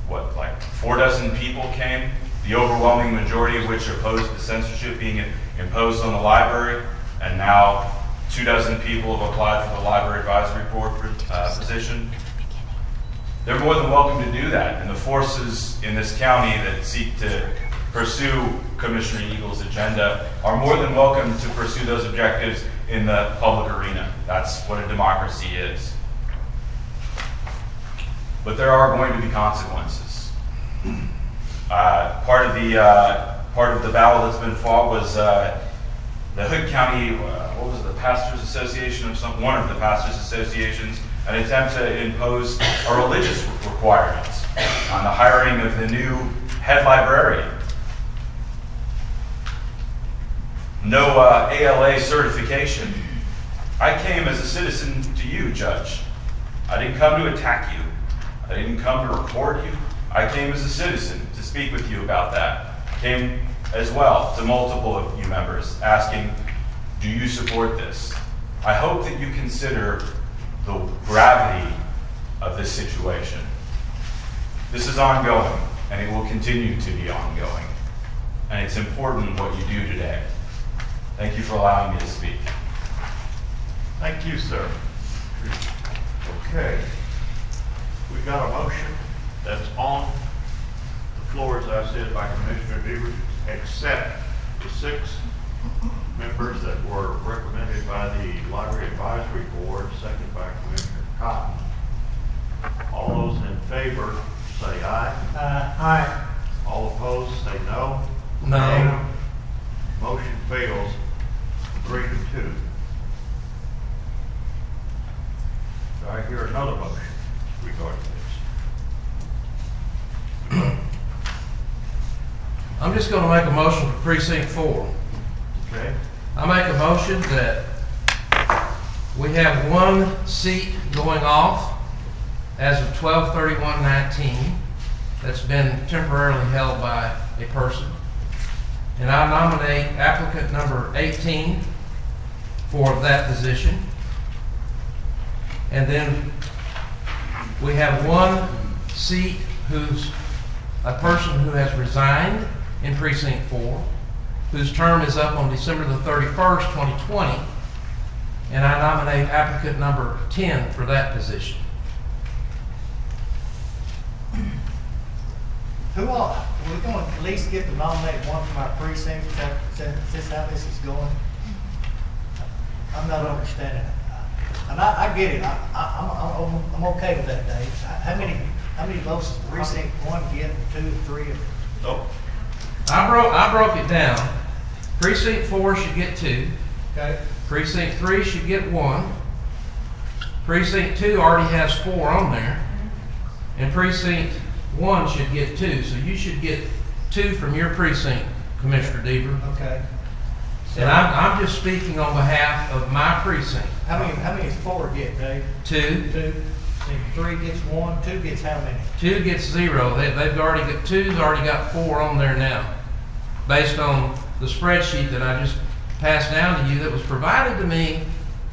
what, like 4 people came, the overwhelming majority of which opposed the censorship being imposed on the library, and now 24 people have applied for the library advisory board position. They're more than welcome to do that, and the forces in this county that seek to pursue Commissioner Eagle's agenda are more than welcome to pursue those objectives in the public arena. That's what a democracy is. But there are going to be consequences. Part of the battle that's been fought was the Hood County, what was it, the Pastors Association of one of the Pastors Associations, an attempt to impose a religious requirement on the hiring of the new head librarian. No ALA certification. I came as a citizen to you, Judge. I didn't come to attack you. I didn't come to record you. I came as a citizen to speak with you about that. I came as well to multiple of you members asking, do you support this? I hope that you consider the gravity of this situation. This is ongoing, and it will continue to be ongoing. And it's important what you do today. Thank you for allowing me to speak. Thank you, sir. Okay. We've got a motion that's on the floor, as I said, by Commissioner Deaver, except the 6 members that were recommended by the Library Advisory Board, second by Commissioner Cotton. All those in favor say aye. Aye. All opposed say no. No. Motion fails 3-2. Do I hear another motion regarding this? I'm just going to make a motion for Precinct 4. Okay. I make a motion that we have 1 seat going off as of 12/31/19 that's been temporarily held by a person. And I nominate applicant number 18 for that position. And then we have 1 seat who's a person who has resigned in Precinct 4, whose term is up on December the 31st, 2020. And I nominate applicant number 10 for that position. Who are, we're going to at least get to nominate one from our precinct, is this how this is going? I'm not understanding. And I get it, I'm okay with that, Dave. How many votes does precinct 1 get, 2, 3? Nope. I broke it down. Precinct 4 should get 2. Okay. Precinct 3 should get 1. Precinct 2 already has 4 on there. And Precinct 1 should get 2. So you should get 2 from your precinct, Commissioner Deaver. Okay. So And I'm just speaking on behalf of my precinct. How many does 4 get, Dave? 2. 2. And 3 gets 1. 2 gets how many? 2 gets 0. They've already got 2's already got 4 on there now, based on the spreadsheet that I just passed down to you that was provided to me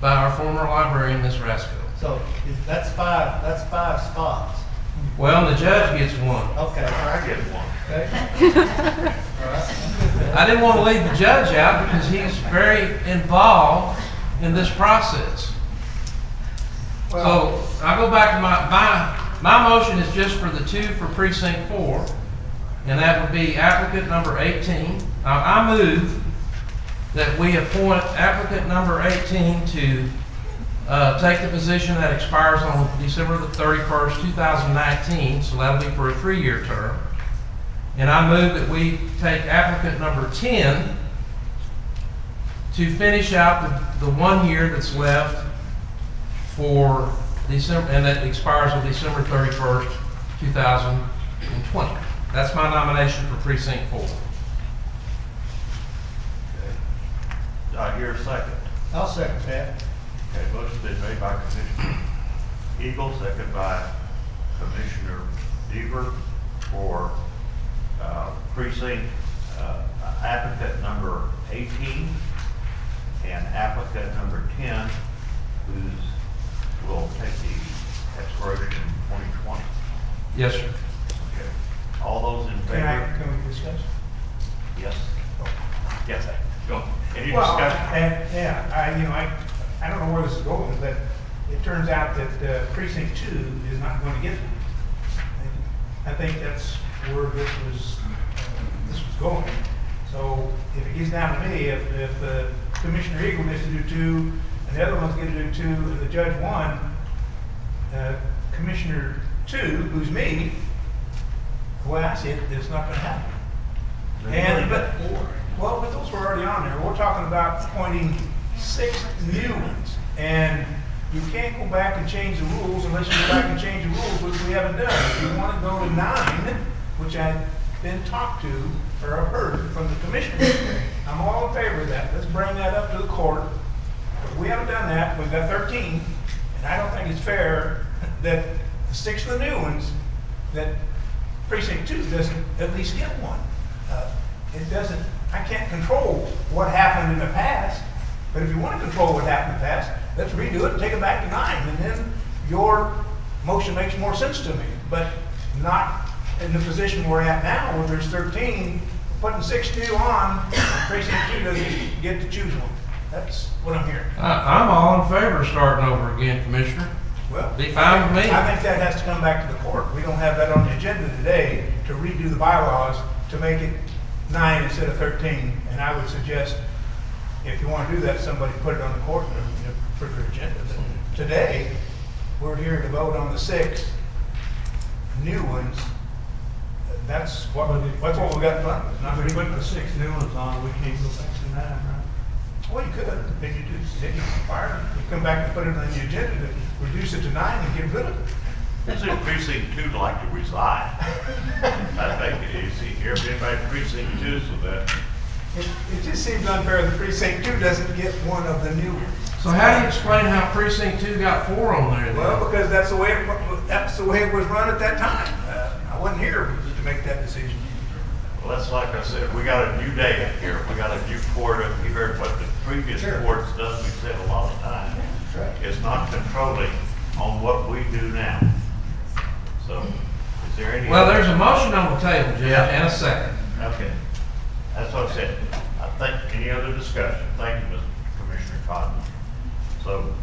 by our former librarian, Ms. Rasco. So that's 5. That's 5 spots. Well, the judge gets 1. Okay. I get 1. Okay. All right. I didn't want to leave the judge out because he's very involved in this process. So I go back to my motion is just for the 2 for precinct 4, and that would be applicant number 18. I move that we appoint applicant number 18 to take the position that expires on December the 31st, 2019, so that'll be for a 3-year term. And I move that we take applicant number 10 to finish out the 1 year that's left for December, and that expires on December 31st, 2020. That's my nomination for precinct 4. Do I hear a second? I'll second that. Okay, motion's been made by Commissioner Eagle, second by Commissioner Deaver for precinct applicant number 18 and applicant number 10, will take the expiration in 2020. Yes, sir. Okay. All those in favor? Can we discuss? Yes. Yes, sir. Go. Any Well, discussion? I don't know where this is going, but it turns out that precinct 2 is not going to get it. I think that's where this was going. So if it gets down to me, if Commissioner Eagle gets to do 2, and the other one's going to do 2, and the judge 1, Commissioner 2, who's me, the way I see it, it's not going to happen. But those were already on there. We're talking about appointing 6 new ones, and you can't go back and change the rules unless you go back and change the rules, which we haven't done. If you want to go to 9, which I've been talked to or heard from the commissioners, I'm all in favor of that. Let's bring that up to the court. But we haven't done that. We've got 13, and I don't think it's fair that the 6 of the new ones, that precinct 2 doesn't at least get one. It doesn't. I can't control what happened in the past, but if you want to control what happened in the past, let's redo it and take it back to 9, and then your motion makes more sense to me. But not in the position we're at now, where there's 13, putting 6 new on, and precinct 2 doesn't get to choose one. That's what I'm hearing. I'm all in favor of starting over again, Commissioner. Well, be fine with me. I think that has to come back to the court. We don't have that on the agenda today to redo the bylaws to make it 9 instead of 13. And I would suggest, if you want to do that, somebody put it on the court in a further agenda. But today, we're here to vote on the 6 new ones. That's what we got in front of us. If we put the 6 new ones on, we can't go back to 9, right? Well, you could. Then you do. Then you fire it. You come back and put it on the agenda to reduce it to 9 and get rid of it. Is it precinct 2 like to resign? I think you see here, anybody precinct 2, so that. It just seems unfair that precinct 2 doesn't get one of the new ones. So how do you explain how precinct 2 got 4 on there then? Well, because that's the way it was run at that time. I wasn't here to make that decision. Well, that's like I said, we got a new day up here. We got a new court up here. What the previous court's done, we said a lot of times, is not controlling on what we do now. So, is there any? Well, there's a motion on the table, Judge, and a second. Okay. That's what I said. I think any other discussion? Thank you, Mr. Commissioner Cotton. So,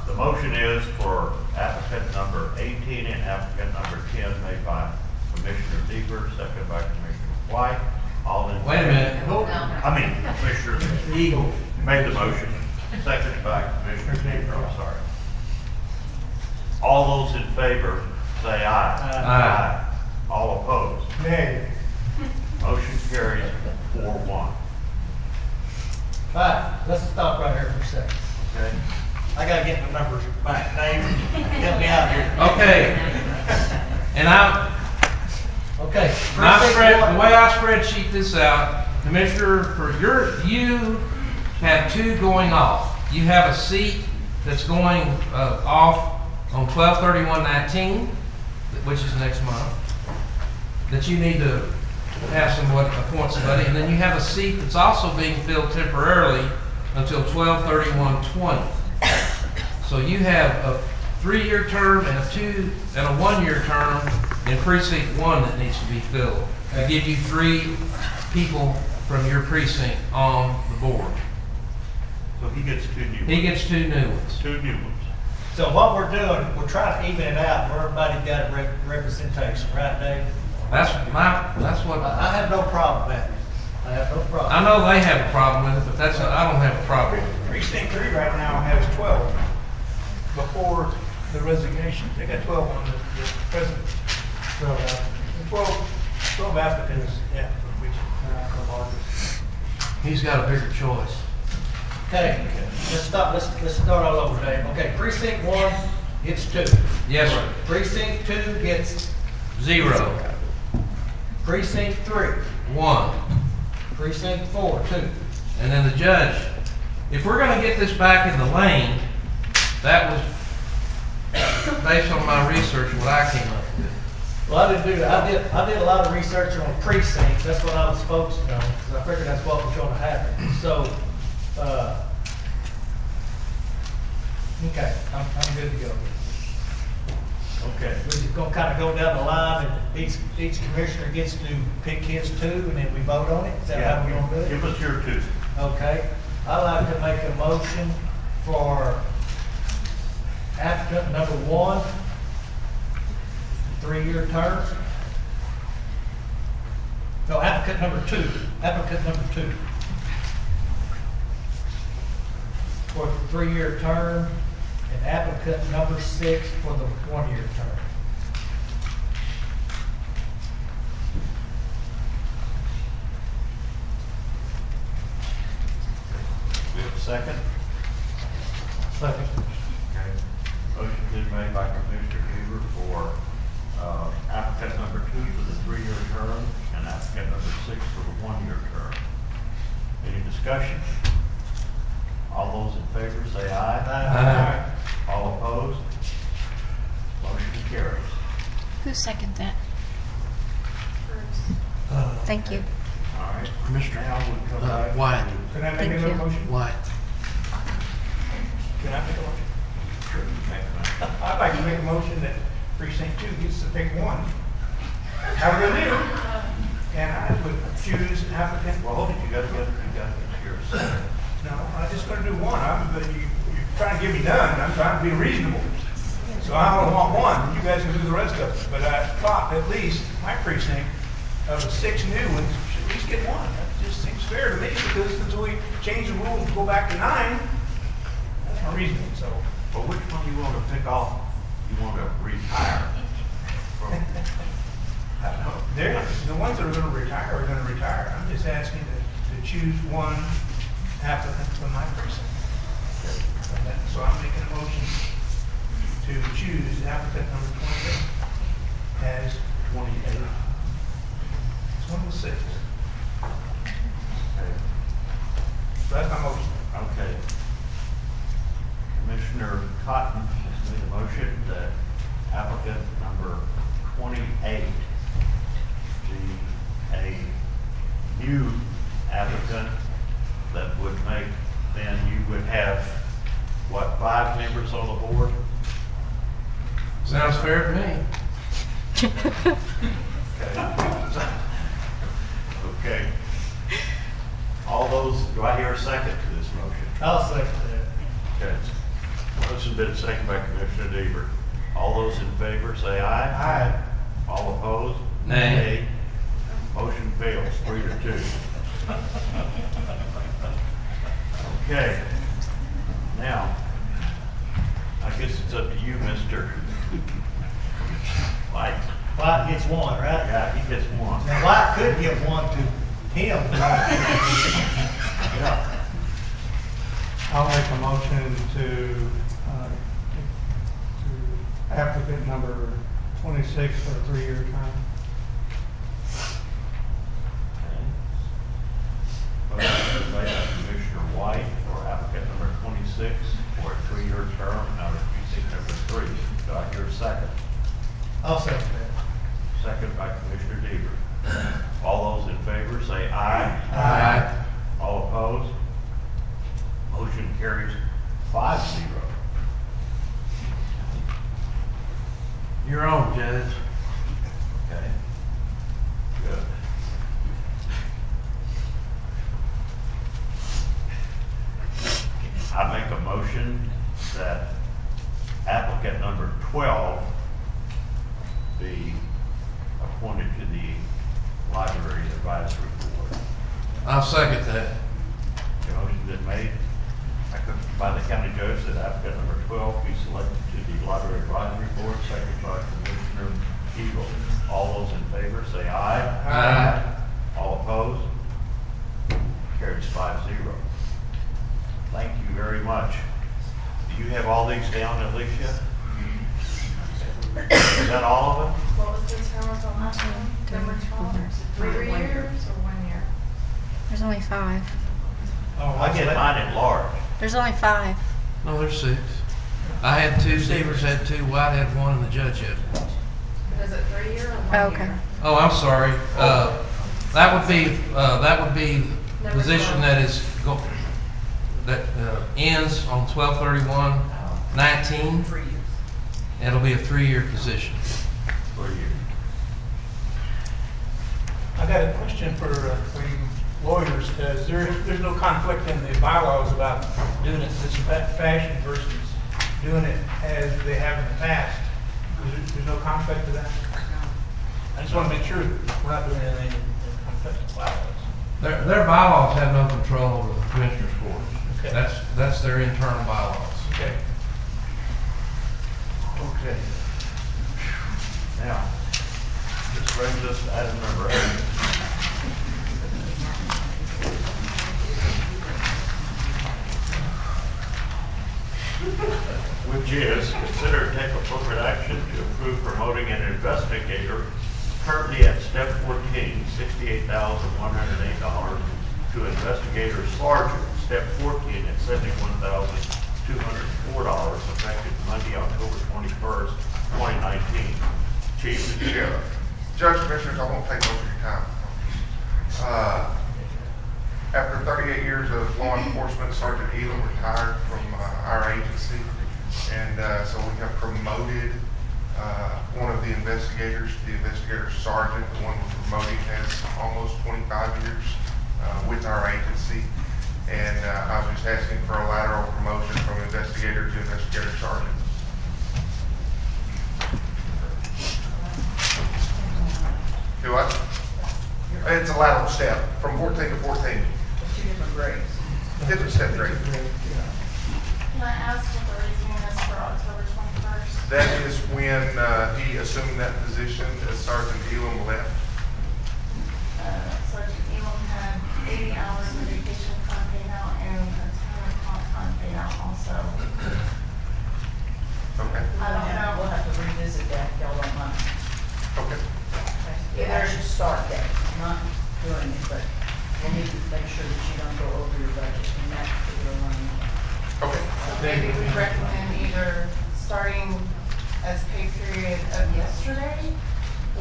the motion is for applicant number 18 and applicant number 10 made by Commissioner Deaver, second by Commissioner White. All in Wait a minute. Commissioner Eagle made the motion, seconded by Commissioner Deaver. I'm sorry. All those in favor say aye. Aye. All opposed? Nay. Motion carries 4-1. All right, let's stop right here for a second. Okay. I gotta get my numbers back. Dave, help me out here. Okay. And Okay. the way I spreadsheet this out, Commissioner, you have 2 going off. You have a seat that's going off on 12/31/19, which is next month, that you need to have somebody appoint somebody, and then you have a seat that's also being filled temporarily until 12/31/20. So you have a 3-year term and a 1-year term in precinct 1 that needs to be filled. To give you 3 people from your precinct on the board. So he gets 2 new ones. He gets 2 new ones. 2 new ones. So what we're doing, we're trying to even it out where everybody's got a representation, right, Dave? That's what. I have no problem with that. I have no problem. I know they have a problem with it, but I don't have a problem with it. Precinct 3 right now has 12 before the resignation. They got 12 on the present. 12 applicants, yeah, for which the largest. He's got a bigger choice. Okay, let's start all over, Dave. Okay, precinct 1 gets 2. Yes, sir. Precinct 2 gets 0. Precinct 3. 1. Precinct 4, 2. And then the judge, if we're gonna get this back in the lane, that was based on my research, what I came up with. Well, I didn't do that. I did a lot of research on precincts. That's what I was focused on, because I figured that's what was going to happen. So, okay, I'm good to go. Okay. We're just going to kind of go down the line, and each commissioner gets to pick his 2, and then we vote on it? Is that how we're going to do it? Give us your 2. Okay. I'd like to make a motion for applicant number 1, 3-year term. No, applicant number 2. Applicant number 2. For the 3-year term, and applicant number 6 for the 1-year term. We have a second? Second. Okay. Motion is made by Commissioner Weaver for applicant number 2 for the 3-year term and applicant number 6 for the 1-year term. Any discussion? All those in favor say aye. Aye. All opposed? Motion carries. Who seconded that? Thank you. All right. Commissioner, Now we come back Wyatt. Can I make Thank another you. motion? Wyatt. Can I make a motion? Sure, you make that. I'd like to make a motion that precinct 2 gets to pick 1. How we're gonna do? And I would choose applicant. Well, hold it, you gotta get yours. No, I'm just gonna do 1. You're trying to give me none. I'm trying to be reasonable. So I only want 1. You guys can do the rest of it. But I thought at least my precinct of the 6 new ones should at least get 1. That just seems fair to me because until we change the rules and go back to 9, that's my reasoning. So, But which one you want to pick off? You want to retire from? I don't know. The ones that are going to retire are going to retire. I'm just asking to choose 1 applicant from my precinct. So I'm making a motion to choose applicant number 28 as 28. It's 1 of the 6. Okay. So that's my motion. Okay. Commissioner Cotton has made a motion that applicant number 28 be a new applicant that would make, then you would have, what, 5 members on the board? Sounds fair to me. Okay. Okay. All those, do I hear a second to this motion? I'll second that. Okay. Motion been seconded by Commissioner Deaver. All those in favor say aye. Aye. All opposed? Nay. Motion fails, 3-2. Okay. Now, I guess it's up to you, Mr. White. White gets 1, right? Yeah, he gets 1. Now, White could give 1 to him. Yeah. I'll make a motion to applicant number 26 for a 3-year term. Motion made by Commissioner White for applicant number 26 for a 3-year term, number precinct number 3. Do I hear a second? I'll second that. Second by Commissioner Deaver. All those in favor say aye. Aye. All opposed? Motion carries 5-0. You're on, Judge. Okay. motion that applicant number 12 be appointed to the Library Advisory Board. I'll second that. The motion's been made by the county judge that applicant number 12 be selected to the Library Advisory Board, seconded by Commissioner Eagle. All those in favor say aye. Aye. All opposed? Carries 5-0. Thank you very much. Do you have all these down, Alicia? Is that all of them? What was the term of the last one? Number 12? 3 years or 1 year? There's only 5. I get mine at large. There's only 5. No, there's 6. I had 2, Stevers had 2, White had 1, and the judge had 1. Is it 3 year or 1 Okay. year? Oh, I'm sorry. That would be the position that is ends on 12/31/19. It'll be a 3-year position. 3 years. I got a question for you lawyers. There's no conflict in the bylaws about doing it this fashion versus doing it as they have in the past. There's no conflict to that? I just want to make sure we're not doing anything in conflict with bylaws. Their bylaws have no control over the commissioner's court. Okay. That's their internal bylaws. Okay. Okay. Now, this brings us to item number 8. Which is, consider and take appropriate action to approve promoting an investigator currently at step 14, $68,108, to investigator sergeant, step 14 at $71,204, effective Monday, October 21st, 2019. Chief and Sheriff. Judge, Commissioners, I won't take most of your time. After 38 years of law enforcement, Sergeant Elam retired from our agency, and so we have promoted one of the investigators to the investigator sergeant. The one we're promoting has almost 25 years with our agency, and I was just asking for a lateral promotion from investigator to investigator sergeant. Do I? It's a lateral step from 14 to 14. Two different grades. Different step grade. Can I ask what the reason is for October 21st? That is when he assumed that position as Sergeant Elam left. Sergeant Elam had 80 hours of vacation time paid out and a ton of comp time paid out also. Okay. I don't know. We'll have to revisit that, if y'all don't mind. Okay. The actual start date, not doing it, but we'll need to make sure that you don't go over your budget in that particular line. Okay. So maybe we recommend either starting as pay period of yesterday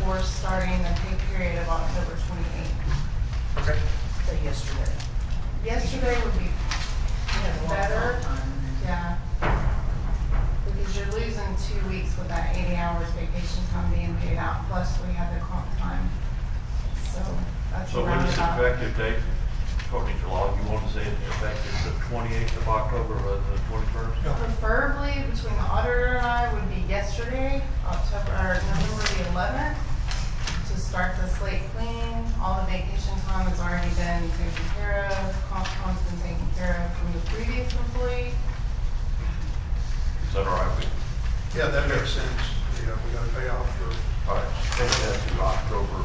or starting the pay period of October 28th. Okay. So yesterday. Yesterday would be have a lot of better, time. yeah. Because you're losing 2 weeks with that 80 hours vacation time being paid out, plus we have the comp time. So that's So when is the roundabout. effective date? According to law, you want to say it's effective the 28th of October rather than the 21st? Preferably between the auditor and I would be yesterday, November the 11th, to start the slate clean. All the vacation time has already been taken care of. Comp time's been taken care of from the previous employee. Is that all right with you? Yeah, that makes sense. Yeah, we gotta pay off for. All right, take that to October,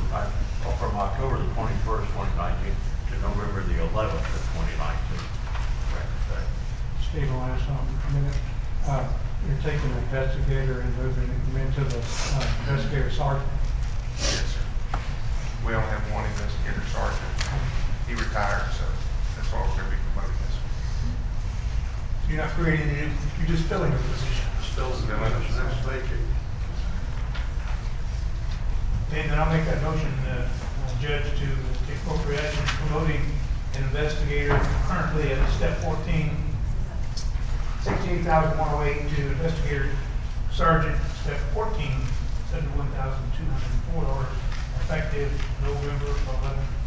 from October the 21st, 2019 to November the 11th of 2019. Steve, I'll ask something a minute. You're taking the investigator and moving him into the investigator sergeant. Yes, sir. We only have one investigator sergeant. He retired, so that's why we're going to be promoting this one. You're not creating any, you're just filling the position. Still filling the position. Okay, then I'll make that motion, Judge, to take appropriate action promoting an investigator currently at step 14, $68,108 to investigator sergeant, step 14, $71,204, effective November 11,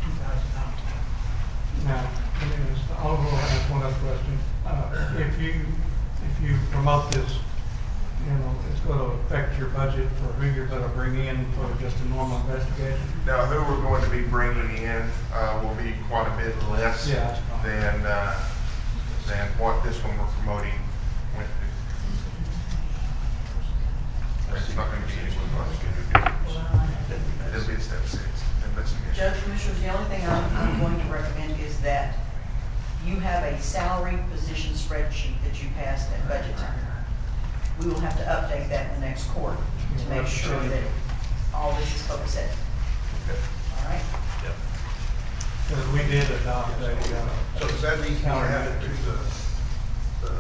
2019. Now, I'll ask one other question. If you if you promote this, it's going to affect your budget for who you're going to bring in for just a normal investigation. Now, who we're going to be bringing in will be quite a bit less Yeah, than what this one we're promoting went to. It's not going to be anyone else going to do it. It'll be a step 6 investigation. Judge, Commissioners, the only thing I'm going to recommend is that you have a salary position spreadsheet that you passed at budget time. We will have to update that in the next quarter to make sure that all this is copacetic. All right? Yep. Because we did adopt a, So does that mean you add it to the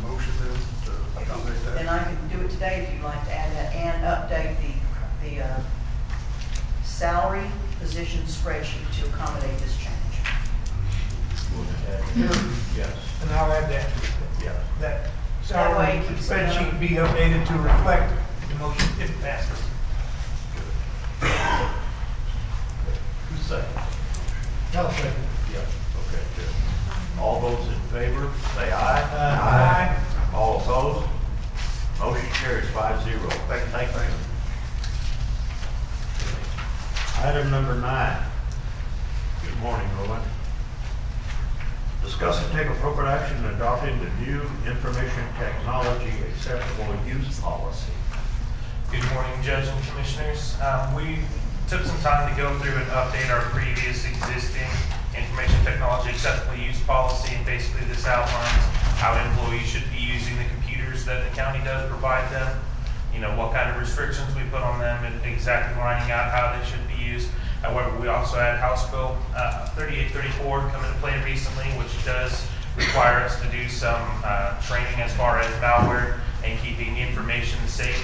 motion then to accommodate that? Then I can do it today if you'd like to add that and update the salary position spreadsheet to accommodate this change. Yes. And I'll add that, Yes. that That way salary it keeps spreadsheet be updated to reflect the motion if it passes. Who's second? No, second. Yes. Okay, good. All those in favor, say aye. Aye. All opposed? Motion carries 5-0. Thank you. Item number 9. Good morning, Roland. Discuss and take appropriate action in adopting the new information technology acceptable use policy. Good morning, Judge and Commissioners. We took some time to go through and update our previous existing information technology acceptable use policy, and basically this outlines how employees should be using the computers that the county does provide them, what kind of restrictions we put on them, and exactly lining out how they should be used. However, we also had House Bill 3834 come into play recently, which does require us to do some training as far as malware and keeping information safe,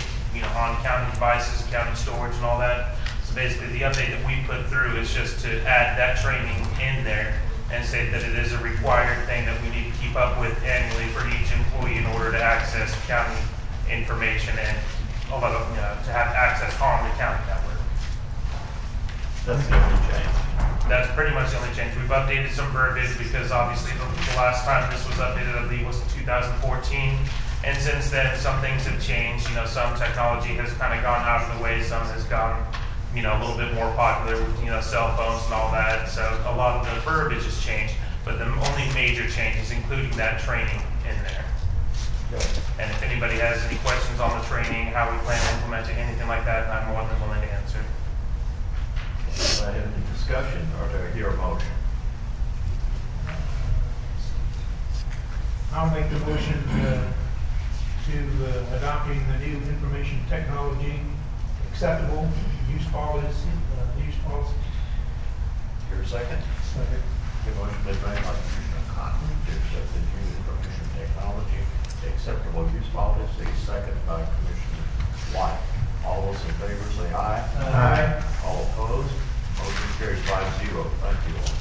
on county devices, county storage, and all that. So basically, the update that we put through is just to add that training in there and say that it is a required thing that we need to keep up with annually for each employee in order to access county information and to have access on the county network. That's the only change. That's pretty much the only change. We've updated some verbiage because obviously the last time this was updated, I believe, was in 2014. And since then, some things have changed. Some technology has kind of gone out of the way. Some has gone, a little bit more popular with, cell phones and all that. So a lot of the verbiage has changed. But the only major change is including that training in there. Good. And if anybody has any questions on the training, how we plan to implement it, anything like that, I'm more than willing to answer. Do I have any discussion or do I hear a motion? I'll make the motion to adopting the new information technology acceptable use policy. Your second? Second. The motion made by Commissioner Cotton to accept the new information technology acceptable use policy, second by Commissioner White. All those in favor say aye. Aye. All opposed? Motion carries 5-0. Thank you all.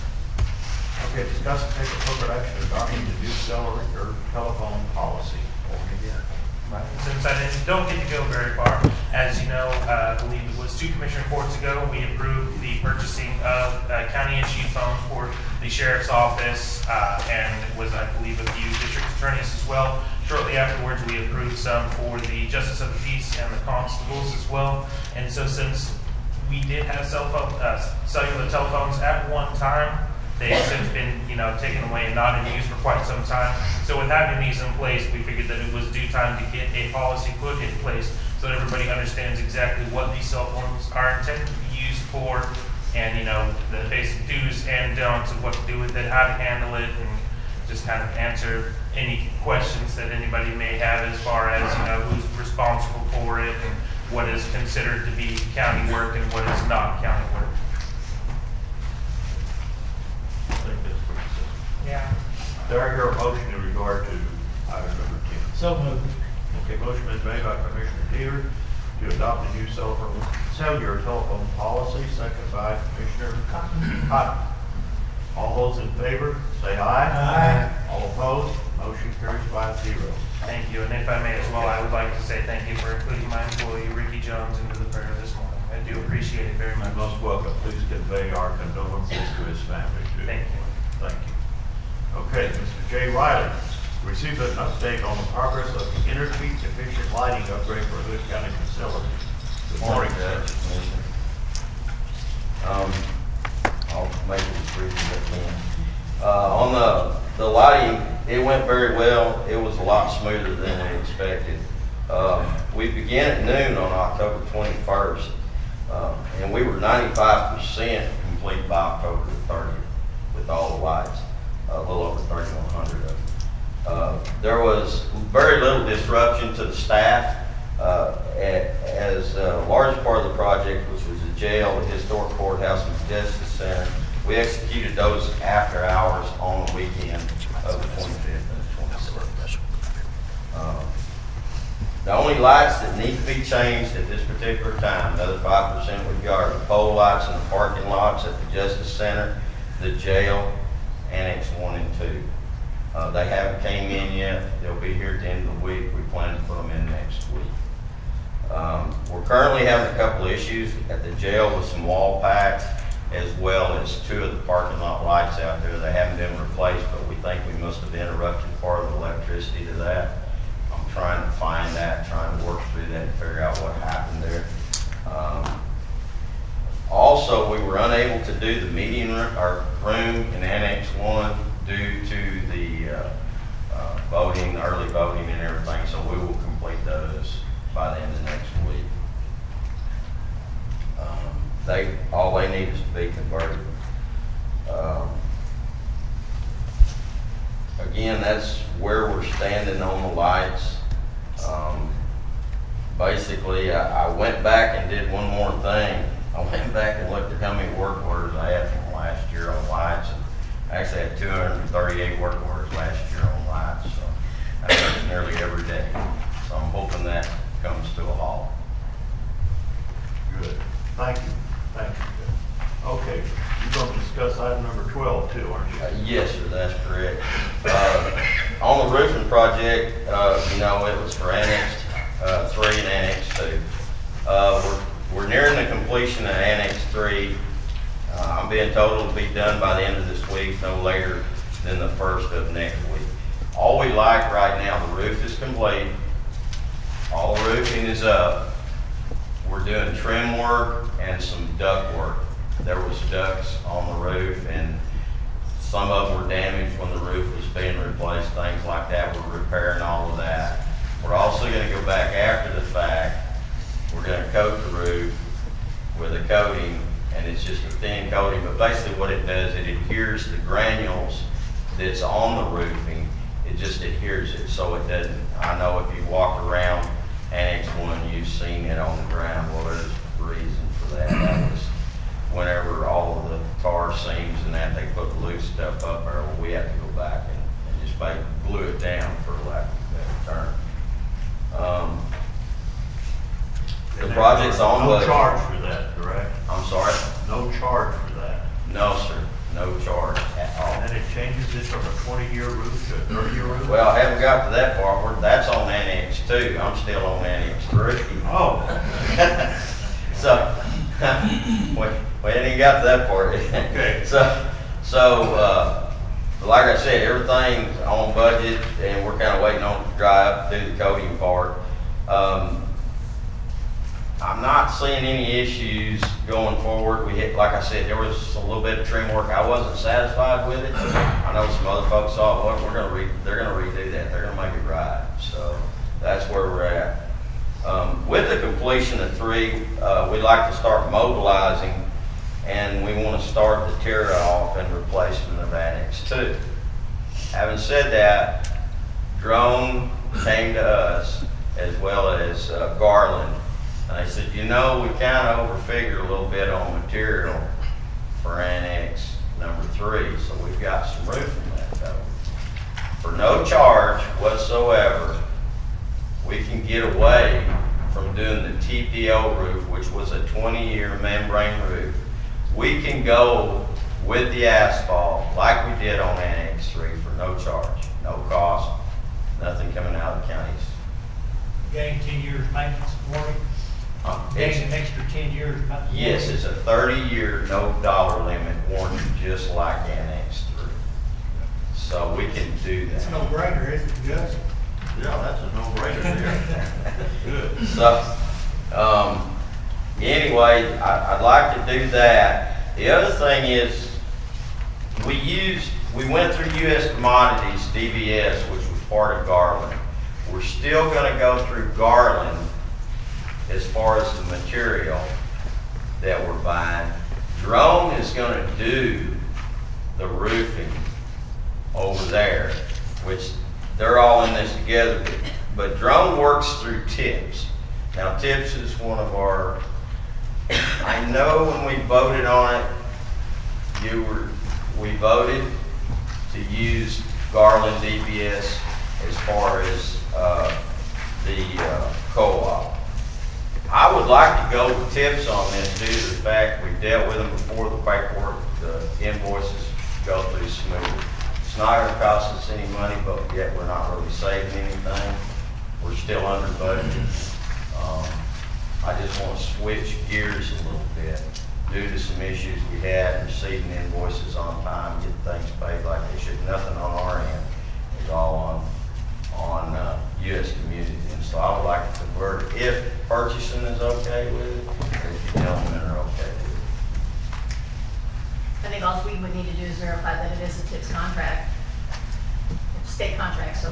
Okay, discuss and take appropriate action adopting the new salary or telephone policy. Over again. Right. Since I don't get to go very far, as you know, I believe it was 2 commissioner courts ago, we approved the purchasing of county-issued phones for the sheriff's office, and it was, I believe, a few district attorneys as well. Shortly afterwards, we approved some for the justice of the peace and the constables as well. And so since we did have cellular telephones at one time, they've since been, taken away and not in use for quite some time. So with having these in place, we figured that it was due time to get a policy put in place so that everybody understands exactly what these cell phones are intended to be used for, and the basic do's and don'ts of what to do with it, how to handle it, and just kind of answer any questions that anybody may have as far as who's responsible for it and what is considered to be county work and what is not county work. I think that's pretty simple. Yeah. Do I hear a motion in regard to item number 10? So moved. Okay, motion is made by Commissioner Teeter to adopt the new cellular telephone policy, second by Commissioner Cotton. All those in favor, say aye. Aye. All opposed, motion carries 5-0. Thank you, and if I may as well, I would like to say thank you for including my employee, Ricky Jones, into the prayer this morning. I do appreciate it very much. You're most welcome. Please convey our condolences to his family, too. Thank you. Thank you. Okay, Mr. Jay Riley, Receive an update on the progress of the energy efficient lighting upgrade for Hood County facility. Good morning, Judge. I'll make it as brief as I can. On the lighting, it went very well. It was a lot smoother than we expected. We began at noon on October 21st, and we were 95% complete by October the 30th with all the lights, a little over 3,100 of them. There was very little disruption to the staff, as a large part of the project, which was the jail, the historic courthouse, and the justice center. We executed those after hours on the weekend of the 25th and the 26th. The only lights that need to be changed at this particular time, the other 5% we've got, are the pole lights in the parking lots at the Justice Center, the jail, Annex 1 and 2. They haven't came in yet. They'll be here at the end of the week. We plan to put them in next week. We're currently having a couple issues at the jail with some wall packs, as well as 2 of the parking lot lights out there. They haven't been replaced, but we think we must have interrupted part of the electricity to that. I'm trying to find that, trying to work through that and figure out what happened there. Also, we were unable to do the meeting room in Annex 1 due to the voting, early voting and everything, so we will complete those by the end of next week. All they need is to be converted. Again, that's where we're standing on the lights. Basically, I went back and did one more thing. I went back and looked at how many work orders I had from last year on lights. And I actually had 238 work orders last year on lights, so that's nearly every day. So I'm hoping that comes to a halt. Good. Thank you. Thank you. Okay, you're going to discuss item number 12 too, aren't you? Yes, sir, that's correct. On the roofing project, you know, it was for Annex 3 and Annex 2. We're nearing the completion of Annex 3. I'm being told it'll be done by the end of this week, no later than the 1st of next week. All we like right now, the roof is complete. All the roofing is up. We're doing trim work and some duct work. There was ducts on the roof, and some of them were damaged when the roof was being replaced, things like that. We're repairing all of that. We're also going to go back after the fact. We're going to coat the roof with a coating, and it's just a thin coating, but basically what it does, it adheres the granules that's on the roofing. It just adheres it so it doesn't. I know if you walk around Annex 1, you've seen it on the ground. Well, there's a reason for that. That was whenever all of the tar seams and that, they put loose stuff up there. Well, we have to go back and just glue it down, for lack of a better term. The project's on budget. No charge for that, correct? I'm sorry? No charge for that? No, sir. No charge at all. And then it changes it from a 20-year roof to a 30-year roof? Well, I haven't got to that far. That's on Annex 2. I'm still on Annex 3. Oh. So, we hadn't even got to that part. Okay. So, like I said, everything's on budget, and we're kind of waiting on it to dry up to do the coating part. I'm not seeing any issues going forward. Like I said, there was a little bit of trim work. I wasn't satisfied with it. I know some other folks thought, well, they're going to redo that. They're going to make it right. So that's where we're at. With the completion of 3, we'd like to start mobilizing, and we want to start the tear off and replacement of Annex 2. Having said that, Drone came to us as well as Garland. And they said, you know, we kind of overfigured a little bit on material for Annex number 3, so we've got some roofing left over. For no charge whatsoever, we can get away from doing the TPO roof, which was a 20-year membrane roof. We can go with the asphalt like we did on Annex 3 for no charge, no cost, nothing coming out of the counties. Gain 10 years maintenance warranty. Gain an extra 10 years. Yes, it's a 30-year, no dollar limit warranty, just like Annex 3. So we can do It's a that. no-brainer, isn't it, Judge? Yeah, that's a no-brainer there. Good. So, anyway, I'd like to do that. The other thing is, we went through U.S. Commodities, DVS, which was part of Garland. We're still gonna go through Garland as far as the material that we're buying. Drone is gonna do the roofing over there, which they're all in this together, but Drone works through TIPS. Now TIPS is one of our, I know when we voted on it, we voted to use Garland DPS as far as the co-op. I would like to go with TIPS on this due to the fact we dealt with them before, the paperwork, the invoices go through smoothly. It's not going to cost us any money, but yet we're not really saving anything. We're still under budget. I just want to switch gears a little bit due to some issues we had receiving invoices on time, getting things paid like they should. Nothing on our end. It's all on U.S. Community. And so I would like to convert it if purchasing is okay with it, or if you gentlemen are okay with it. I think all we would need to do is verify that it is a TIPS contract, state contract, so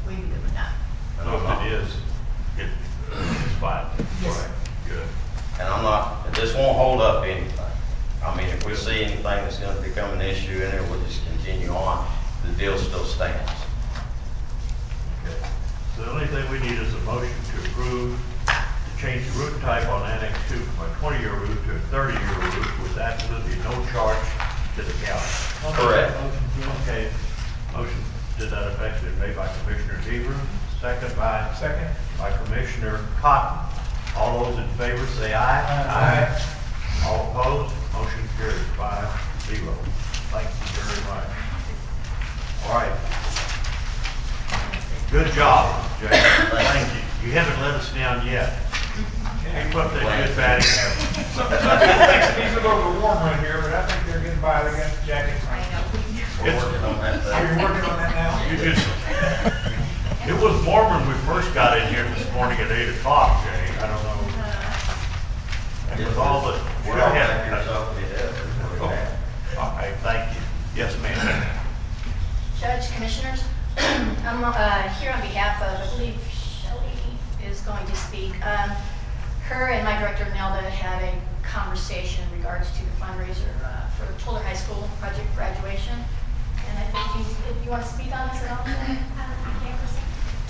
we'd be good with that. And if it is, it's fine. Yes. Right. Good. And this won't hold up anything. I mean, if we see anything that's going to become an issue in there, we'll just continue on. The deal still stands. Okay. So the only thing we need is a motion to approve to change the roof type on Annex 2 from a 20-year roof to a 30-year roof with absolutely no charge to the county. Correct. Okay. Motion to that effect is made by Commissioner Deaver, second by Commissioner Cotton. All those in favor say aye. Aye. All opposed? Motion carries 5-0. Thank you very much. All right. Good job, Jay. Thank you. You haven't let us down yet. Keep up that good batting average. Some people think it's a little warm right here, but I think they're getting by. They got jackets on. We're working on that thing. Are you working on that now? It was warm when we first got in here this morning at 8 o'clock, Jay. I don't know. And with all the, We're all back here, so we have. all right, thank you. Yes, ma'am. Judge, Commissioners, I'm here on behalf of, I believe Shelley is going to speak. Her and my director, Nelda, had a conversation in regards to the fundraiser for Toller High School project graduation. And I think you want to speak on this at all?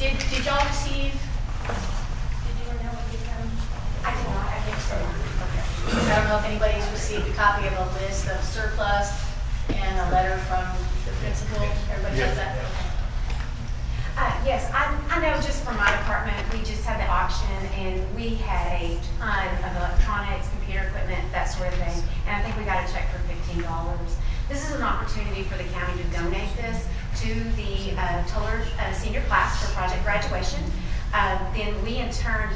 Did y'all receive, did you or Nelda get them? I did not, I think so. Okay. I don't know if anybody's received a copy of a list of surplus and a letter from the principal. Everybody has that? Yes, I know just from my department, we just had the auction and we had a ton of electronics, computer equipment, that sort of thing. And I think we got a check for $15. This is an opportunity for the county to donate this to the Toller senior class for project graduation. Then we in turn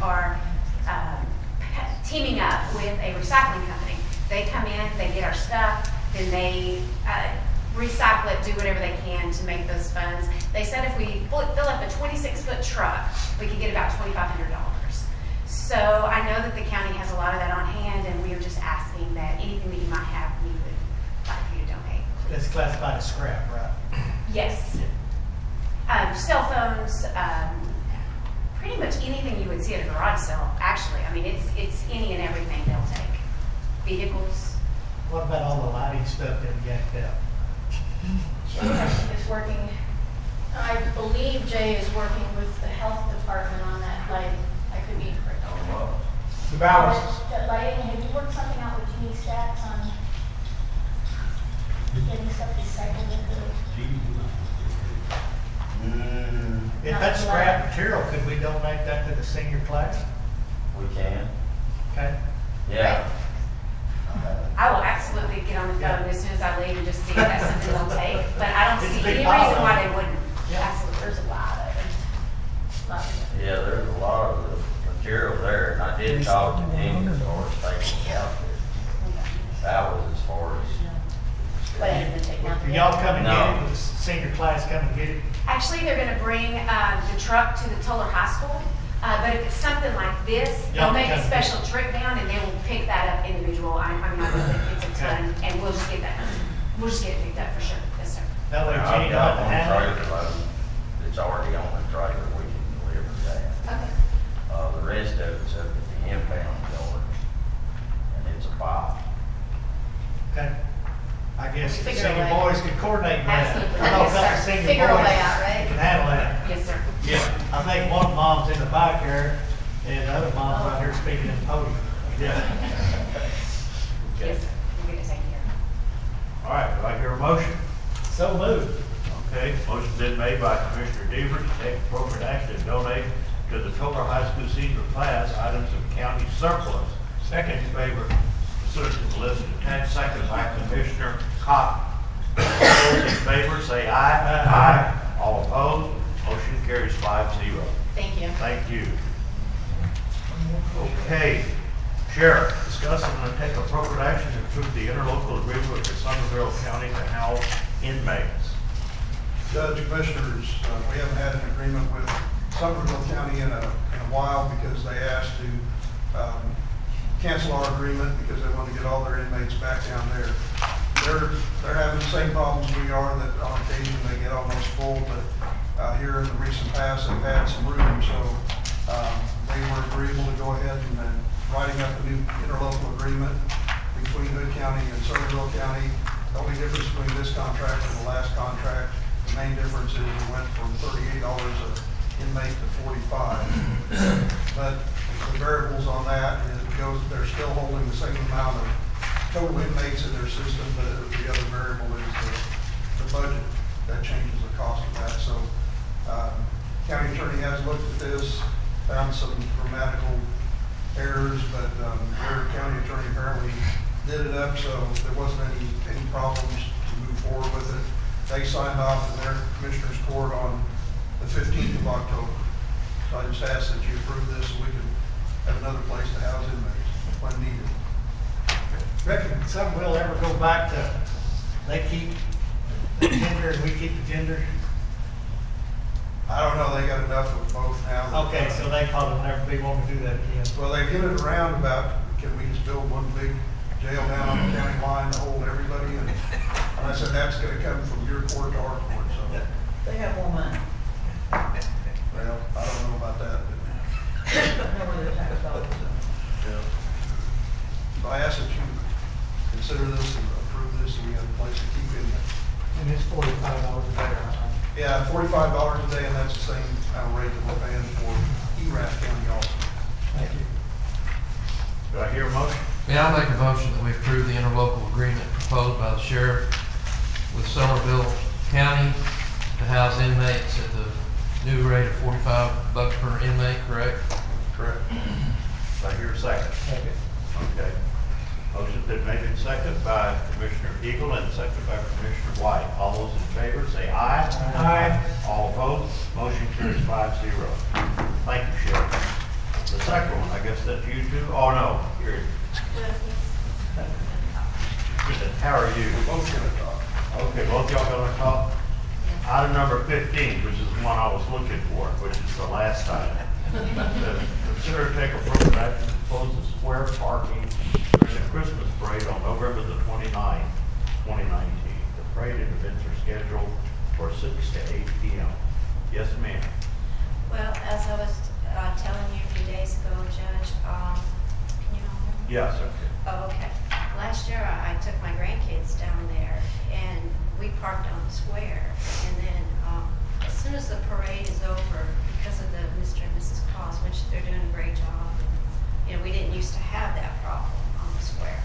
are teaming up with a recycling company. They come in, they get our stuff, then they recycle it, do whatever they can to make those funds. They said if we fill up a 26-foot truck, we could get about $2,500. So I know that the county has a lot of that on hand, and we are just asking that anything that you might have, we would like for you to donate. That's classified as scrap, right? Yes. Cell phones, pretty much anything you would see at a garage sale, actually. I mean, it's any and everything they'll take. Vehicles. What about all the lighting stuff that we yanked out? Jay is working, I believe Jay is working with the health department on that lighting. I could be correct. The balances. That lighting, have you worked something out with Genie Stacks on getting stuff recycled into? If that's scrap material, could we donate that to the senior class? We can. Okay. Yeah. I will absolutely get on the phone as soon as I leave and just see if that's something they'll take. But I don't It's see a big any pile, reason why though. they wouldn't. Yeah, absolutely. There's a lot of it. Yeah, there's a lot of the material there, and I did talk to Dean as far as taking it out there. That was as far as. But it had been taken out. Are y'all coming No. in with senior class come and get it? Actually, they're gonna bring the truck to the Toller High School, but if it's something like this, Y'all they'll make a can- special trip down and they will pick that up individual. I mean, I know that it's a ton, and we'll just get that, we'll just get it picked up for sure. Yes, sir. That way I've Gene got don't one have it. trailer load that's already on the trailer, we can deliver that. Okay. The rest of it's up at the impound yard, and it's a 5. Okay. I guess the Figure a senior way. boys can coordinate that. Absolutely. I know a Yes, couple sir. senior Figure a boys way out, right? can handle that. Yes, sir. Yeah. I think one mom's in the back there, and the other mom's right here speaking in the podium. Yeah. Yes, sir. We'll get it taken care of. All right, do I hear a motion? So moved. Okay, motion's been made by Commissioner Deaver to take appropriate action and donate to the Toller High School senior class items of county surplus. Second in favor, pursuant to the list attached, second by Commissioner Cotton. All those in favor, say aye. Aye. All opposed, motion carries 5-0. Thank you. Thank you. Okay, Sheriff, discuss and take appropriate action to approve the interlocal agreement with the Somerville County to house inmates. Judge, Commissioners, we haven't had an agreement with Somerville County in a while because they asked to cancel our agreement because they want to get all their inmates back down there. They're having the same problems we are, that on occasion they get almost full, but here in the recent past they've had some room, so they were agreeable to go ahead and writing up a new interlocal agreement between Hood County and Somerville County. The only difference between this contract and the last contract, the main difference is it went from $38 an inmate to $45. But the variables on that is because they're still holding the same amount of total inmates in their system, but the other variable is the budget. That changes the cost of that. So county attorney has looked at this, found some grammatical errors, but their county attorney apparently did it up, so there wasn't any problems to move forward with it. They signed off in their commissioner's court on the 15th of October. So I just ask that you approve this so we can have another place to house inmates when needed. Reckon some will ever go back to, they keep the gender and we keep the gender? I don't know, they got enough of both now. Okay, so they probably will never be wanting to do that again. Well, they've hit it around about, can we just build one big jail down on the county line to hold everybody? And I said, that's gonna come from your court to our court, so. They have more money. Well, I don't know about that, but. Know where their tax dollars are. Yeah. So I ask that you consider this and approve this, and we have a place to keep in there. And it's $45 a day, right? Yeah, $45 a day, and that's the same kind of rate that we're paying for Erath County also. Thank you. Do I hear a motion? Yeah, I'll make a motion that we approve the interlocal agreement proposed by the sheriff with Somerville County to house inmates at the new rate of $45 per inmate, correct? Correct. Do I hear a second? Second. Okay. Motion's been made and seconded by Commissioner Eagle and seconded by Commissioner White. All those in favor say aye. Aye. All opposed, motion carries 5-0. Thank you, Sheriff. The second one, I guess that's you too? Oh, no, you're. How are you? We're both gonna talk. Okay, both y'all gonna talk? Item number 15, which is the one I was looking for, which is the last item. Consider to take appropriate action to close the square parking during the Christmas parade on November the 29th, 2019. The parade and events are scheduled for 6 to 8 p.m. Yes, ma'am. Well, as I was telling you a few days ago, Judge, can you know me? Yes, okay. Oh, okay. Last year, I took my grandkids down there, and we parked on the square. And then, as soon as the parade is over, because of the Mr. and Mrs. Claus, which they're doing a great job, you know, we didn't used to have that problem on the square.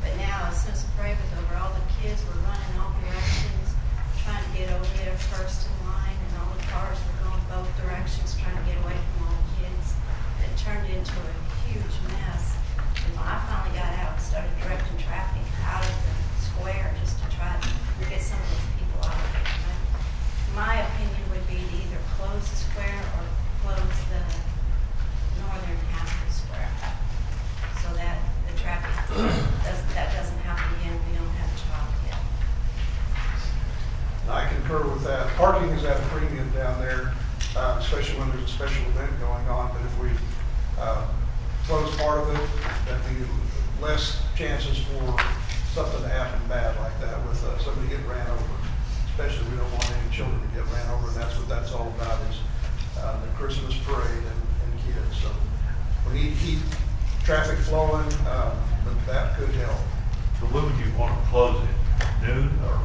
But now, as soon as the parade was over, all the kids were running all directions, trying to get over there first in line, and all the cars were going both directions, trying to get away from all the kids. It turned into a huge mess. And when I finally got out and started directing traffic out of the square just to try to get some of those people out of it. But my opinion would be to either close the square or close the northern half of the square, so that the traffic doesn't happen again if we don't have a child yet. I concur concur with that. Parking is at a premium down there, especially when there's a special event going on, but if we close part of it, that'd be less chances for something to happen bad like that with somebody getting ran over. Especially, we don't want any children to get ran over, and that's what that's all about, is the Christmas parade and kids. So we need to keep traffic flowing, but that could help. So when would you want to close it? Noon or?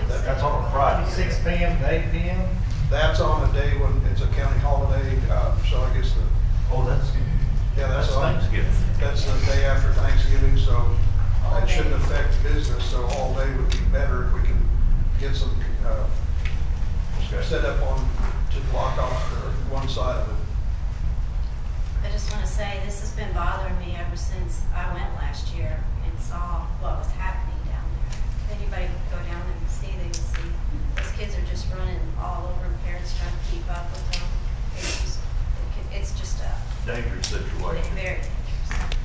That's on a Friday. 6 p.m. to 8 p.m. That's on a day when it's a county holiday, so I guess that's Thanksgiving. That's the day after Thanksgiving, so it shouldn't affect business, so all day would be better if we can get some, set up to block off one side of it. I just want to say, this has been bothering me ever since I went last year and saw what was happening down there. If anybody would go down there and see, they would see those kids are just running all over, and parents trying to keep up with them. It's just a Dangerous situation. very dangerous.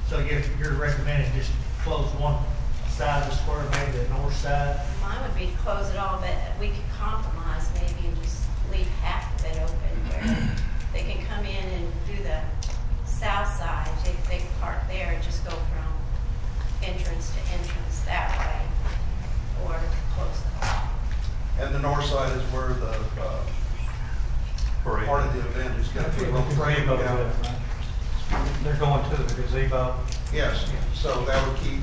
So you're recommending just close one side of the square, maybe the north side? Mine would be to close it all, but we could compromise maybe and just leave half of it open where they can come in and do the south side. They can park there and just go from entrance to entrance that way, or close it all. And the north side is where the part of the event is going to be. They're going to the gazebo. Yes, so that would keep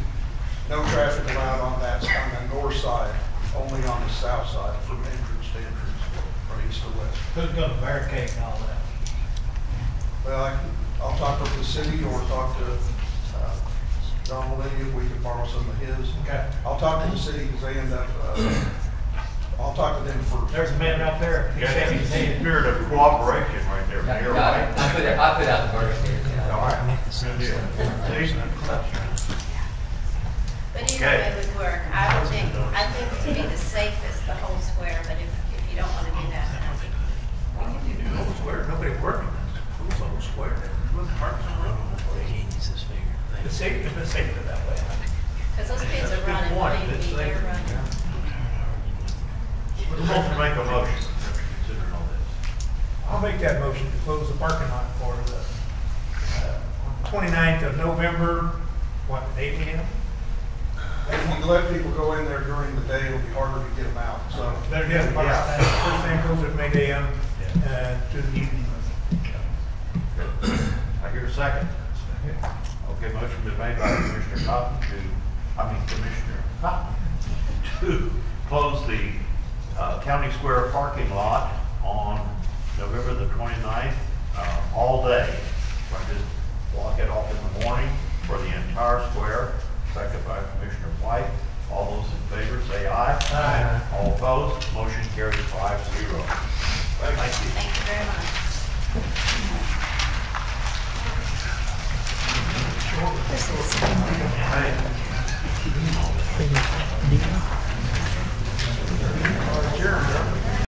no traffic allowed on the north side, only on the south side from entrance to entrance, from east to west. Who's gonna barricade and all that? Well, I'll talk with the city or talk to Don Mulaney if we can borrow some of his. Okay. I'll talk to the city because they end up, I'll talk to them first. There's a man out there. He's Yeah, shaking his head. spirit of cooperation right there, Mayor, right? I put out the first. All right. Good deal. But either Okay. way would work. I think to be the safest, the whole square, but if you don't want to do that, then I think we can do The whole square, nobody working. Who's on the square? Who's parking on the road? It's safer that way. because those kids are running, believe me, they're running. Who's going to make a motion after considering all this? I'll make that motion to close the parking lot for the 29th of November, what, 8 p.m.? If you let people go in there during the day, it'll be harder to get them out, so. Better get the first thing closes at 8 a.m. To the evening. I hear a second. Okay, motion been made by Commissioner Cotton Commissioner Cotton to close the County Square parking lot on November the 29th, all day. So I just block it off in the morning for the entire square. Second by Commissioner White. All those in favor say aye. Aye. All opposed, motion carries 5-0. Thank you. Thank you very much. Hey.